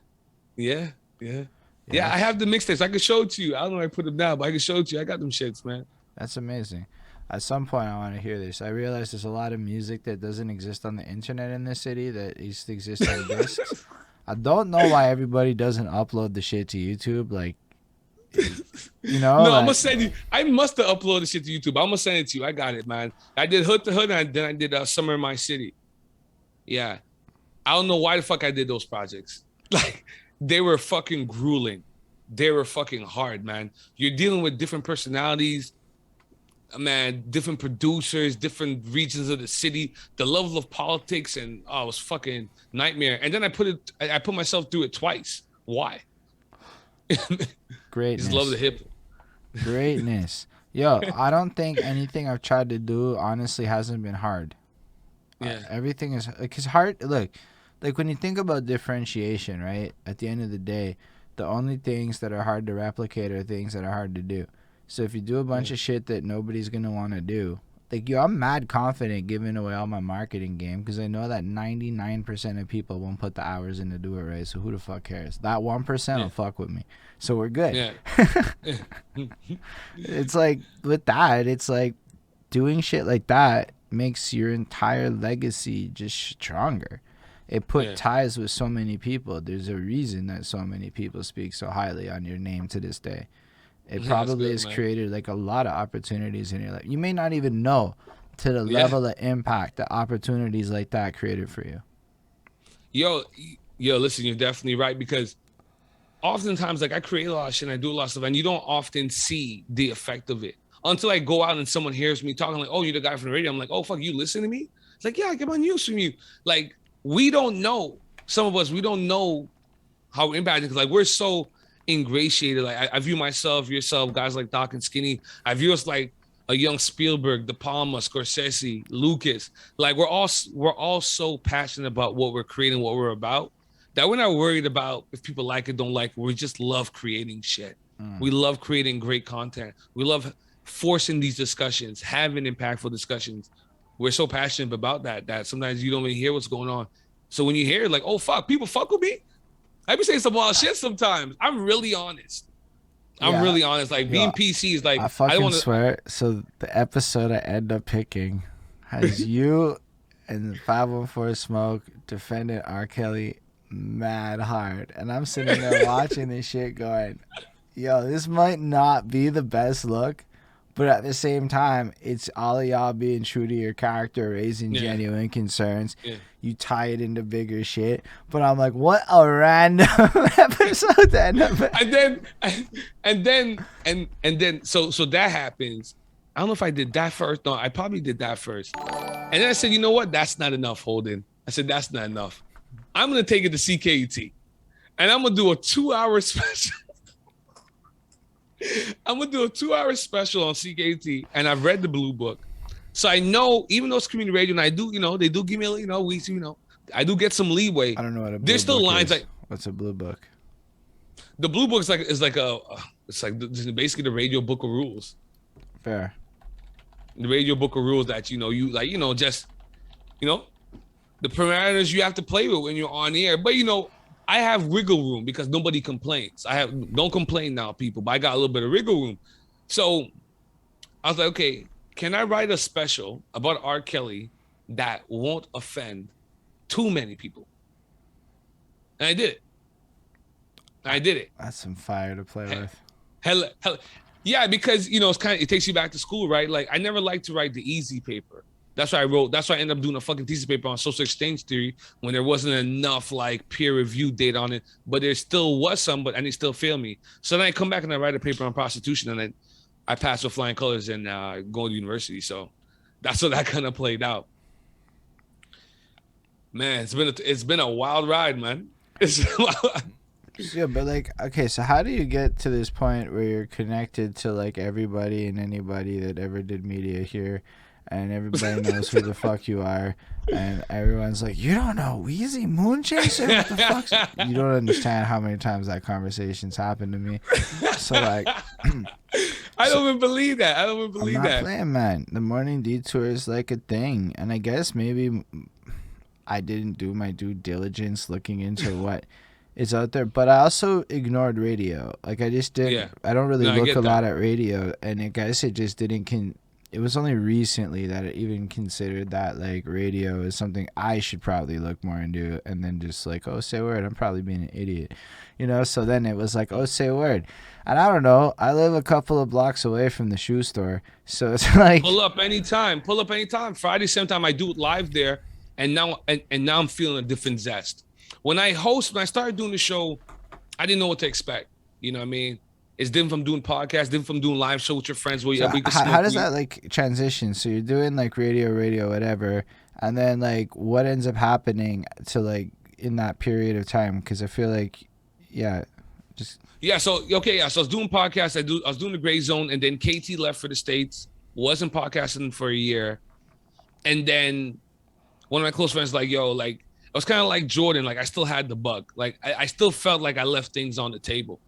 Yeah. I have the mixtapes. I can show it to you. I don't know if I put them down, but I can show it to you. I got them shits, man. That's amazing. At some point, I want to hear this. I realize there's a lot of music that doesn't exist on the internet in this city that used to exist on discs. I don't know why everybody doesn't upload the shit to YouTube. Like, No, I'm gonna send you. I must have uploaded shit to YouTube. I'm gonna send it to you. I got it, man. I did Hood to Hood, and then I did Summer in My City. Yeah, I don't know why the fuck I did those projects. Like, they were fucking grueling. They were fucking hard, man. You're dealing with different personalities, man, different producers, different regions of the city. The level of politics and it was fucking nightmare. And then I put myself through it twice. Why? Greatness. Just love the hip. Greatness. Yo, I don't think anything I've tried to do honestly hasn't been hard. Yeah. Everything is, because hard. Look, like when you think about differentiation, right? At the end of the day, the only things that are hard to replicate are things that are hard to do. So if you do a bunch of shit that nobody's gonna want to do, like, I'm mad confident giving away all my marketing game because I know that 99% of people won't put the hours in to do it right. So who the fuck cares? That 1% will fuck with me. So we're good. Yeah. It's like with that, it's like doing shit like that makes your entire legacy just stronger. It put ties with so many people. There's a reason that so many people speak so highly on your name to this day. It probably has created like a lot of opportunities in your life. You may not even know to the level of impact that opportunities like that created for you. Yo, listen, you're definitely right, because oftentimes, like, I create a lot of shit and I do a lot of stuff and you don't often see the effect of it until I go out and someone hears me talking like, oh, you're the guy from the radio. I'm like, oh, fuck, you listen to me? It's like, yeah, I get my news from you. Like, we don't know. Some of us, we don't know how impacted, because like we're so ingratiated. Like I view myself, yourself, guys like Doc and Skinny. I view us like a young Spielberg, De Palma, Scorsese, Lucas. Like we're all so passionate about what we're creating, what we're about, that we're not worried about if people like it, don't like it. We just love creating shit. We love creating great content. We love forcing these discussions, having impactful discussions. We're so passionate about that sometimes you don't even hear what's going on. So when you hear like, oh fuck, people fuck with me, I be saying some wild shit sometimes. I'm really honest. I'm really honest. Like, being PC is like, I fucking swear. So the episode I end up picking has you and 514 Smoke defending R. Kelly mad hard, and I'm sitting there watching this shit going, yo, this might not be the best look, but at the same time, it's all of y'all being true to your character, raising genuine concerns. You tie it into bigger shit. But I'm like, what a random episode to end up. And then so that happens. I don't know if I did that first. No, I probably did that first. And then I said, you know what? That's not enough, Holden. I said, that's not enough. I'm gonna take it to CKUT. And I'm gonna do a 2-hour special. I'm gonna do a 2-hour special on CKT, and I've read the Blue Book, so I know, even though it's community radio, and I do, they do give me, I do get some leeway. I don't know what a Blue There's still Book lines is. like, what's a Blue Book? The Blue Book is like basically the radio book of rules. Fair. The radio book of rules that you like, just you know the parameters you have to play with when you're on the air. But I have wiggle room because nobody complains. Don't complain now, people, but I got a little bit of wiggle room. So I was like, okay, can I write a special about R. Kelly that won't offend too many people? And I did it. That's some fire to play with. Hell, yeah, because it takes you back to school, right? Like I never liked to write the easy paper. That's why I ended up doing a fucking thesis paper on social exchange theory when there wasn't enough like peer review data on it, but there still was some, and it still failed me. So then I come back and I write a paper on prostitution, and I passed with flying colors and go to university. So that's how that kind of played out. Man, it's been a wild ride, man. Yeah, but like, okay, so how do you get to this point where you're connected to like everybody and anybody that ever did media here, and everybody knows who the fuck you are, and everyone's like, you don't know Wizzy MoonChaser? What the fuck? You don't understand how many times that conversation's happened to me. So like, I don't even believe that. I'm not playing, man. The morning detour is like a thing, and I guess maybe I didn't do my due diligence looking into what is out there, but I also ignored radio. Like I just didn't. Yeah. I don't really look a lot at radio, and I guess it just didn't. It was only recently that I even considered that like radio is something I should probably look more into, and then just like, oh, say word, I'm probably being an idiot, So then it was like, oh, say word, and I don't know. I live a couple of blocks away from the shoe store, so it's like pull up anytime. Friday, same time I do it live there, and now I'm feeling a different zest. When I started doing the show, I didn't know what to expect. You know what I mean? It's different from doing podcasts, different from doing live show with your friends. Where how does that like transition? So you're doing like radio, whatever, and then like what ends up happening to like in that period of time? Because I feel like, So I was doing podcasts. I was doing the Gray Zone, and then KT left for the States. Wasn't podcasting for a year, and then one of my close friends like, yo, like. I was kind of like Jordan, like I still had the bug. Like I still felt like I left things on the table.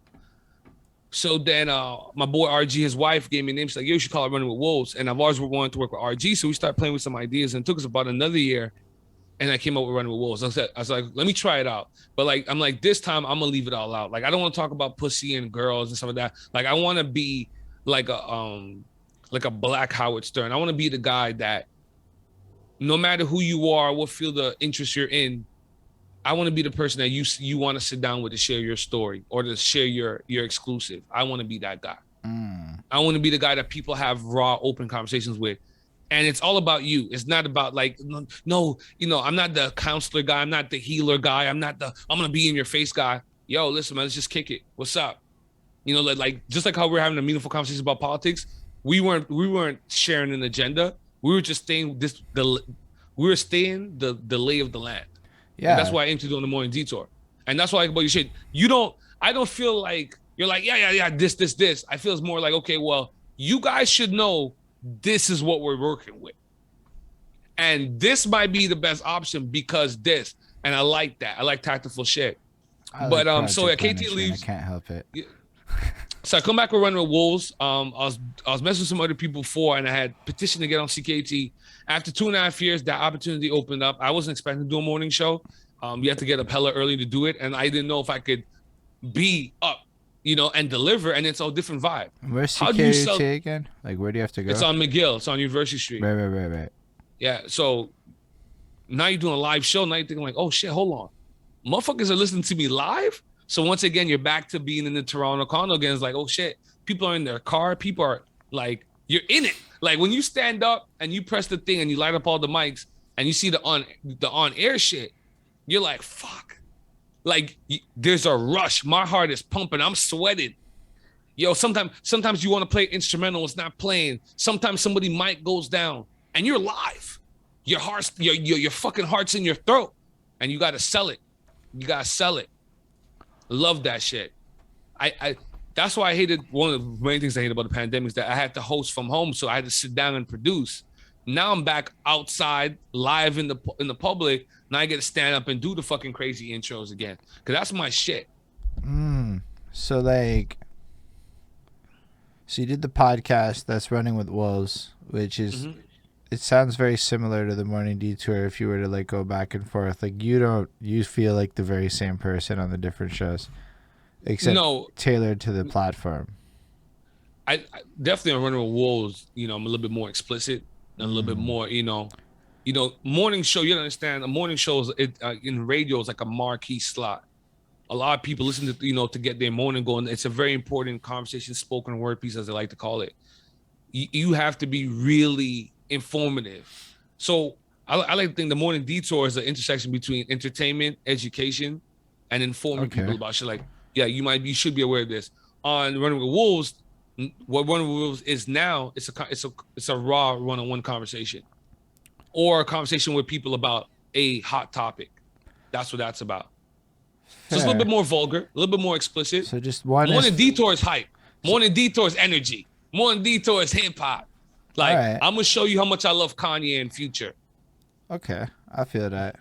So then my boy RG, his wife, gave me a name. She's like, yo, you should call it Running with Wolves. And I've always wanted to work with RG. So we started playing with some ideas, and it took us about another year. And I came up with Running with Wolves. I was like, let me try it out. But like, I'm like, this time I'm going to leave it all out. Like, I don't want to talk about pussy and girls and stuff like that. Like, I want to be like a Black Howard Stern. I want to be the guy that no matter who you are, what field of interest you're in, I want to be the person that you want to sit down with to share your story or to share your exclusive. I want to be that guy. I want to be the guy that people have raw, open conversations with. And it's all about you. It's not about like, no, I'm not the counselor guy. I'm not the healer guy. I'm going to be in your face guy. Yo, listen, man, let's just kick it. What's up? Like just like how we're having a meaningful conversation about politics, we weren't sharing an agenda. We were just staying the lay of the land. Yeah. And that's why I aim to do on the morning detour. And that's why I like about your shit. I don't feel like you're like, yeah, this. I feel it's more like, okay, well, you guys should know this is what we're working with. And this might be the best option because this. And I like that. I like tactful shit. So KT leaves. I can't help it. So I come back with Running with Wolves. I was messing with some other people before, and I had petitioned to get on CKT. After 2.5 years, that opportunity opened up. I wasn't expecting to do a morning show. You have to get up hella early to do it, and I didn't know if I could be up, and deliver. And it's a different vibe. Where's CKT again? Like, where do you have to go? It's on McGill. It's on University Street. Right. Yeah. So now you're doing a live show. Now you're thinking like, oh shit, hold on, motherfuckers are listening to me live. So once again, you're back to being in the Toronto condo again. It's like, oh shit, people are in their car. People are like, you're in it. Like when you stand up and you press the thing and you light up all the mics and you see the on air shit, you're like, fuck. Like there's a rush. My heart is pumping. I'm sweating. Yo, sometimes you want to play instrumental. It's not playing. Sometimes somebody mic goes down and you're live. Your fucking heart's in your throat and you got to sell it. Love that shit. I that's why I hated one of the main things I hate about the pandemic is that I had to host from home, so I had to sit down and produce. Now I'm back outside, live in the public. Now I get to stand up and do the fucking crazy intros again, cause that's my shit. So like, So you did the podcast that's running with wolves, which is it sounds very similar to the Morning Detour. If you were to like go back and forth, like you feel like the very same person on the different shows, except No, tailored to the platform. I definitely on Running with Wolves. You know, I'm a little bit more explicit and a little bit more. Morning show. You understand? A morning show is in radio is like a marquee slot. A lot of people listen to to get their morning going. It's a very important conversation, spoken word piece, as they like to call it. You have to be really informative. So I like to think the Morning Detour is an intersection between entertainment, education, and informing people about shit. Like, yeah, you should be aware of this. On Running with Wolves, what Running with Wolves is now, it's a raw one-on-one conversation, or a conversation with people about a hot topic. That's what that's about. So it's a little bit more vulgar, a little bit more explicit. So just one. Morning Detour is hype. Morning Detour is energy. Morning Detour is hip hop. Like, I'm gonna show you how much I love Kanye and Future. Okay, I feel that.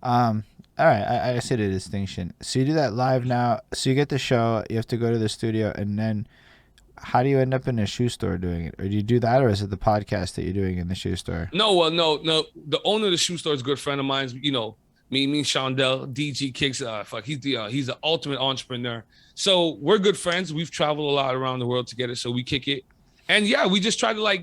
All right, I see the distinction. So you do that live now. So you get the show. You have to go to the studio, and then how do you end up in a shoe store doing it? Or do you do that, or is it the podcast that you're doing in the shoe store? No. The owner of the shoe store is a good friend of mine. You know, me, Shondell, DG Kicks. He's the ultimate entrepreneur. So we're good friends. We've traveled a lot around the world together, so we kick it. And yeah, we just try to a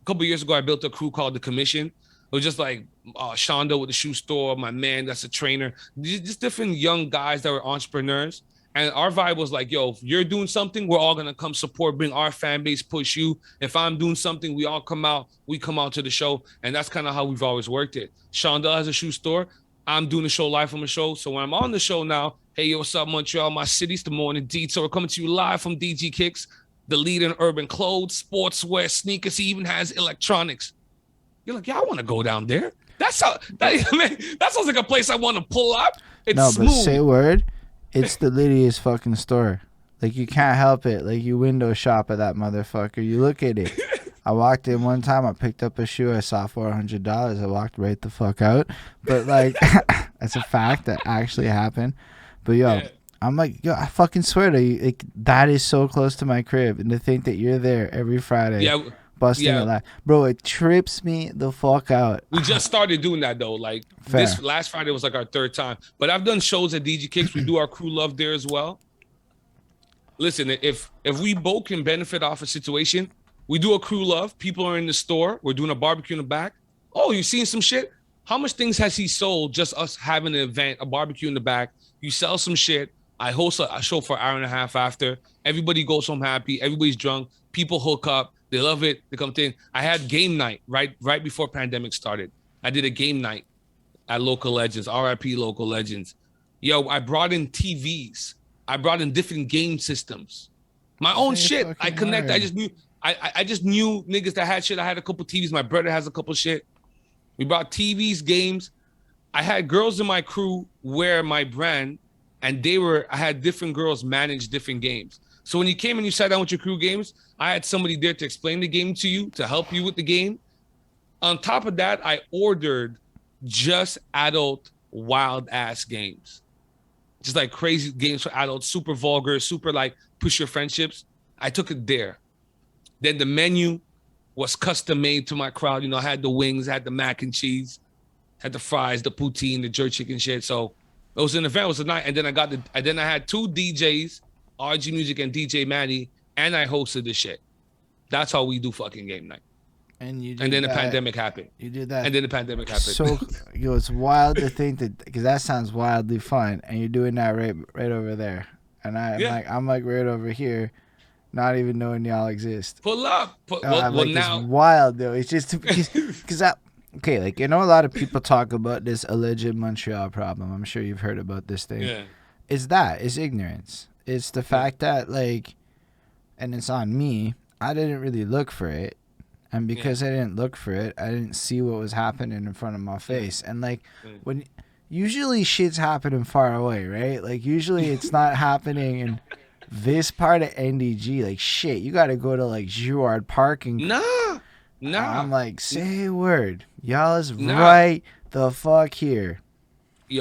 couple of years ago, I built a crew called The Commission. It was just like Shondell with the shoe store, my man that's a trainer, just different young guys that were entrepreneurs. And our vibe was like, yo, if you're doing something, we're all going to come support, bring our fan base, push you. If I'm doing something, we all come out to the show. And that's kind of how we've always worked it. Shondell has a shoe store. I'm doing the show live from a show. So when I'm on the show now, hey, yo, what's up, Montreal? My city's the Morning Detour. We're coming to you live from DG Kicks, the leader in urban clothes, sportswear, sneakers. He even has electronics. You're like, yeah, I want to go down there. That sounds like a place I want to pull up. It's smooth. But say word. It's the littiest fucking store. Like, you can't help it. Like, you window shop at that motherfucker. You look at it. I walked in one time. I picked up a shoe. I saw $400. I walked right the fuck out. But, like, that's a fact that actually happened. But, yo, I'm like, yo, I fucking swear to you, like, that is so close to my crib. And to think that you're there every Friday. Yeah. Busting it live. Bro, it trips me the fuck out. We just started doing that though. Like this last Friday was like our third time. But I've done shows at DG Kicks. We do our crew love there as well. Listen, if we both can benefit off a situation, we do a crew love. People are in the store. We're doing a barbecue in the back. Oh, you seen some shit? How much things has he sold just us having an event, a barbecue in the back? You sell some shit. I host a show for an hour and a half after. Everybody goes home happy. Everybody's drunk. People hook up. They love it. They come in. I had game night right before pandemic started. I did a game night at Local Legends, RIP Local Legends. Yo, I brought in TVs. I brought in different game systems. My own shit. I connect. I just knew niggas that had shit. I had a couple TVs. My brother has a couple shit. We brought TVs, games. I had girls in my crew wear my brand, and I had different girls manage different games. So when you came and you sat down with your crew games, I had somebody there to explain the game to you, to help you with the game. On top of that, I ordered just adult wild ass games. Just like crazy games for adults, super vulgar, super like push your friendships. I took it there. Then the menu was custom made to my crowd. You know, I had the wings, I had the mac and cheese, had the fries, the poutine, the jerk chicken shit. So it was an event, it was a night. And then I had two DJs, RG Music and DJ Manny, and I hosted the shit. That's how we do fucking game night. And then the pandemic happened. You did that. And then the pandemic happened. So, yo, it's wild to think that, because that sounds wildly fun, and you're doing that right over there. And I'm like right over here, not even knowing y'all exist. Pull up. Now it's wild though. It's just because okay, like, you know, a lot of people talk about this alleged Montreal problem. I'm sure you've heard about this thing. Yeah. It's ignorance. It's the fact that, like, and it's on me, I didn't really look for it. And because I didn't look for it, I didn't see what was happening in front of my face. And, like, when usually shit's happening far away, right? Like, usually it's not happening in this part of NDG. Like, shit, you got to go to, like, Jouard Park and... Nah. I'm like, say a word. Y'all is right the fuck here.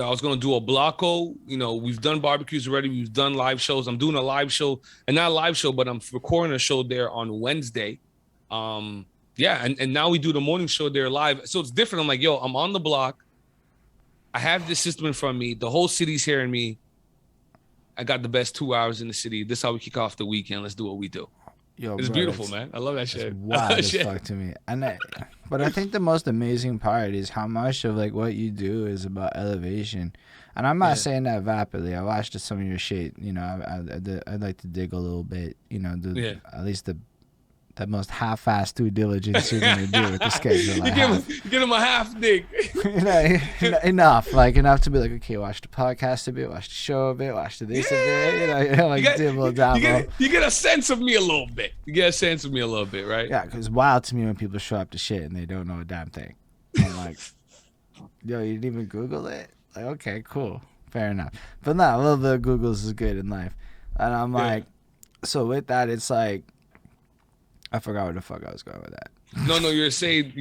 I was gonna do a blocko. You know, we've done barbecues already. We've done live shows. I'm doing a live show, and not a live show, but I'm recording a show there on Wednesday. And now we do the morning show there live. So it's different. I'm like, yo, I'm on the block. I have this system in front of me. The whole city's hearing me. I got the best 2 hours in the city. This is how we kick off the weekend. Let's do what we do. Yo, it's bro, beautiful, man. I love that shit. It's wild as fuck to me. But I think the most amazing part is how much of like what you do is about elevation. And I'm not saying that vapidly. I watched some of your shit. You know, I'd like to dig a little bit. You know, at least the most half-assed due diligence you're gonna do with the schedule. You give him a half dig. enough to be like, okay, watch the podcast a bit, watch the show a bit, watch the this a bit. You get a sense of me a little bit. Right? Yeah, because it's wild to me when people show up to shit and they don't know a damn thing. I'm like, yo, you didn't even Google it? Like, okay, cool, fair enough. But no, a little bit of Googles is good in life. And I'm like, so with that, it's like, I forgot where the fuck I was going with that. No, you're saying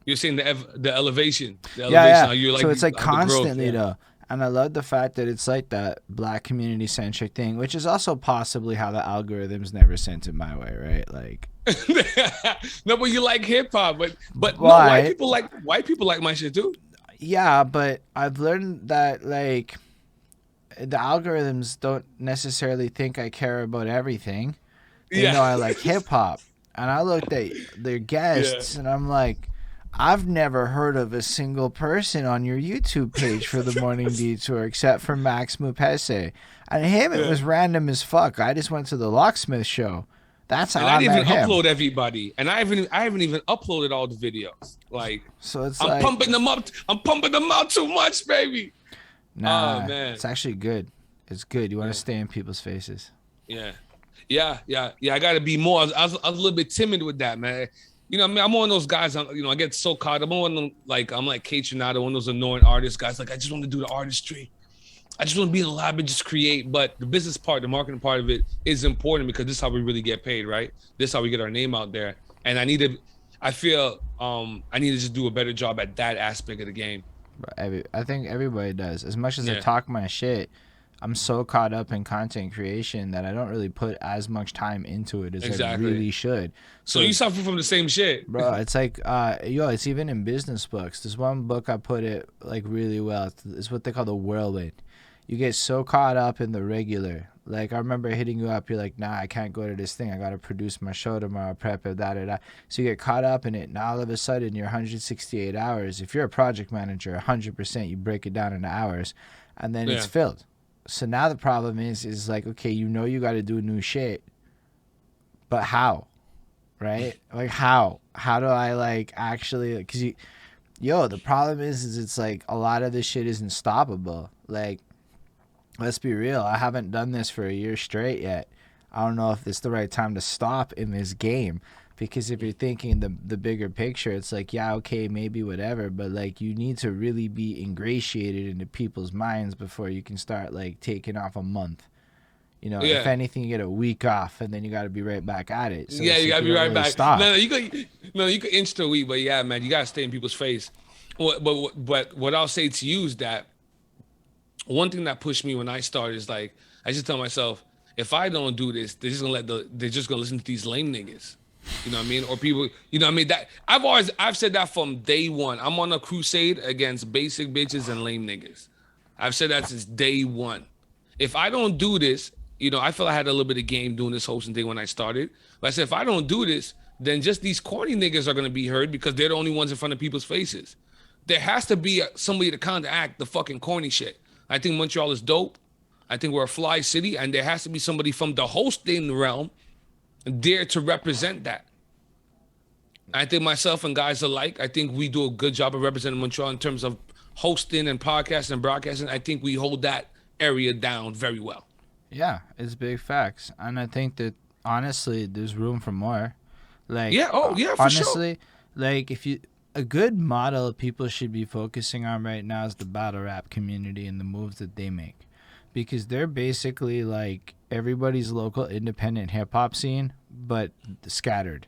the elevation. Yeah. You're like, so it's like constantly though, and I love the fact that it's like that black community centric thing, which is also possibly how the algorithms never sent it my way, right? Like, no, but you like hip hop, but no, white people like my shit too. Yeah, but I've learned that like the algorithms don't necessarily think I care about everything. They know I like hip hop. And I looked at their guests, and I'm like, I've never heard of a single person on your YouTube page for the Morning Detour except for Max Mupese. And him, it was random as fuck. I just went to the Locksmith show. That's how I met him. I didn't even upload everybody, and I haven't even uploaded all the videos. Like, so it's I'm pumping them up. I'm pumping them out too much, baby. Nah, oh, man. It's actually good. It's good. You want to stay in people's faces. Yeah. I got to be more. I was a little bit timid with that, man. You know, I mean, I'm one of those guys. I get so caught. I'm like Kate Trinado, one of those annoying artist guys. Like, I just want to do the artistry. I just want to be in the lab and just create. But the business part, the marketing part of it is important because this is how we really get paid, right? This is how we get our name out there. And I feel I need to just do a better job at that aspect of the game. I think everybody does. As much as I talk my shit, I'm so caught up in content creation that I don't really put as much time into it as I really should. So you suffer from the same shit, bro. It's like, it's even in business books. There's one book I put it like really well. It's what they call the whirlwind. You get so caught up in the regular. Like, I remember hitting you up. You're like, nah, I can't go to this thing. I got to produce my show tomorrow, prep it, da-da-da. So you get caught up in it. Now, all of a sudden, you're 168 hours. If you're a project manager, 100%, you break it down into hours, and then it's filled. So now the problem is like, okay, you got to do new shit, but how, right? Like, how do I like actually, because the problem is it's like a lot of this shit isn't stoppable. Like, let's be real. I haven't done this for a year straight yet. I don't know if it's the right time to stop in this game. Because if you're thinking the bigger picture, it's like, yeah, okay, maybe whatever. But, like, you need to really be ingratiated into people's minds before you can start, like, taking off a month. You know, if anything, you get a week off, and then you got to be right back at it. So you got to be right back. Stop. You could inch to a week, but, yeah, man, you got to stay in people's face. But what I'll say to you is that one thing that pushed me when I started is, like, I just tell myself, if I don't do this, they're just gonna listen to these lame niggas. You know what I mean? Or people, you know what I mean? That I've said that from day one. I'm on a crusade against basic bitches and lame niggas. I've said that since day one. If I don't do this, I feel I had a little bit of game doing this hosting thing when I started. But I said, if I don't do this, then just these corny niggas are going to be heard because they're the only ones in front of people's faces. There has to be somebody to counteract the fucking corny shit. I think Montreal is dope. I think we're a fly city, and there has to be somebody from the hosting realm dare to represent that. I think myself and guys alike, I think we do a good job of representing Montreal in terms of hosting and podcasting and broadcasting. I think we hold that area down very well. Yeah, it's big facts. And I think that, honestly, there's room for more. Like, for honestly, sure. Like, a good model people should be focusing on right now is the battle rap community and the moves that they make. Because they're basically like everybody's local independent hip-hop scene, but scattered.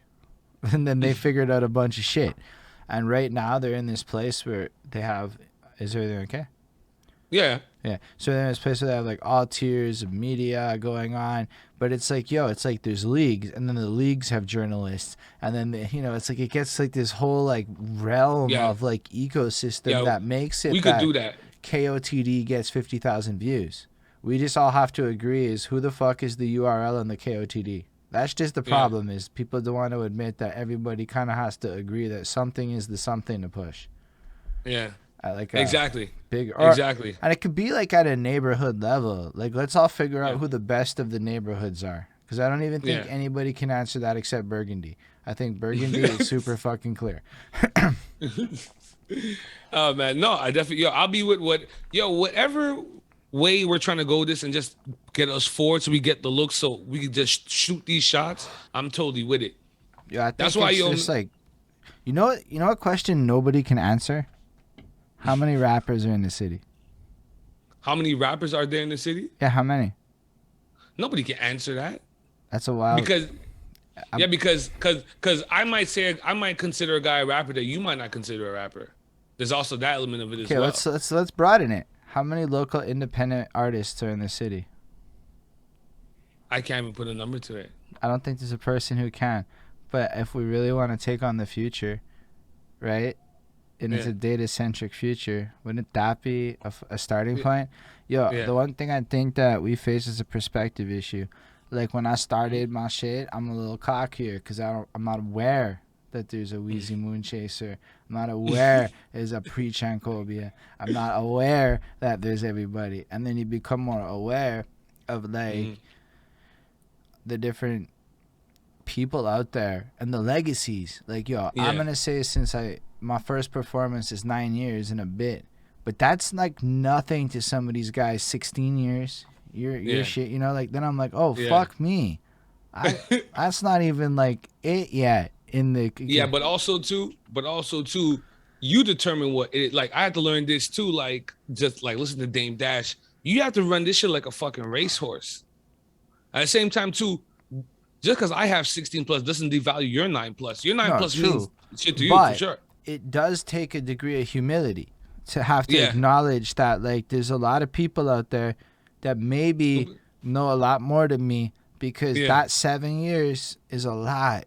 And then they figured out a bunch of shit. And right now they're in this place where they have... Is everything okay? Yeah. Yeah. So then it's places that have like all tiers of media going on, but it's like, yo, it's like there's leagues, and then the leagues have journalists, and then it's like it gets like this whole like realm Yeah. of like ecosystem Yeah. that makes We it could that do that. KOTD gets 50,000 views. We just all have to agree is who the fuck is the URL on the KOTD. That's just the Yeah. problem is people don't want to admit that everybody kind of has to agree that something is the something to push. Yeah. At like a Exactly. big or Exactly. and it could be like at a neighborhood level. Like let's all figure out Yeah. who the best of the neighborhoods are. Because I don't even think Yeah. anybody can answer that except Burgundy. I think Burgundy is super fucking clear. Oh man, no, I definitely I'll be with whatever way we're trying to go this and just get us forward so we get the look so we can just shoot these shots. I'm totally with it. Yeah, I think That's why it's just like you know what question nobody can answer? How many rappers are in the city? How many rappers are there in the city? Yeah, how many? Nobody can answer that. That's a wild Because because I might consider a guy a rapper that you might not consider a rapper. There's also that element of it as Okay, well. let's broaden it. How many local independent artists are in the city? I can't even put a number to it. I don't think there's a person who can. But if we really want to take on the future, right? And it's a data-centric future, wouldn't that be a starting point? Yo, the one thing I think that we face is a perspective issue. Like when I started my shit, I'm a little cockier because I'm not aware that there's a Wizzy MoonChaser. I'm not aware there's a pre-Chancobia. I'm not aware that there's everybody. And then you become more aware of like the different people out there and the legacies. Like, yo, I'm going to say since my first performance is 9 years and a bit. But that's like nothing to some of these guys 16 years. Your shit, like then I'm like, oh fuck me. That's not even like it yet in the but also too, you determine what it like. I had to learn this too, like just like listen to Dame Dash. You have to run this shit like a fucking racehorse. At the same time too, just because I have 16 plus doesn't devalue your 9 plus. Your 9 plus means shit to you for sure. It does take a degree of humility to have to acknowledge that like there's a lot of people out there that maybe know a lot more than me because that 7 years is a lot.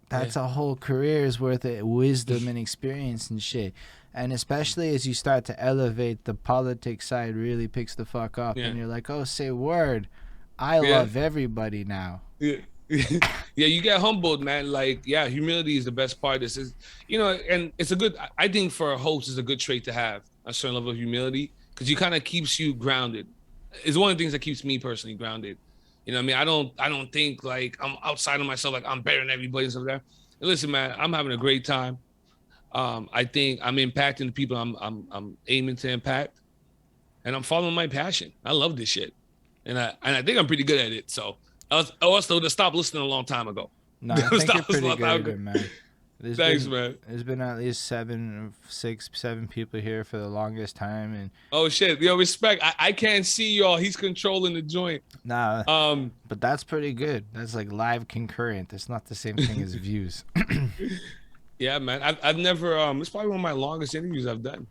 That's a whole career's worth of wisdom and experience and shit. And especially as you start to elevate, the politics side really picks the fuck up. And you're like, oh, say word. I love everybody now. Yeah. You get humbled, man. Like, humility is the best part. This is, and it's a good, I think for a host, it's a good trait to have a certain level of humility because you kind of keeps you grounded. It's one of the things that keeps me personally grounded. You know what I mean? I don't think like I'm outside of myself, like I'm better than everybody and stuff like that. And listen, man, I'm having a great time. I think I'm impacting the people I'm aiming to impact, and I'm following my passion. I love this shit, and I think I'm pretty good at it. So I also would have stopped listening a long time ago. No, I think you're pretty good at it, man. Thanks, man. There's been at least 7 people here for the longest time, and oh shit, respect. I can't see y'all. He's controlling the joint. Nah, but that's pretty good. That's like live concurrent. It's not the same thing as views. Yeah, man. I've never. It's probably one of my longest interviews I've done.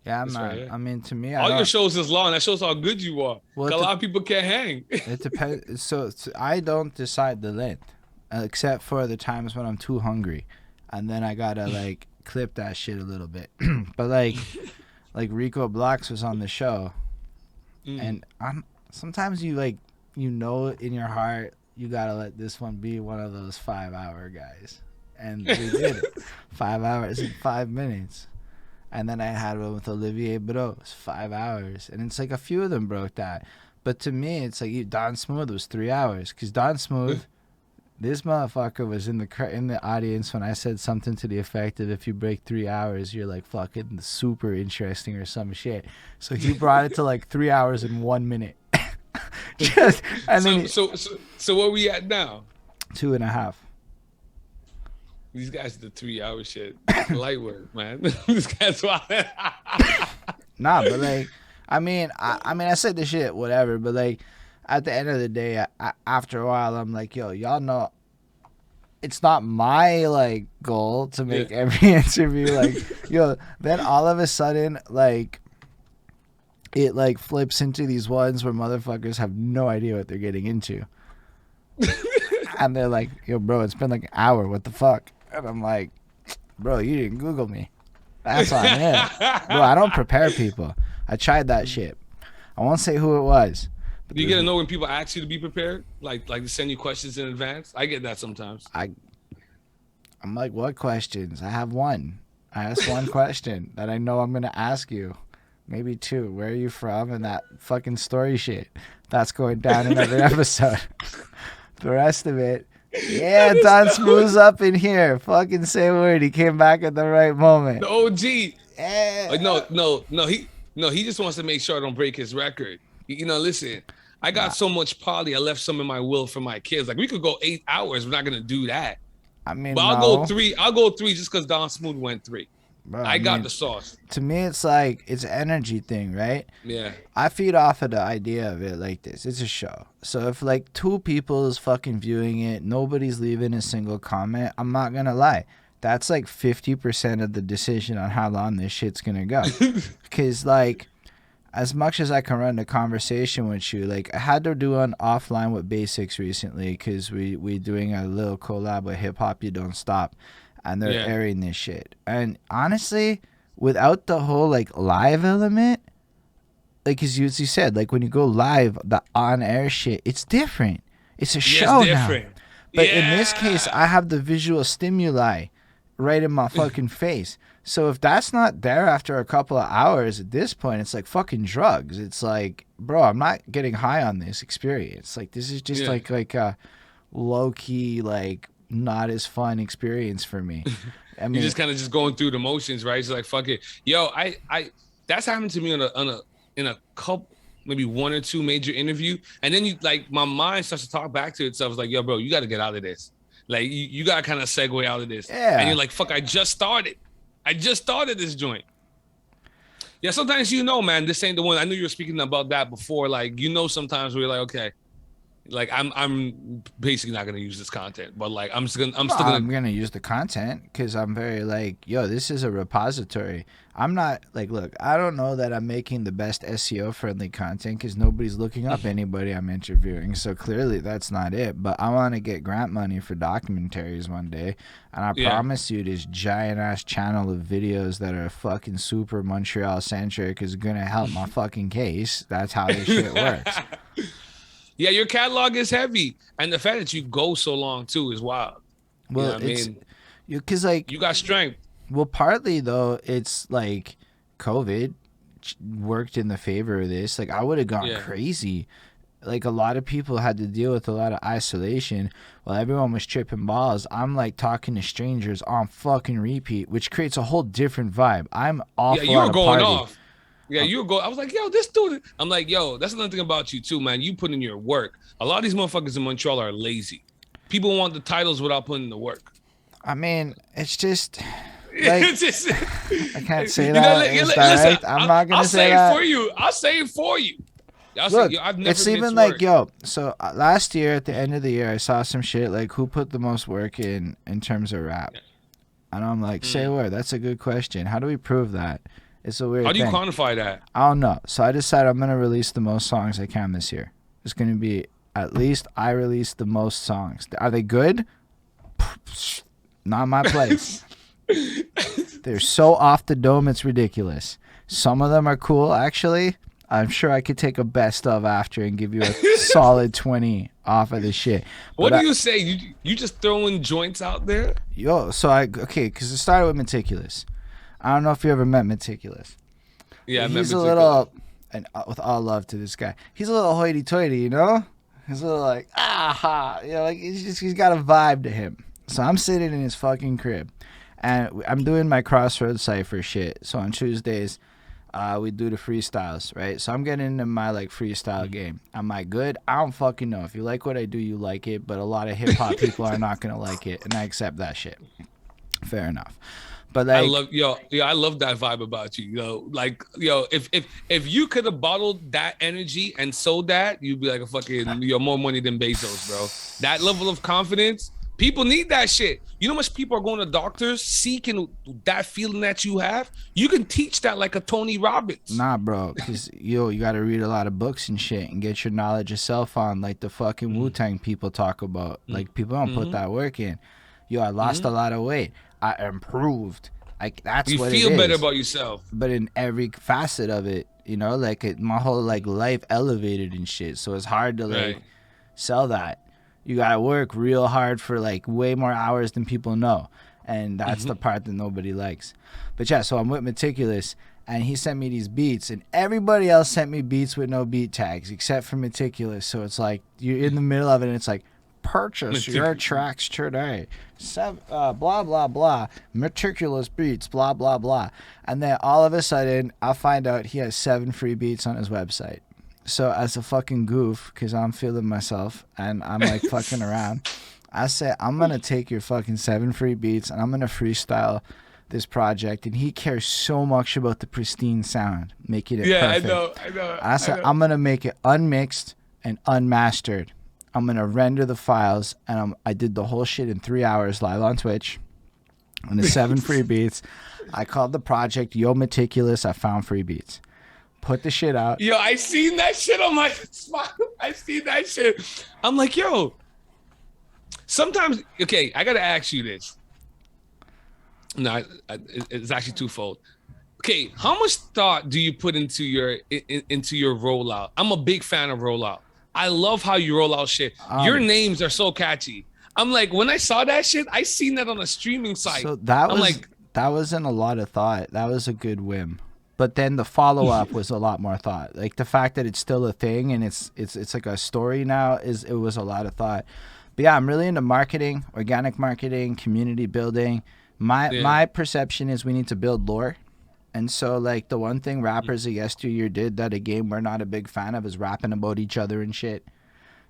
Yeah, man. Right, I mean, to me, all your shows is long. That shows how good you are. Well, a lot of people can't hang. It depends. So I don't decide the length, except for the times when I'm too hungry. And then I gotta like clip that shit a little bit. But like Rico Blocks was on the show, and sometimes you in your heart you gotta let this one be one of those 5-hour guys, and we did it. 5 hours and 5 minutes, and then I had one with Olivier Bros, 5 hours, and it's like a few of them broke that. But to me, it's like Don Smooth was 3 hours because Don Smooth. This motherfucker was in the audience when I said something to the effect of if you break 3 hours, you're like fucking super interesting or some shit. So he brought it to like 3 hours and 1 minute. So where we at now? 2.5. These guys the 3 hour shit. Light work, man. These guys Nah, but like I mean I said the shit, whatever, but like at the end of the day, after a while, I'm like, yo, y'all know, it's not my, like, goal to make every interview, like, yo, then all of a sudden, like, it like flips into these ones where motherfuckers have no idea what they're getting into. And they're like, yo, bro, it's been like an hour. What the fuck? And I'm like, bro, you didn't Google me. That's on it. Bro, I don't prepare people. I tried that shit. I won't say who it was. Do you get to know when people ask you to be prepared? Like to send you questions in advance? I get that sometimes. I'm like, what questions? I have one. I asked one question that I know I'm going to ask you. Maybe two. Where are you from? And that fucking story shit. That's going down in every episode. The rest of it, yeah, Don Smooth's up in here. Fucking say a word. He came back at the right moment. The OG. Yeah. No. He just wants to make sure I don't break his record. You know, listen, I got so much poly. I left some in my will for my kids. Like we could go 8 hours. We're not gonna do that. I mean, but I'll go 3. I'll go 3 just because Don Smooth went 3. Bro, I got the sauce. To me, it's like it's an energy thing, right? Yeah. I feed off of the idea of it like this. It's a show. So if like 2 people is fucking viewing it, nobody's leaving a single comment, I'm not going to lie. That's like 50% of the decision on how long this shit's going to go. Because like as much as I can run the conversation with you, like I had to do an offline with Basics recently because we doing a little collab with Hip Hop You Don't Stop. And they're airing this shit. And honestly, without the whole like live element, like as you said, like when you go live, the on-air shit, it's different. It's a show now. But in this case, I have the visual stimuli right in my fucking face. So if that's not there after a couple of hours, at this point, it's like fucking drugs. It's like, bro, I'm not getting high on this experience. Like this is just like a low-key like not as fun experience for me. I mean, you're just kind of just going through the motions, right? It's like fuck it, yo. I that's happened to me in a couple, maybe 1 or 2 major interview, and then you like my mind starts to talk back to itself. It's like, yo, bro, you got to get out of this. Like you got to kind of segue out of this. Yeah. And you're like, fuck, I just started this joint. Yeah, sometimes man, this ain't the one. I knew you were speaking about that before. Like sometimes we're like, okay. Like I'm basically not gonna use this content, but like I'm still gonna use the content because I'm very like, yo, this is a repository. I'm not like, look, I don't know that I'm making the best SEO friendly content because nobody's looking up anybody I'm interviewing, so clearly that's not it. But I want to get grant money for documentaries one day, and I promise you, this giant ass channel of videos that are fucking super Montreal centric is gonna help my fucking case. That's how this shit works. Yeah, your catalog is heavy, and the fact that you go so long too is wild. Well, because like you got strength. Well, partly though, it's like COVID worked in the favor of this. Like I would have gone crazy. Like a lot of people had to deal with a lot of isolation while everyone was tripping balls. I'm like talking to strangers on fucking repeat, which creates a whole different vibe. I'm awful. Yeah, you were going party. off. Yeah, you were going. I was like, yo, this dude. I'm like, yo, that's another thing about you too, man. You put in your work. A lot of these motherfuckers in Montreal are lazy. People want the titles without putting in the work. I mean, it's just. Like, I can't say that. Listen, right? I'm not gonna say that. I'll say it for you. Look, it's even like, yo. So last year at the end of the year, I saw some shit like who put the most work in terms of rap, and I'm like, say a word. That's a good question. How do we prove that? It's a weird. How do you quantify that? I don't know. So I decided I'm gonna release the most songs I can this year. It's gonna be at least I release the most songs. Are they good? Not my place. They're so off the dome, it's ridiculous. Some of them are cool, actually. I'm sure I could take a best of after and give you a solid 20 off of this shit. What do you say? You just throwing joints out there? Yo, so because it started with Meticulous. I don't know if you ever met Meticulous. Yeah, I met He's a little, and with all love to this guy, he's a little hoity-toity, you know? He's a little like, like he's got a vibe to him. So I'm sitting in his fucking crib, and I'm doing my Crossroads Cypher shit. So on Tuesdays, we do the freestyles, right? So I'm getting into my like freestyle game. Am I good? I don't fucking know. If you like what I do, you like it. But a lot of hip-hop people are not gonna like it, and I accept that shit. Fair enough. But like, I love that vibe about you. If you could have bottled that energy and sold that, you'd be like a fucking more money than Bezos, bro. That level of confidence People need that shit. You know how much people are going to doctors seeking that feeling that you have? You can teach that like a Tony Robbins. Nah, bro, because you got to read a lot of books and shit and get your knowledge yourself on, like the fucking Wu-Tang people talk about. Like, people don't put that work in. I lost a lot of weight. I improved. Like, that's what it is. You feel better about yourself. But in every facet of it, like my whole like life elevated and shit. So it's hard to like sell that. You gotta work real hard for like way more hours than people know, and that's the part that nobody likes. But yeah, so I'm with Meticulous, and he sent me these beats, and everybody else sent me beats with no beat tags except for Meticulous. So it's like you're in the middle of it, and it's like, purchase your tracks today. Blah blah blah. Meticulous beats. Blah blah blah. And then all of a sudden, I find out he has 7 free beats on his website. So as a fucking goof, because I'm feeling myself and I'm like fucking around, I said, I'm going to take your fucking 7 free beats and I'm going to freestyle this project. And he cares so much about the pristine sound, making it perfect. I know. I said, I'm going to make it unmixed and unmastered. I'm going to render the files. And I did the whole shit in 3 hours live on Twitch. And the 7 free beats. I called the project Yo Meticulous. I found free beats. Put the shit out. Yo, I seen that shit on my spot. I seen that shit. I'm like, yo, sometimes, okay, I got to ask you this. No, it's actually twofold. Okay, how much thought do you put into your rollout? I'm a big fan of rollout. I love how you roll out shit. Your names are so catchy. I'm like, when I saw that shit, I seen that on a streaming site. So that wasn't a lot of thought. That was a good whim. But then the follow-up was a lot more thought. Like the fact that it's still a thing and it's like a story now, it was a lot of thought. But yeah, I'm really into marketing, organic marketing, community building. My perception is we need to build lore. And so like the one thing rappers of yesteryear did that a game we're not a big fan of is rapping about each other and shit.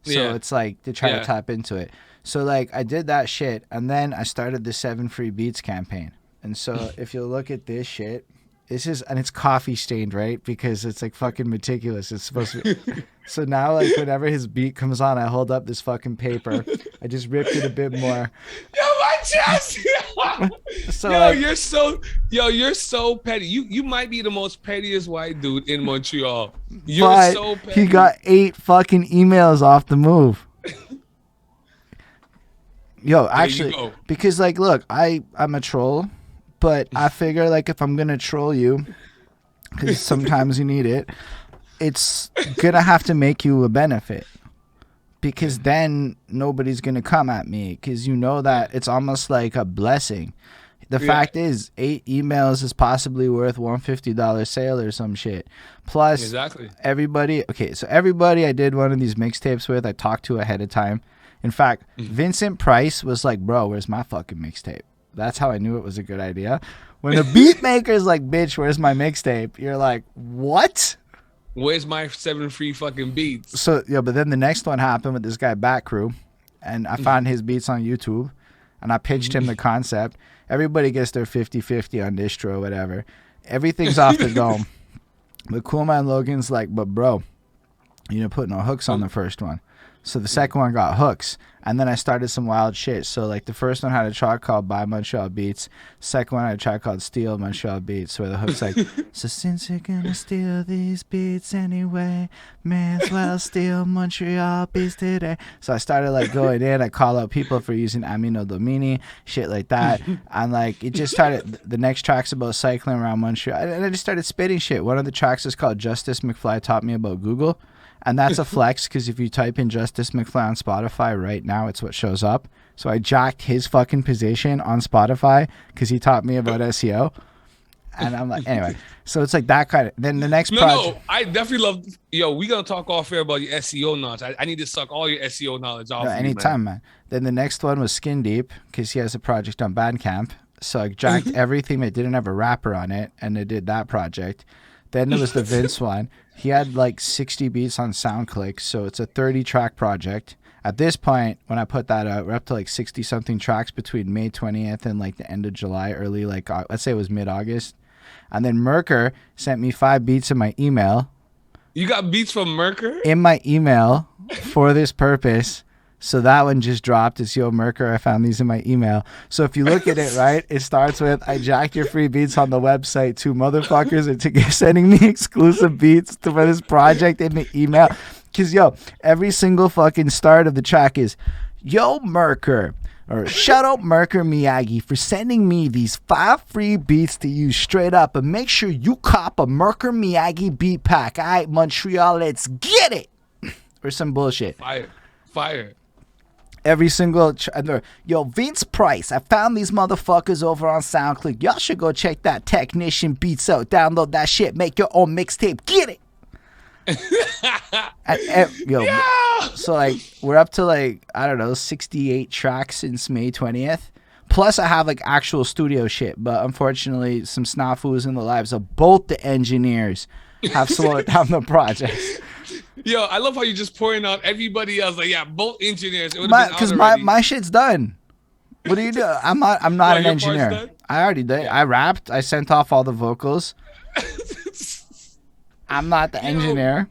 So it's like to try to tap into it. So like I did that shit and then I started the 7 free beats campaign. And so if you look at this shit, and it's coffee stained, right? Because it's like fucking Meticulous. It's supposed to be. So now, like, whenever his beat comes on, I hold up this fucking paper. I just ripped it a bit more. Yo, my chest! So, yo, like, you're so petty. You might be the most pettiest white dude in Montreal. You're so petty. He got 8 fucking emails off the move. Yo, actually, because, like, look, I'm a troll. But I figure, like, if I'm going to troll you, because sometimes you need it, it's going to have to make you a benefit. Because then nobody's going to come at me. Because you know that it's almost like a blessing. The fact is, 8 emails is possibly worth $150 sale or some shit. Plus, everybody I did one of these mixtapes with, I talked to ahead of time. In fact, Vincent Price was like, bro, where's my fucking mixtape? That's how I knew it was a good idea. When the beatmaker's like, bitch, where's my mixtape? You're like, what? Where's my 7 free fucking beats? So, yeah, but then the next one happened with this guy, Back Crew. And I found his beats on YouTube. And I pitched him the concept. Everybody gets their 50-50 on distro or whatever. Everything's off the dome. But Cool Man Logan's like, but bro, you didn't put no hooks on the first one. So the second one got hooks. And then I started some wild shit. So like the first one had a track called Buy Montreal Beats. Second one had a track called Steal Montreal Beats, where the hook's like, so since you're gonna steal these beats anyway, may as well steal Montreal Beats today. So I started like going in. I call out people for using Amino Domini, shit like that. And like it just started. The next track's about cycling around Montreal. And I just started spitting shit. One of the tracks is called Justice McFly Taught Me About Google. And that's a flex because if you type in Justice McFly on Spotify right now, it's what shows up. So I jacked his fucking position on Spotify because he taught me about SEO. And I'm like, anyway. So it's like that kind of. Then the next project. No, I definitely love. Yo, we gonna talk off air about your SEO knowledge. I need to suck all your SEO knowledge off. No, anytime, man. Then the next one was Skin Deep because he has a project on Bandcamp. So I jacked everything that didn't have a rapper on it, and I did that project. Then there was the Vince one. He had like 60 beats on SoundClick, so it's a 30-track project. At this point, when I put that out, we're up to like 60-something tracks between May 20th and like the end of July, early like, let's say it was mid-August. And then Merker sent me 5 beats in my email. You got beats from Merker? In my email for this purpose. So that one just dropped. It's Yo Merker. I found these in my email. So if you look at it, right, it starts with, I jacked your free beats on the website. 2 motherfuckers are sending me exclusive beats for this project in the email. Because, yo, every single fucking start of the track is, Yo Merker. Or shout out Merker Miyagi for sending me these 5 free beats to use straight up. And make sure you cop a Merker Miyagi beat pack. All right, Montreal, let's get it. Or some bullshit. Fire. Every single yo, Vince Price, I found these motherfuckers over on SoundCloud. Y'all should go check that Technician Beats out. Download that shit. Make your own mixtape. Get it. Yo, yeah! So like we're up to like, I don't know, 68 tracks since May 20th. Plus I have like actual studio shit, but unfortunately some snafus in the lives of both the engineers have slowed down the project. Yo, I love how you just pouring out everybody else. Like, yeah, both engineers. Because my shit's done. What do you do? I'm not an engineer. I already did. Yeah. I rapped. I sent off all the vocals. I'm not the engineer.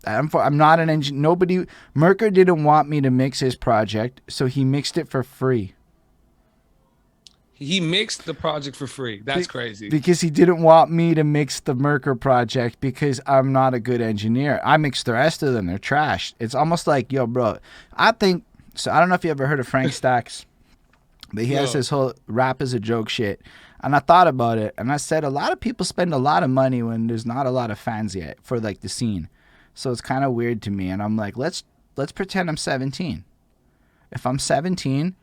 I'm not an engineer. Merker didn't want me to mix his project, so he mixed it for free. He mixed the project for free. That's crazy. Because he didn't want me to mix the Merker project because I'm not a good engineer. I mixed the rest of them. They're trash. It's almost like, yo, bro, I think, so I don't know if you ever heard of Frank Stacks, but he has this whole rap as a joke shit. And I thought about it, and I said a lot of people spend a lot of money when there's not a lot of fans yet for like the scene. So it's kind of weird to me. And I'm like, let's pretend I'm 17. If I'm 17,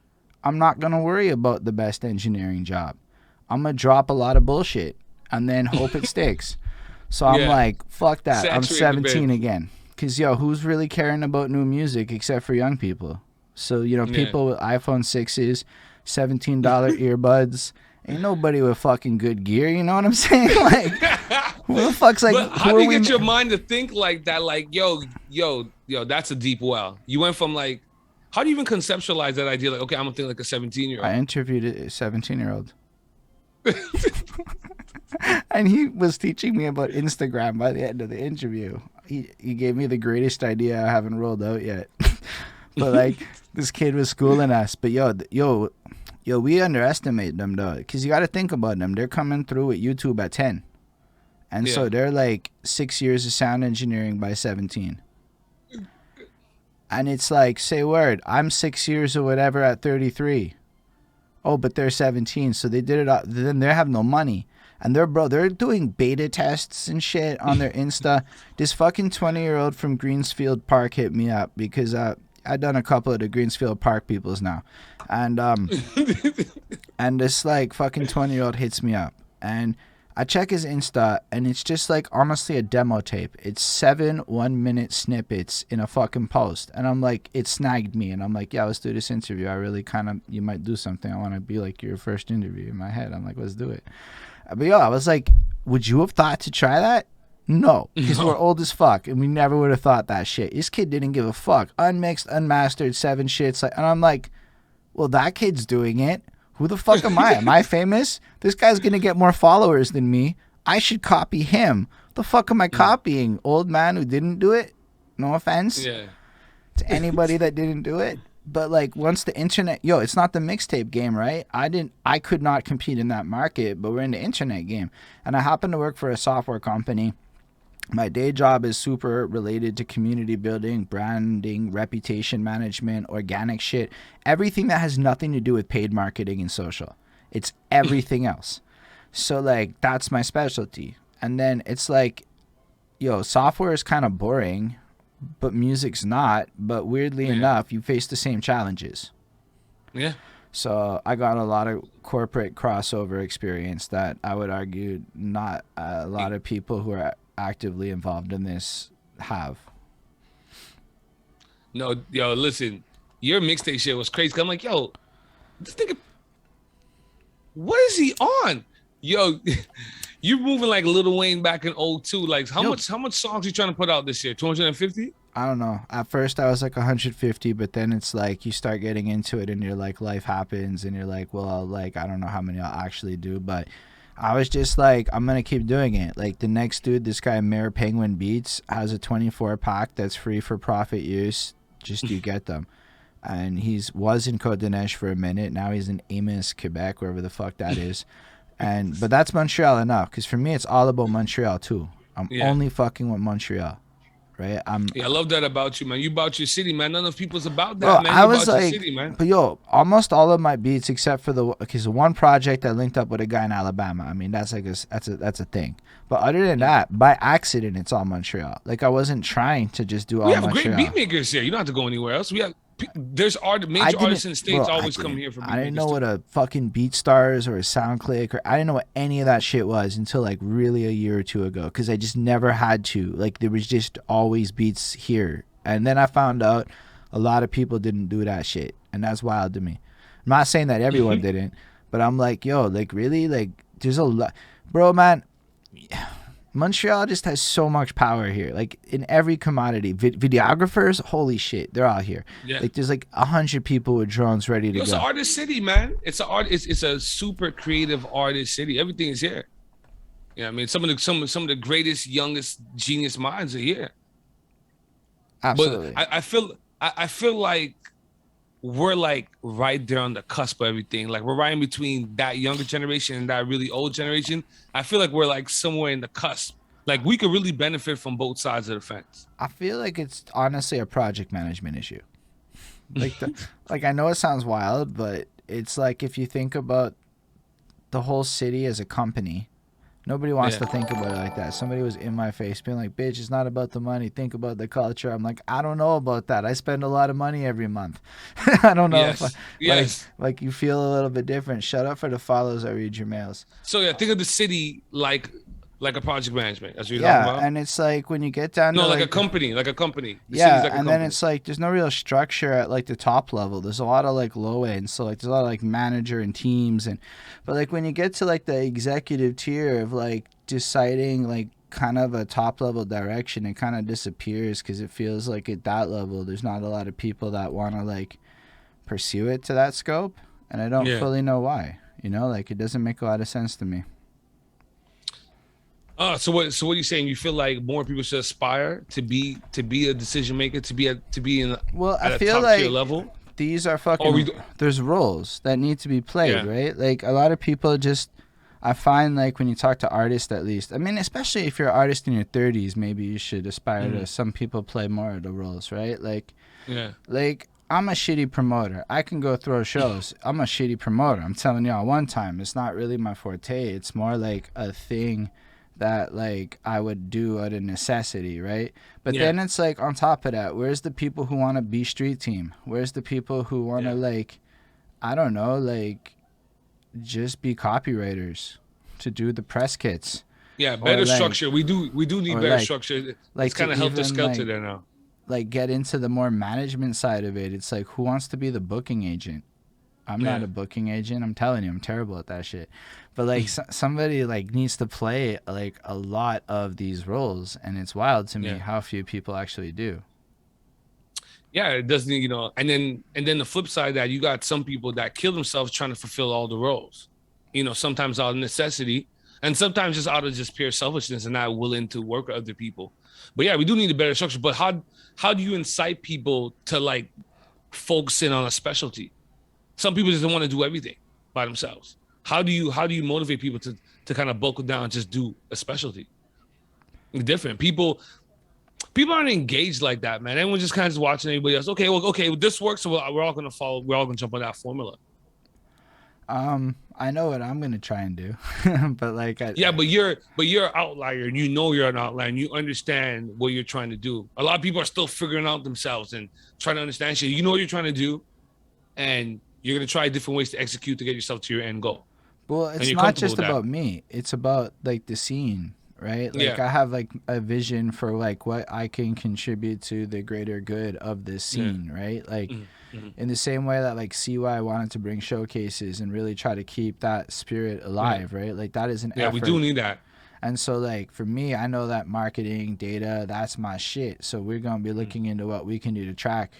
I'm not going to worry about the best engineering job. I'm going to drop a lot of bullshit and then hope it sticks. So I'm like, fuck that. I'm 17 again. Because, yo, who's really caring about new music except for young people? So, you know, people with iPhone 6s, $17 earbuds. Ain't nobody with fucking good gear, you know what I'm saying? Like, who the fuck's like, but how do you get your mind to think like that? Like, yo, that's a deep well. You went from like, how do you even conceptualize that idea? Like, okay, I'm gonna think like a 17-year-old. I interviewed a 17-year-old. And he was teaching me about Instagram by the end of the interview. He gave me the greatest idea I haven't rolled out yet. But like, this kid was schooling us. But yo, we underestimate them though, because you got to think about them. They're coming through with YouTube at 10, and so they're like 6 years of sound engineering by 17. And it's like, say word, I'm 6 years or whatever at 33. Oh, but they're 17, so they did it. Then they have no money, and they're doing beta tests and shit on their Insta. This fucking 20-year-old from Greensfield Park hit me up because I've done a couple of the Greensfield Park peoples now, and and this like fucking 20-year-old hits me up, and I check his Insta, and it's just like honestly a demo tape. It's 7 1-minute snippets in a fucking post, and I'm like, it snagged me, and I'm like, yeah, let's do this interview. I really you might do something. I want to be like your first interview in my head. I'm like, let's do it. But yo, I was like, would you have thought to try that? No, because we're old as fuck, and we never would have thought that shit. This kid didn't give a fuck. Unmixed, unmastered, 7 shits. Like, and I'm like, well, that kid's doing it. Who the fuck am I? Am I famous? This guy's going to get more followers than me. I should copy him. The fuck am I copying? Old man who didn't do it? No offense to anybody that didn't do it. But like once the internet, it's not the mixtape game, right? I could not compete in that market, but we're in the internet game. And I happen to work for a software company. My day job is super related to community building, branding, reputation management, organic shit, everything that has nothing to do with paid marketing and social. It's everything else. So like that's my specialty. And then it's like, software is kind of boring, but music's not. But weirdly enough, you face the same challenges. Yeah. So I got a lot of corporate crossover experience that I would argue not a lot of people who are actively involved in this have. No, listen, your mixtape shit was crazy. I'm like, this nigga, what is he on? You're moving like Lil Wayne back in 02. Like, how much songs you trying to put out this year? 250? I don't know. At first I was like 150, but then it's like you start getting into it and you're like, life happens, and you're like, well, like I don't know how many I'll actually do, but I was just like, I'm going to keep doing it. Like the next dude, this guy, Mayor Penguin Beats, has a 24 pack that's free for profit use. Just you get them. and was in Côte d'Ivoire for a minute. Now he's in Amos, Quebec, wherever the fuck that is. But that's Montreal enough, because for me it's all about Montreal too. I'm only fucking with Montreal, right? I love that about you, man. You about your city, man. None of people's about that, Bro, man. I You was about your like, city, man. but yo, almost all of my beats except for the one project I linked up with a guy in Alabama. I mean, that's like that's a thing. But other than that, by accident, it's all Montreal. Like I wasn't trying to just do all Montreal. We have great beat makers here. You don't have to go anywhere else. There's major artists in the States always come here for beat makers. I didn't know what a fucking BeatStars or a SoundClick or I didn't know what any of that shit was until like really a year or two ago, because I just never had to. Like there was just always beats here, and then I found out a lot of people didn't do that shit, and that's wild to me. I'm not saying that everyone didn't, but I'm like, yo, like really, like there's a lot, bro, man. Montreal just has so much power here, like in every commodity. Videographers, holy shit, they're all here. Like there's like 100 people with drones ready to go. It's an artist city, man. It's a super creative artist city. Everything is here. You know what I mean? Some of the greatest, youngest genius minds are here. Absolutely. But I feel like we're like right there on the cusp of everything. Like we're right in between that younger generation and that really old generation. I feel like we're like somewhere in the cusp. Like we could really benefit from both sides of the fence. I feel like it's honestly a project management issue. Like like I know it sounds wild, but it's like if you think about the whole city as a company, nobody wants to think about it like that. Somebody was in my face being like, bitch, it's not about the money. Think about the culture. I'm like, I don't know about that. I spend a lot of money every month. I don't know if like you feel a little bit different. Shut up for the follows. I read your mails. So yeah, think of the city like a project management. That's what you're talking about? And it's like when you get down to like a company. The then it's like there's no real structure at like the top level. There's a lot of like low end, so like there's a lot of like manager and teams, but like when you get to like the executive tier of like deciding like kind of a top level direction, it kind of disappears, because it feels like at that level there's not a lot of people that want to like pursue it to that scope, and I don't fully know why. You know, like it doesn't make a lot of sense to me. So what are you saying? You feel like more people should aspire to be a decision maker, to be in I feel top like tier level? These are fucking there's roles that need to be played, right? Like a lot of people just, I find like when you talk to artists, at least, I mean, especially if you're an artist in your 30s, maybe you should aspire to, some people play more of the roles, right? Like like I'm a shitty promoter. I can go throw shows. I'm a shitty promoter. I'm telling y'all one time, it's not really my forte. It's more like a thing that like I would do out of necessity, right? But then it's like on top of that, where's the people who want to be street team? Where's the people who want to like, I don't know, like just be copywriters to do the press kits? Yeah, better structure. We do need better structure. Like it's kind of helter skelter there now. Like get into the more management side of it. It's like, who wants to be the booking agent? I'm not a booking agent. I'm telling you, I'm terrible at that shit. But like somebody like needs to play like a lot of these roles, and it's wild to me how few people actually do. Yeah, it doesn't, you know. And then the flip side of that, you got some people that kill themselves trying to fulfill all the roles. You know, sometimes out of necessity, and sometimes just out of just pure selfishness and not willing to work with other people. But yeah, we do need a better structure. But how do you incite people to like focus in on a specialty? Some people just don't want to do everything by themselves. How do you motivate people to kind of buckle down and just do a specialty? Different people aren't engaged like that, man. Everyone's just kind of just watching everybody else. Okay, well, this works, so we're all gonna follow. We're all gonna jump on that formula. I know what I'm gonna try and do, but like, but you're an outlier, and you know you're an outlier, and you understand what you're trying to do. A lot of people are still figuring out themselves and trying to understand shit. You know what you're trying to do, and you're going to try different ways to execute to get yourself to your end goal. Well, it's not just about me. It's about like the scene, right? Like I have like a vision for like what I can contribute to the greater good of this scene, right? Like in the same way that like CY wanted to bring showcases and really try to keep that spirit alive, right? Like that is an effort. We do need that. And so like for me, I know that marketing, data, that's my shit. So we're going to be looking into what we can do to track,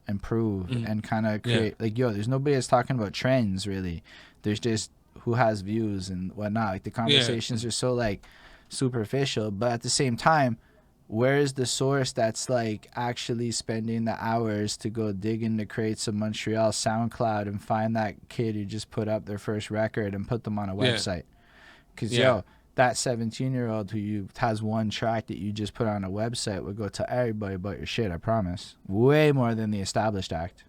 improve, and kind of create like, yo, there's nobody that's talking about trends really. There's just who has views and whatnot. Like the conversations are so like superficial, but at the same time, where is the source that's like actually spending the hours to go dig in the crates of Montreal SoundCloud and find that kid who just put up their first record and put them on a Yeah. website? Because Yeah. that 17-year-old who has one track that you just put on a website would go tell everybody about your shit. I promise. Way more than the established act.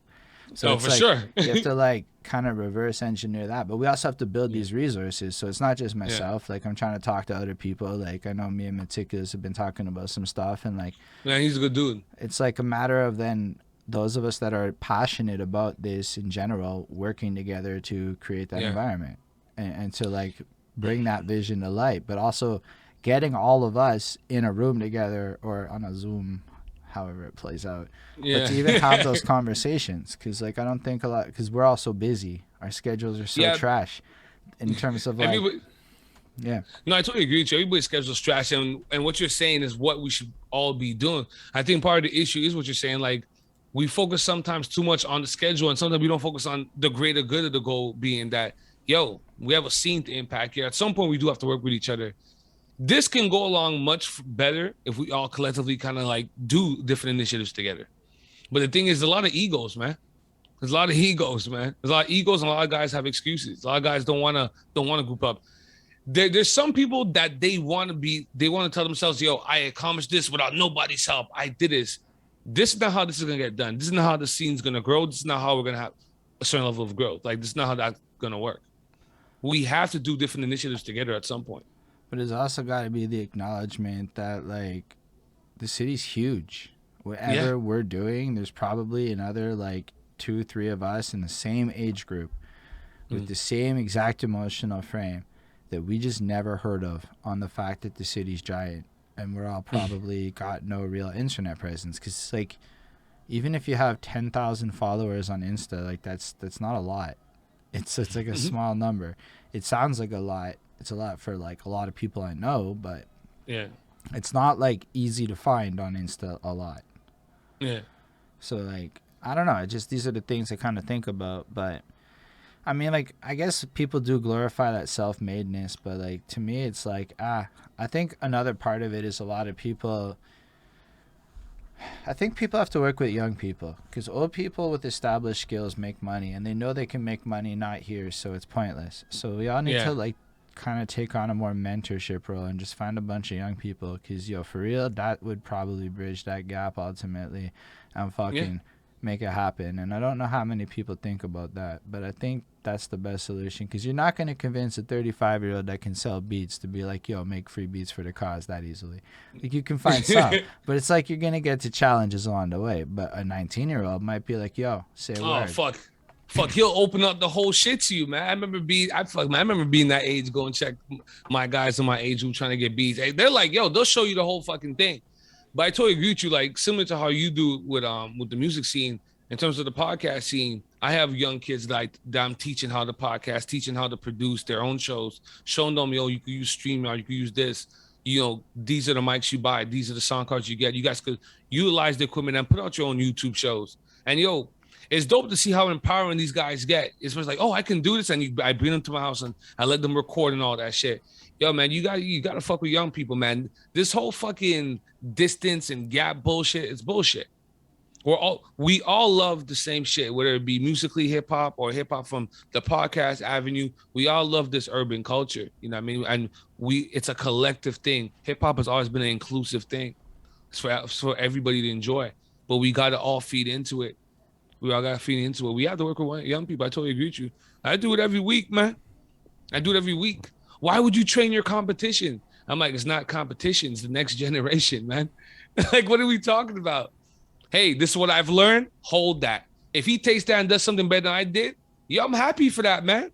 So Oh, it's for like sure. you have to like kind of reverse engineer that, but we also have to build these resources. So it's not just myself. Like I'm trying to talk to other people. Like I know me and Meticulous have been talking about some stuff, and like Man, he's a good dude. it's like a matter of then those of us that are passionate about this in general working together to create that environment and to like bring that vision to light, but also getting all of us in a room together or on a Zoom, however it plays out. Yeah. But to even have those conversations, because like I don't think a lot, because we're all so busy, our schedules are so trash in terms of like Everybody, yeah. No, I totally agree with you. Everybody's schedule's trash, and what you're saying is what we should all be doing. I think part of the issue is what you're saying. Like we focus sometimes too much on the schedule, and sometimes we don't focus on the greater good of the goal being that, yo, we have a scene to impact here. At some point, we do have to work with each other. This can go along much better if we all collectively kind of like do different initiatives together. But the thing is, a lot of egos, man. There's a lot of egos, man. There's a lot of egos, and a lot of guys have excuses. A lot of guys don't wanna group up. There's some people that they want to tell themselves, yo, I accomplished this without nobody's help. I did this. This is not how this is gonna get done. This is not how the scene's gonna grow. This is not how we're gonna have a certain level of growth. Like this is not how that's gonna work. We have to do different initiatives together at some point. But it's also got to be the acknowledgement that like the city's huge. Whatever we're doing, there's probably another like 2-3 of us in the same age group with the same exact emotional frame that we just never heard of on the fact that the city's giant, and we're all probably got no real internet presence. Because like even if you have 10,000 followers on Insta, like that's not a lot. It's like a small number. It sounds like a lot. It's a lot for like a lot of people I know, but it's not like easy to find on Insta a lot. Yeah. So like I don't know. It just these are the things I kind of think about, but. I mean, like, I guess people do glorify that self-madeness, but, like, to me, it's like, I think another part of it is a lot of people, I think people have to work with young people, because old people with established skills make money, and they know they can make money not here, so it's pointless. So we all need to, like, kind of take on a more mentorship role and just find a bunch of young people, because, yo, for real, that would probably bridge that gap ultimately and fucking make it happen. And I don't know how many people think about that, but I think that's the best solution, because you're not going to convince a 35-year-old that can sell beats to be like, yo, make free beats for the cause that easily. Like you can find some, but it's like you're going to get to challenges along the way. But a 19-year-old might be like, yo, say a word. Fuck, he'll open up the whole shit to you, man. I remember being that age, going check my guys in my age who trying to get beats. They're like, yo, they'll show you the whole fucking thing. But I totally agree with you, like similar to how you do with the music scene. In terms of the podcast scene, I have young kids that I'm teaching how to podcast, teaching how to produce their own shows, showing them, yo, you can use StreamYard, you can use this. You know, these are the mics you buy, these are the sound cards you get. You guys could utilize the equipment and put out your own YouTube shows. And yo, it's dope to see how empowering these guys get. It's like, oh, I can do this, and I bring them to my house and I let them record and all that shit. Yo, man, you gotta fuck with young people, man. This whole fucking distance and gap bullshit is bullshit. We all love the same shit, whether it be musically hip hop or hip hop from the podcast avenue. We all love this urban culture, you know what I mean? And it's a collective thing. Hip hop has always been an inclusive thing. It's for everybody to enjoy, but we got to all feed into it. We all got to feed into it. We have to work with young people. I totally agree with you. I do it every week, man. I do it every week. Why would you train your competition? I'm like, it's not competition. It's the next generation, man. Like, what are we talking about? Hey, this is what I've learned. Hold that. If he takes that and does something better than I did, yeah, I'm happy for that, man.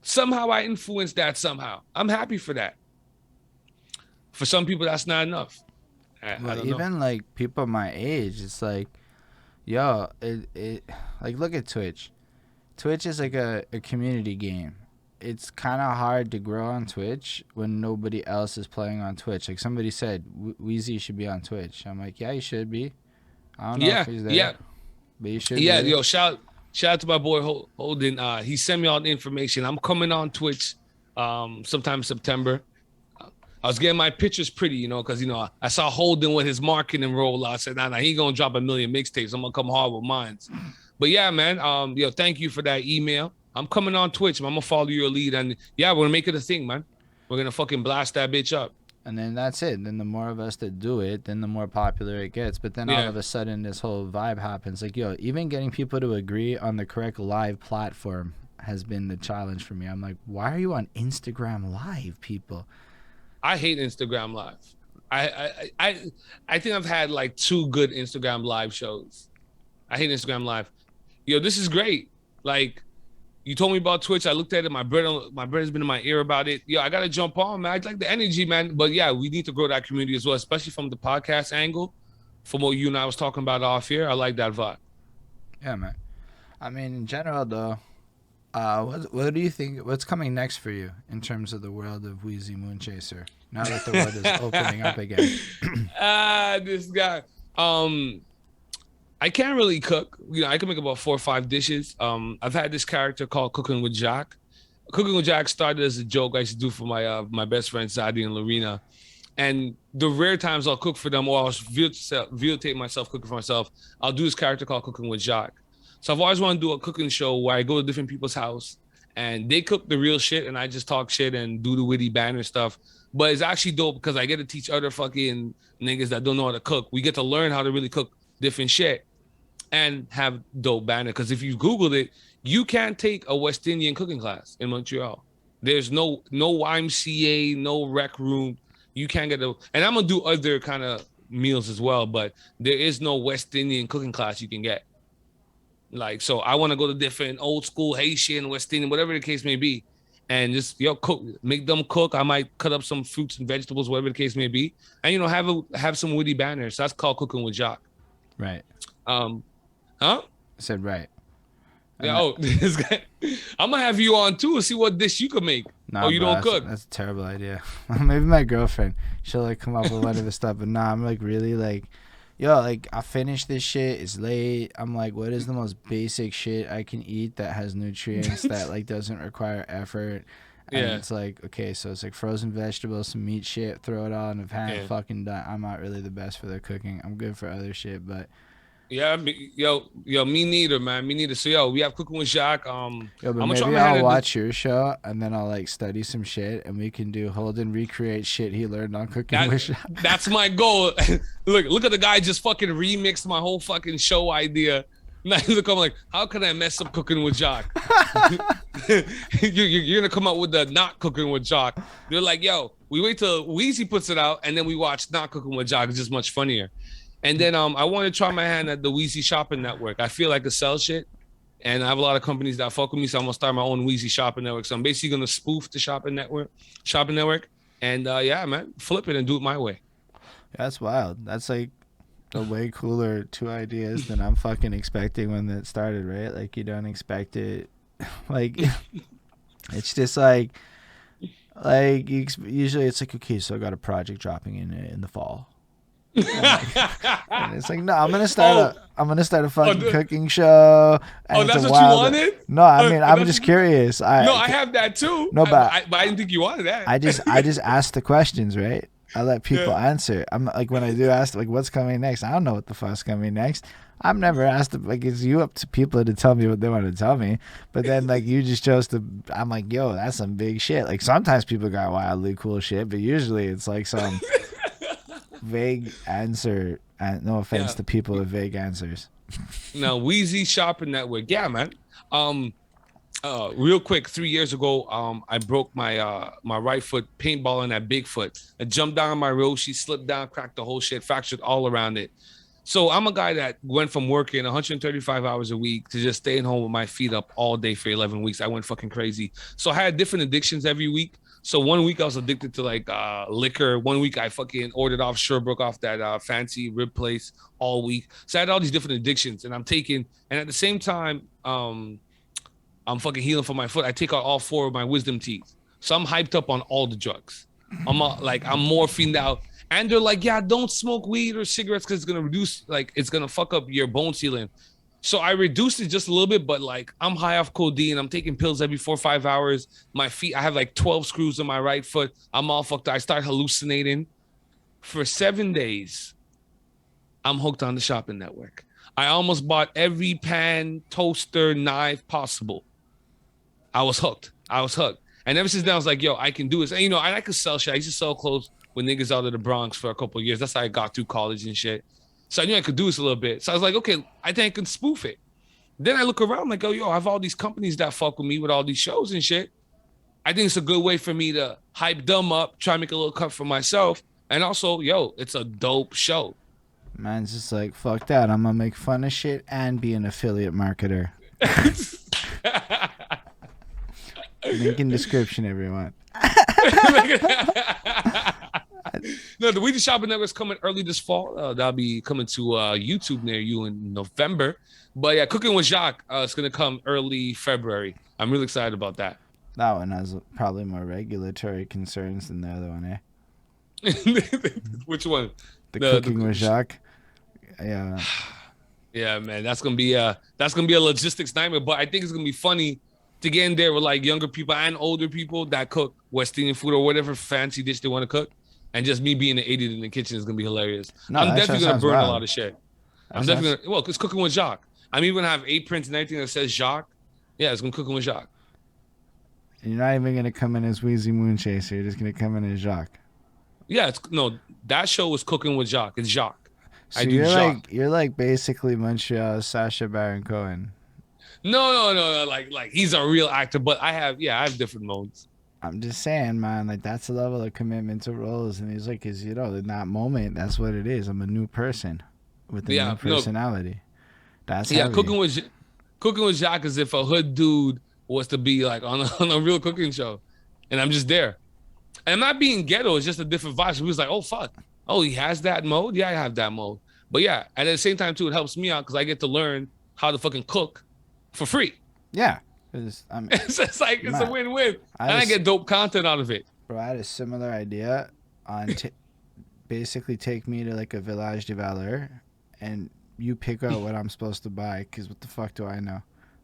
Somehow I influenced that somehow. I'm happy for that. For some people, that's not enough. I don't even know. Like people my age, it's like, yo, it like look at Twitch. Twitch is like a community game. It's kind of hard to grow on Twitch when nobody else is playing on Twitch. Like somebody said, Wizzy should be on Twitch. I'm like, yeah, he should be. I don't know if he's there. But you should be. Yo, shout out to my boy Holden. He sent me all the information. I'm coming on Twitch sometime in September. I was getting my pictures pretty, you know, because, you know, I saw Holden with his marketing role. I said, nah, he ain't going to drop 1 million mixtapes. I'm going to come hard with mines. But yeah, man, yo, thank you for that email. I'm coming on Twitch. I'm going to follow your lead. And yeah, we're going to make it a thing, man. We're going to fucking blast that bitch up. And then that's it. Then the more of us that do it, then the more popular it gets. But then all of a sudden, this whole vibe happens. Like, yo, even getting people to agree on the correct live platform has been the challenge for me. I'm like, why are you on Instagram Live, people? I hate Instagram Live. I think I've had like 2 good Instagram Live shows. I hate Instagram Live. Yo, this is great. Like, you told me about Twitch. I looked at it. My brother's been in my ear about it. Yo, I gotta jump on, man. I like the energy, man. But yeah, we need to grow that community as well, especially from the podcast angle. From what you and I was talking about off here, I like that vibe. Yeah, man. I mean, in general, though, what do you think? What's coming next for you in terms of the world of Wizzy MoonChaser? Now that the world is opening up again. This guy. I can't really cook. You know, I can make about 4 or 5 dishes. I've had this character called Cooking with Jack. Cooking with Jack started as a joke I used to do for my best friends Zadie and Lorena. And the rare times I'll cook for them, or I'll videotape myself cooking for myself, I'll do this character called Cooking with Jack. So I've always wanted to do a cooking show where I go to different people's house and they cook the real shit and I just talk shit and do the witty banner stuff. But it's actually dope because I get to teach other fucking niggas that don't know how to cook. We get to learn how to really cook different shit and have dope banner. Because if you Googled it, you can't take a West Indian cooking class in Montreal. There's no YMCA, no rec room. You can't get a, and I'm gonna do other kind of meals as well, but there is no West Indian cooking class you can get. Like, so I want to go to different old school Haitian, West Indian, whatever the case may be, and just cook, make them cook. I might cut up some fruits and vegetables, whatever the case may be, and have some witty banners. That's called Cooking with Jock. Right. Huh? I said right. Yeah. This guy, I'm gonna have you on too and see what dish you can make. Nah, you bro, don't cook. That's a terrible idea. Maybe my girlfriend, she'll like come up with whatever stuff, but nah, I'm like really like, yo, like I finished this shit. It's late. I'm like, what is the most basic shit I can eat that has nutrients that like doesn't require effort? And it's like, okay, so it's like frozen vegetables, some meat shit, throw it all in a pan, fucking done. I'm not really the best for the cooking. I'm good for other shit, but. Yeah, me neither, man. Me neither. So, we have Cooking with Jacques. But maybe I'll watch your show and then I'll like study some shit and we can do Holden recreate shit he learned on Cooking with Jacques. That's my goal. Look at the guy just fucking remixed my whole fucking show idea. Now he's come like, how can I mess up Cooking with Jacques? You're gonna come out with the not Cooking with Jacques. They're like, yo, we wait till Wizzy puts it out and then we watch not Cooking with Jacques. It's just much funnier. And then I want to try my hand at the Wizzy Shopping Network. I feel like I sell shit, and I have a lot of companies that fuck with me, so I'm gonna start my own Wizzy Shopping Network. So I'm basically gonna spoof the Shopping Network, and yeah, man, flip it and do it my way. That's wild. That's like a way cooler 2 ideas than I'm fucking expecting when it started, right? Like you don't expect it, like it's just like usually it's like, okay, so I got a project dropping in the fall. And it's like, no, I'm gonna start a fucking cooking show. And that's what you wanted? No, I mean, I'm just curious. I have that too. No, but I didn't think you wanted that. I just ask the questions, right? I let people answer. I'm like, when I do ask, like, what's coming next? I don't know what the fuck's coming next. I've never asked them, like, it's you up to people to tell me what they want to tell me. But then, like, you just chose to, I'm like, yo, that's some big shit. Like, sometimes people got wildly cool shit, but usually it's like some vague answer. And no offense to people with vague answers. Now, Wizzy Shopping Network. Yeah, man. Real quick, 3 years ago, I broke my my right foot paintballing at Bigfoot. I jumped down my road. She slipped down, cracked the whole shit, fractured all around it. So I'm a guy that went from working 135 hours a week to just staying home with my feet up all day for 11 weeks. I went fucking crazy. So I had different addictions every week. So 1 week I was addicted to like liquor. 1 week I fucking ordered off Sherbrooke off that fancy rib place all week. So I had all these different addictions, and I'm taking, and at the same time, I'm fucking healing for my foot. I take out all 4 of my wisdom teeth. So I'm hyped up on all the drugs. I'm morphined out. And they're like, yeah, don't smoke weed or cigarettes because it's going to reduce, like, it's going to fuck up your bone sealing. So I reduced it just a little bit, but like I'm high off codeine. I'm taking pills every 4 or 5 hours. My feet, I have like 12 screws on my right foot. I'm all fucked up. I start hallucinating. For 7 days, I'm hooked on the shopping network. I almost bought every pan, toaster, knife possible. I was hooked. I was hooked. And ever since then, I was like, yo, I can do this. And, you know, I could sell shit. I used to sell clothes with niggas out of the Bronx for a couple of years. That's how I got through college and shit. So I knew I could do this a little bit. So I was like, okay, I think I can spoof it. Then I look around like, oh, yo, I have all these companies that fuck with me with all these shows and shit. I think it's a good way for me to hype them up, try to make a little cut for myself. And also, yo, it's a dope show. Man's just like, fuck that. I'm going to make fun of shit and be an affiliate marketer. Link in description, everyone. No, the Weedy Shopping Network's coming early this fall. That'll be coming to YouTube near you in November. But yeah, Cooking with Jacques, it's going to come early February. I'm really excited about that. That one has probably more regulatory concerns than the other one, eh? Which one? The Cooking with Jacques. Yeah. Yeah, man, that's gonna be a logistics nightmare. But I think it's gonna be funny to get in there with like younger people and older people that cook West Indian food or whatever fancy dish they want to cook, and just me being the idiot in the kitchen is gonna be hilarious. No, I'm definitely gonna burn wild. a lot of shit. I'm definitely gonna it's Cooking with Jacques. I'm even gonna have aprons and everything that says Jacques. Yeah, it's gonna Cooking with Jacques. You're not even gonna come in as Wizzy MoonChaser. You're just gonna come in as Jacques. Yeah, that show was Cooking with Jacques. It's Jacques. So you're like basically Montreal Sacha Baron Cohen. No. Like he's a real actor, but I have different modes. I'm just saying, man, like that's a level of commitment to roles, and he's like, cause you know, in that moment, that's what it is. I'm a new person with a new personality. That's heavy. Cooking with Jacques is if a hood dude was to be like on a real cooking show, and I'm just there. And I'm not being ghetto. It's just a different vibe. So he was like, oh fuck. Oh, he has that mode? Yeah, I have that mode. But yeah, and at the same time, too, it helps me out because I get to learn how to fucking cook for free. Yeah. It's like, it's a win-win. And I get dope content out of it. Bro, I had a similar idea on basically take me to like a Village de Valeur and you pick out what I'm supposed to buy because what the fuck do I know?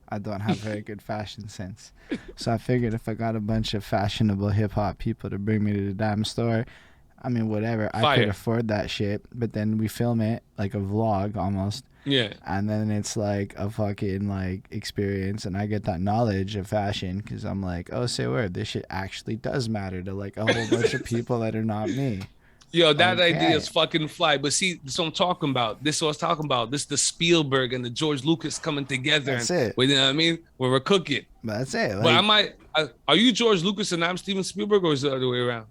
I don't have very good fashion sense. So I figured if I got a bunch of fashionable hip-hop people to bring me to the damn store, I mean, whatever. Fire. I could afford that shit. But then we film it like a vlog almost. Yeah. And then it's like a fucking like experience. And I get that knowledge of fashion because I'm like, oh, say word. This shit actually does matter to like a whole bunch of people that are not me. Yo, that idea is fucking fly. But see, this is what I'm talking about. This is what I was talking about. This is the Spielberg and the George Lucas coming together. That's it. You know what I mean? Where we're cooking. That's it. Like, but are you George Lucas and I'm Steven Spielberg, or is it the other way around?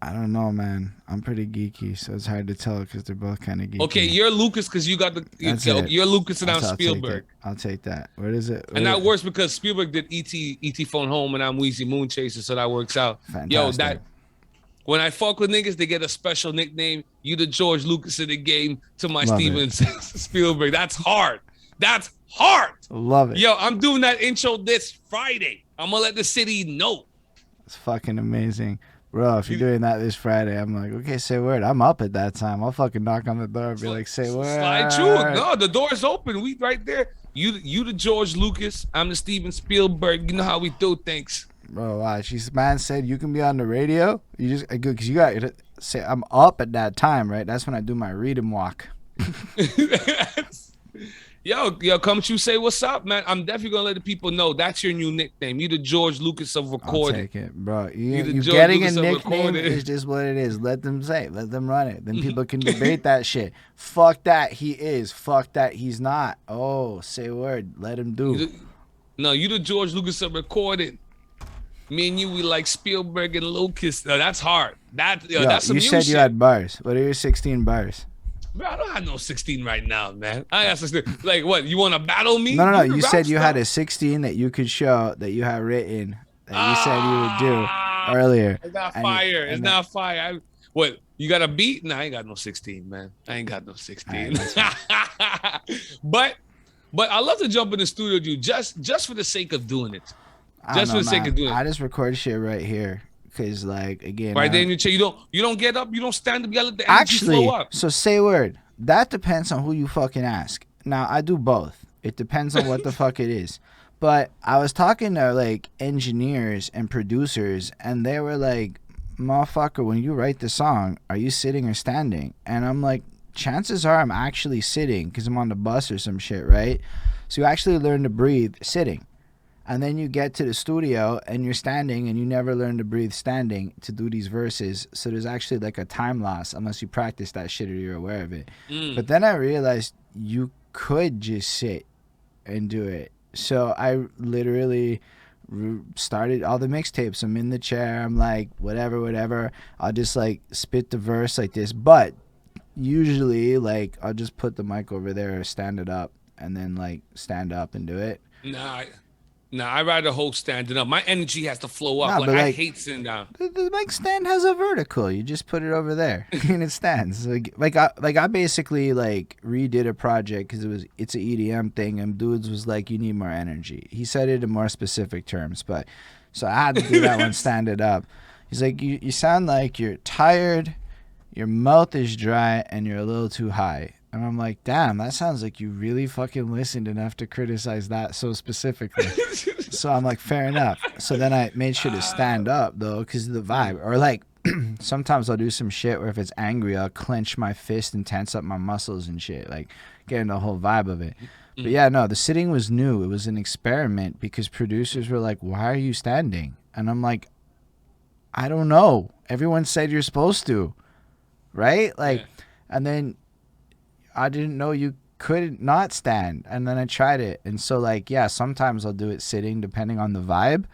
I don't know, man. I'm pretty geeky, so it's hard to tell because they're both kind of geeky. Okay, you're Lucas because you got you're Lucas and I'm Spielberg. I'll take that. What is it? And that works because Spielberg did E.T. Phone Home and I'm Wizzy MoonChaser, so that works out. Fantastic. Yo, when I fuck with niggas, they get a special nickname. You the George Lucas of the game to my Steven Spielberg. That's hard. That's hard. Love it. Yo, I'm doing that intro this Friday. I'm gonna let the city know. It's fucking amazing. Bro, if you're doing that this Friday, I'm like, okay, say word. I'm up at that time. I'll fucking knock on the door and be like, say word. Slide through. No, the door's open. We right there. You the George Lucas. I'm the Steven Spielberg. You know how we do things. Bro, watch. This man said you can be on the radio. You just because you got to say I'm up at that time, right? That's when I do my read and walk. Yo, come you say what's up, man. I'm definitely gonna let the people know that's your new nickname. You the George Lucas of recording. I'll take it, bro. You getting Lucas a nickname is just what it is. Let them say it. Let them run it. Then people can debate that shit. Fuck that he is. Fuck that he's not. Oh, say word. Let him do. You the George Lucas of recording. Me and you, we like Spielberg and Lucas. No, that's hard. That's some you new said shit. You had bars. What are your 16 bars? Bro, I don't have no 16 right now, man. I got 16. Like, what? You want to battle me? No. You said you had a 16 that you could show that you had written that you said you would do earlier. It's not fire. It's not fire. What? You got a beat? No, I ain't got no 16, man. I ain't got no 16. Right, but I love to jump in the studio, dude, just for the sake of doing it. Just for the sake of doing it. I just record shit right here. Cause like again, right there in your chair, you don't get up, you don't stand up, you gotta let the energy flow up. So say word. That depends on who you fucking ask. Now I do both. It depends on what the fuck it is. But I was talking to like engineers and producers, and they were like, "Motherfucker, when you write the song, are you sitting or standing?" And I'm like, chances are I'm actually sitting because I'm on the bus or some shit, right? So you actually learn to breathe sitting. And then you get to the studio and you're standing and you never learn to breathe standing to do these verses. So there's actually like a time loss unless you practice that shit or you're aware of it. But then I realized you could just sit and do it. So I literally started all the mixtapes. I'm in the chair. I'm like, whatever. I'll just like spit the verse like this. But usually, like, I'll just put the mic over there or stand it up and then like stand up and do it. Nah, I rather hold standing up. My energy has to flow up. Nah, Like but, I like, hate sitting down. The mic stand has a vertical. You just put it over there and it stands. I basically like redid a project because it's an EDM thing, and dudes was like, you need more energy. He said it in more specific terms, but so I had to do that one, stand it up. He's like, you sound like you're tired, your mouth is dry, and you're a little too high. And I'm like, damn, that sounds like you really fucking listened enough to criticize that so specifically. So I'm like, fair enough. So then I made sure to stand up, though, because of the vibe. Or like, sometimes I'll do some shit where if it's angry, I'll clench my fist and tense up my muscles and shit, like getting the whole vibe of it. But yeah, no, the sitting was new. It was an experiment because producers were like, why are you standing? And I'm like, I don't know. Everyone said you're supposed to, right? Like, Yeah. and then I didn't know you could not stand, and then I tried it, and so like, yeah, sometimes I'll do it sitting depending on the vibe,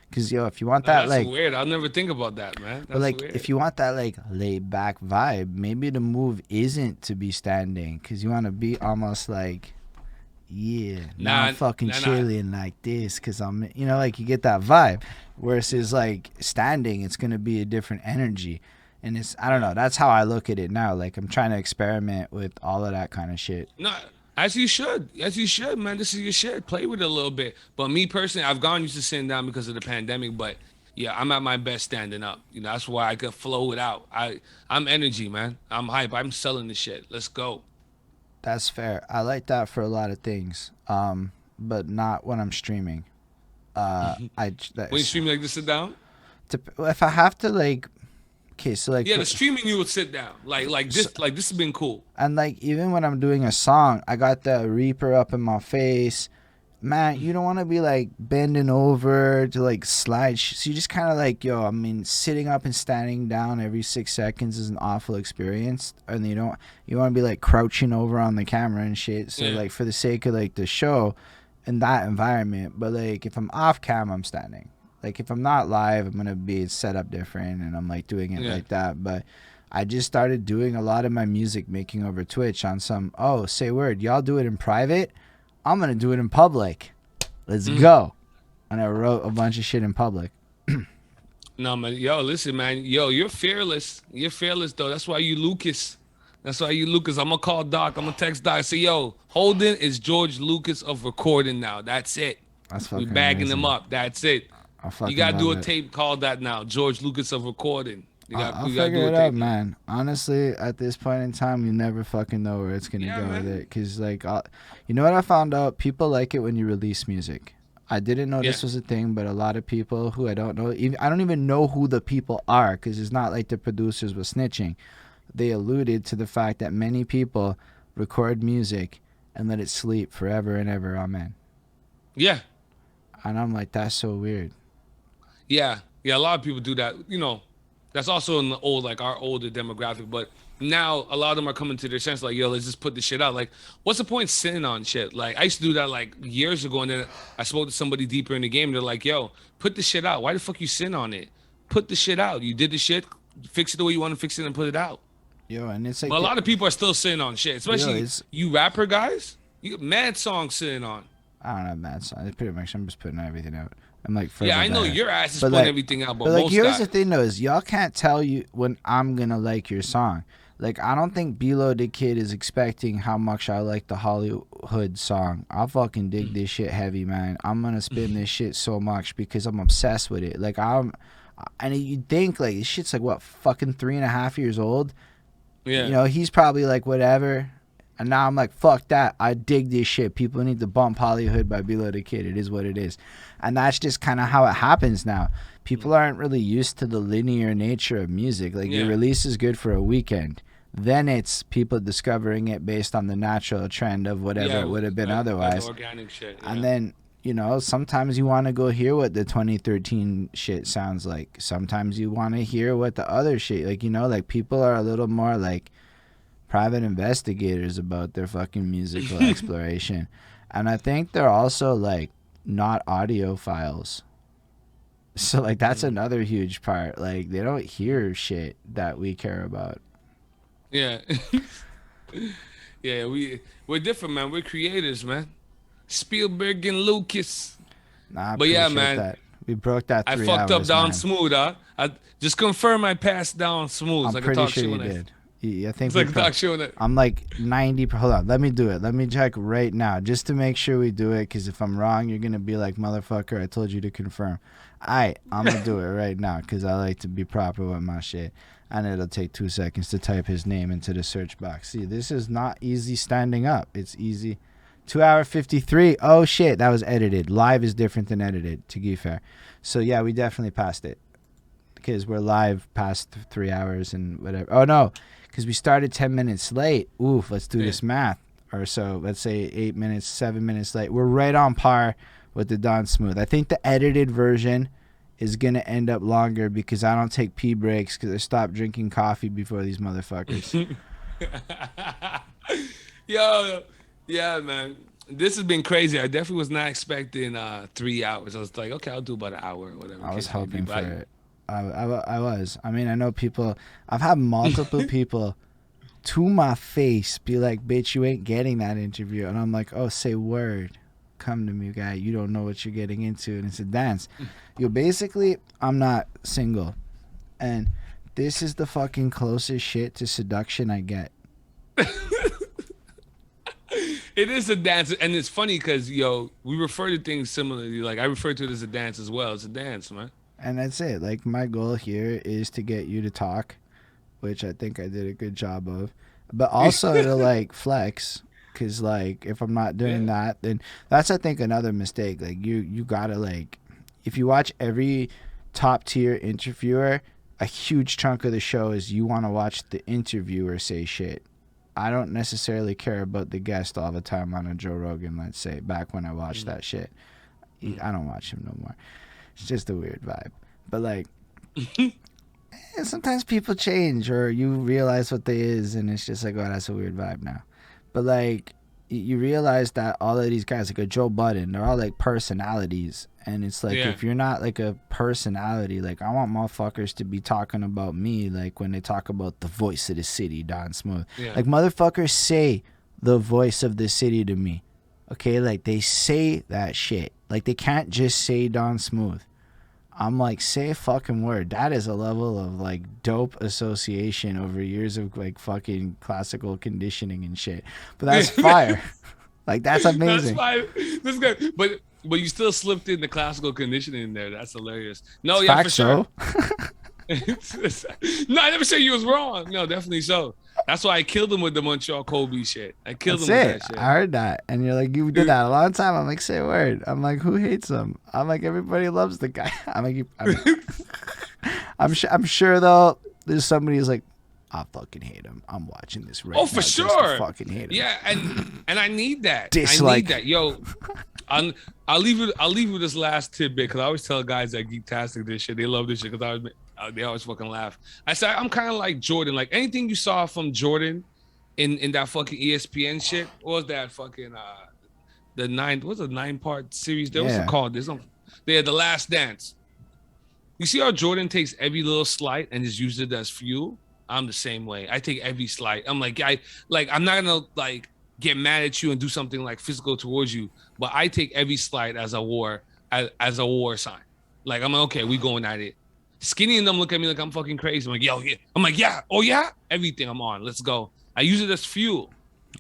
because if you want Nah, that that's like, weird. I'll never think about that, man. but That's like weird. if you want that like laid back vibe, maybe the move isn't to be standing, because you want to be almost like, yeah, now I'm fucking chilling like this, because I'm, like you get that vibe, versus like standing, it's gonna be a different energy. And it's, I don't know, that's how I look at it now. Like, I'm trying to experiment with all of that kind of shit. No, as you should. As you should, man. This is your shit. Play with it a little bit. But me personally, I've gone used to sitting down because of the pandemic. But yeah, I'm at my best standing up. That's why I could flow it out. I'm energy, man. I'm hype. I'm selling the shit. Let's go. That's fair. I like that for a lot of things, but not when I'm streaming. When you stream like this, sit down. If I have to, like, okay, so like, Yeah, the streaming you would sit down. Like this. Like this has been cool. and like even when I'm doing a song, I got the Reaper up in my face. Man, you don't want to be like bending over to like slide. So you just kind of like, I mean, sitting up and standing down every 6 seconds is an awful experience. And you want to be like crouching over on the camera and shit. So like for the sake of like the show in that environment. But like if I'm off cam, I'm standing. Like if I'm not live, I'm going to be set up different and I'm like doing it like that. But I just started doing a lot of my music making over Twitch on some, say word, y'all do it in private, I'm going to do it in public. Let's go. And I wrote a bunch of shit in public. No, man. Yo, listen, man. Yo, you're fearless. You're fearless, though. That's why you Lucas. I'm going to call Doc. I'm going to text Doc. Say, yo, Holden is George Lucas of recording now. That's it. That's We fucking bagging amazing. him up. That's it. You got to do a tape called that now. George Lucas of recording. I'll figure it out, man. Honestly, at this point in time, you never fucking know where it's gonna go with it. Because, like, you know what I found out? People like it when you release music. I didn't know this was a thing, but a lot of people who I don't know, I don't even know who the people are, because it's not like the producers were snitching. They alluded to the fact that many people record music and let it sleep forever and ever. Amen. Yeah. And I'm like, that's so weird. Yeah. Yeah, a lot of people do that. That's also in the our older demographic. But now a lot of them are coming to their sense, like, yo, let's just put this shit out. Like, what's the point sitting on shit? Like, I used to do that like years ago, and then I spoke to somebody deeper in the game. They're like, yo, put the shit out. Why the fuck you sitting on it? Put the shit out. You did the shit, fix it the way you want to fix it and put it out. Yo, and it's like, but a lot of people are still sitting on shit, especially you rapper guys. You got mad songs sitting on. I don't have mad songs. Pretty much, I'm just putting everything out. I'm like, yeah, I know your ass is putting everything out, but like, here's the thing though: is y'all can't tell you when I'm gonna like your song. Like, I don't think Bilo the Kid is expecting how much I like the Hollywood song. I fucking dig this shit heavy, man. I'm gonna spin this shit so much because I'm obsessed with it. Like, and you think like this shit's like what, fucking 3.5 years old. Yeah. He's probably like whatever. And now I'm like, fuck that. I dig this shit. People need to bump Hollywood by Below the Kid. It is what it is. And that's just kind of how it happens now. People aren't really used to the linear nature of music. Like, your release is good for a weekend. Then it's people discovering it based on the natural trend of whatever it would have been otherwise. Organic shit. And then, you know, sometimes you want to go hear what the 2013 shit sounds like. Sometimes you want to hear what the other shit, like, you know, like, people are a little more like private investigators about their fucking musical exploration. And I think they're also like not audiophiles. So like that's another huge part. Like, they don't hear shit that we care about. Yeah. Yeah, we're different, man. We're creators, man. Spielberg and Lucas. Nah, but yeah, man, that. We broke that 3 I fucked hours, up down man. smooth, huh? I just confirm I passed down smooth. I'm pretty sure you did. I think I'm like 90. Hold on, let me do it. Let me check right now just to make sure we do it. Because if I'm wrong, you're gonna be like, motherfucker, I told you to confirm. I'm gonna do it right now because I like to be proper with my shit. And it'll take 2 seconds to type his name into the search box. See, this is not easy standing up. It's easy. 2 hour 53. Oh shit, that was edited. Live is different than edited, to be fair. So yeah, we definitely passed it because we're live past 3 hours and whatever. Oh no, because we started 10 minutes late. Oof, let's do this math. Or so, let's say 8 minutes, 7 minutes late. We're right on par with the Don Smooth. I think the edited version is going to end up longer because I don't take pee breaks because I stopped drinking coffee before these motherfuckers. Yo, yeah, man. This has been crazy. I definitely was not expecting 3 hours. I was like, okay, I'll do about an hour or whatever. I was hoping for it. I was. I mean, I know people. I've had multiple people to my face be like, bitch, you ain't getting that interview. And I'm like, oh, say word. Come to me, guy. You don't know what you're getting into. And it's a dance. Yo, basically, I'm not single. And this is the fucking closest shit to seduction I get. It is a dance. And it's funny because, yo, we refer to things similarly. Like, I refer to it as a dance as well. It's a dance, man. And that's it. Like, my goal here is to get you to talk, which I think I did a good job of. But also to, like, flex. Because, like, if I'm not doing that, then that's, I think, another mistake. Like, you got to, like, if you watch every top-tier interviewer, a huge chunk of the show is you want to watch the interviewer say shit. I don't necessarily care about the guest all the time on a Joe Rogan, let's say, back when I watched that shit. I don't watch him no more. It's just a weird vibe. But, like, sometimes people change or you realize what they is, and it's just like, oh, that's a weird vibe now. But, like, you realize that all of these guys, like a Joe Budden, they're all, like, personalities. And it's like, if you're not, like, a personality, like, I want motherfuckers to be talking about me, like, when they talk about the voice of the city, Don Smooth. Like, motherfuckers say the voice of the city to me. Okay? Like, they say that shit. Like, they can't just say Don Smooth. I'm like, say a fucking word. That is a level of, like, dope association over years of, like, fucking classical conditioning and shit. But that's fire. Like, that's amazing. That's fine. That's good. But you still slipped in the classical conditioning in there. That's hilarious. No, it's yeah, for sure. No, I never said you was wrong. No, definitely so. That's why I killed him with the Montreal Kobe shit. I killed him with that shit. I heard that. And you're like, you did that a long time. I'm like, say a word. I'm like, who hates him? I'm like, everybody loves the guy. I'm like, I'm sure though, there's somebody who's like, I fucking hate him. I'm watching this right now. Oh, for sure. Fucking hate him. Yeah, and I need that. Dislike. I need that. Yo, I'll leave you with this last tidbit because I always tell guys that Geektastic this shit. They love this shit because they always fucking laugh. I say I'm kind of like Jordan. Like anything you saw from Jordan in that fucking ESPN shit. What was that fucking the 9-part series? What's it called? They had The Last Dance. You see how Jordan takes every little slight and just uses it as fuel? I'm the same way. I take every slight. I'm like, I'm not gonna like get mad at you and do something like physical towards you, but I take every slight as a war sign. Like I'm like, okay, we going at it. Skinny and them look at me like I'm fucking crazy. I'm like, yo, yeah. I'm like, yeah, oh yeah, everything. I'm on. Let's go. I use it as fuel.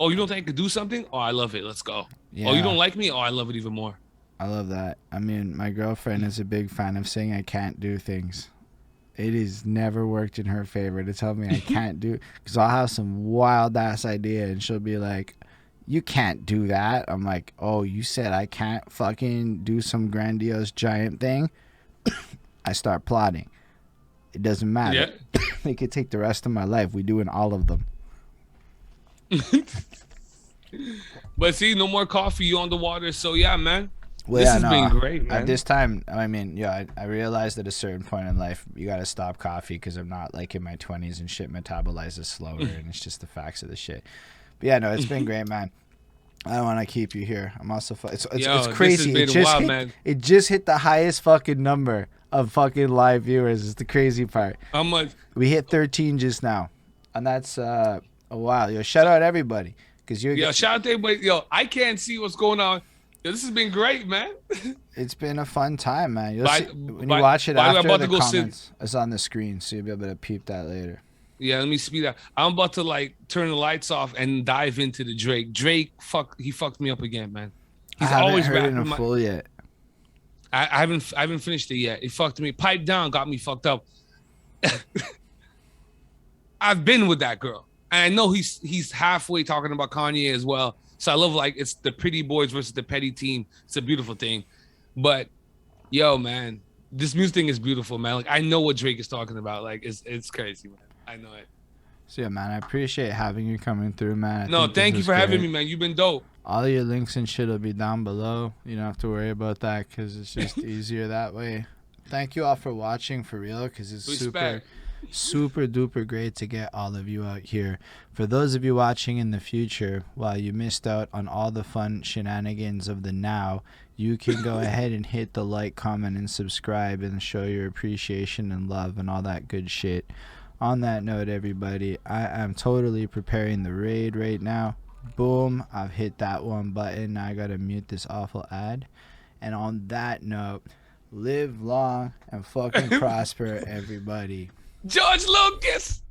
Oh, you don't think I could do something? Oh, I love it. Let's go. Yeah. Oh, you don't like me? Oh, I love it even more. I love that. I mean, my girlfriend is a big fan of saying I can't do things. It has never worked in her favor to tell me I can't do, because I'll have some wild ass idea and she'll be like, you can't do that. I'm like, oh, you said I can't fucking do some grandiose giant thing? I start plotting. It doesn't matter. Yeah. They could take the rest of my life. We doing all of them. But see, no more coffee. You on the water. So yeah, man. Well, This yeah, has no, been great, man. At this time, I mean, yeah, I realized at a certain point in life, you got to stop coffee because I'm not like in my 20s and shit metabolizes slower and it's just the facts of the shit. But yeah, no, it's been great, man. I don't want to keep you here. I'm also, it's crazy. It just hit the highest fucking number of fucking live viewers. Is the crazy part. How much? We hit 13 just now, and that's a while. Yo, shout out everybody, because you're. Yo, shout out to everybody. Yo, I can't see what's going on. Yo, this has been great, man. It's been a fun time, man. You'll see, when you watch it after the comments, it's on the screen, so you'll be able to peep that later. Yeah, let me speed up. I'm about to like turn the lights off and dive into the Drake. He fucked me up again, man. He's I haven't always heard it in full yet. I haven't finished it yet. He fucked me. Pipe Down got me fucked up. I've been with that girl, and I know he's halfway talking about Kanye as well. So I love, like, it's the pretty boys versus the petty team. It's a beautiful thing. But yo, man, this music thing is beautiful, man. Like, I know what Drake is talking about. Like, it's crazy, man. I know it. So yeah, man, I appreciate having you coming through, man. No, thank you for having me, man. You've been dope. All your links and shit will be down below. You don't have to worry about that because it's just easier that way. Thank you all for watching, for real, because it's super duper great to get all of you out here. For those of you watching in the future, while you missed out on all the fun shenanigans of the now, you can go ahead and hit the like, comment, and subscribe and show your appreciation and love and all that good shit. On that note, everybody, I am totally preparing the raid right now. Boom, I've hit that one button. Now I gotta mute this awful ad. And on that note, live long and fucking prosper, everybody. George Lucas.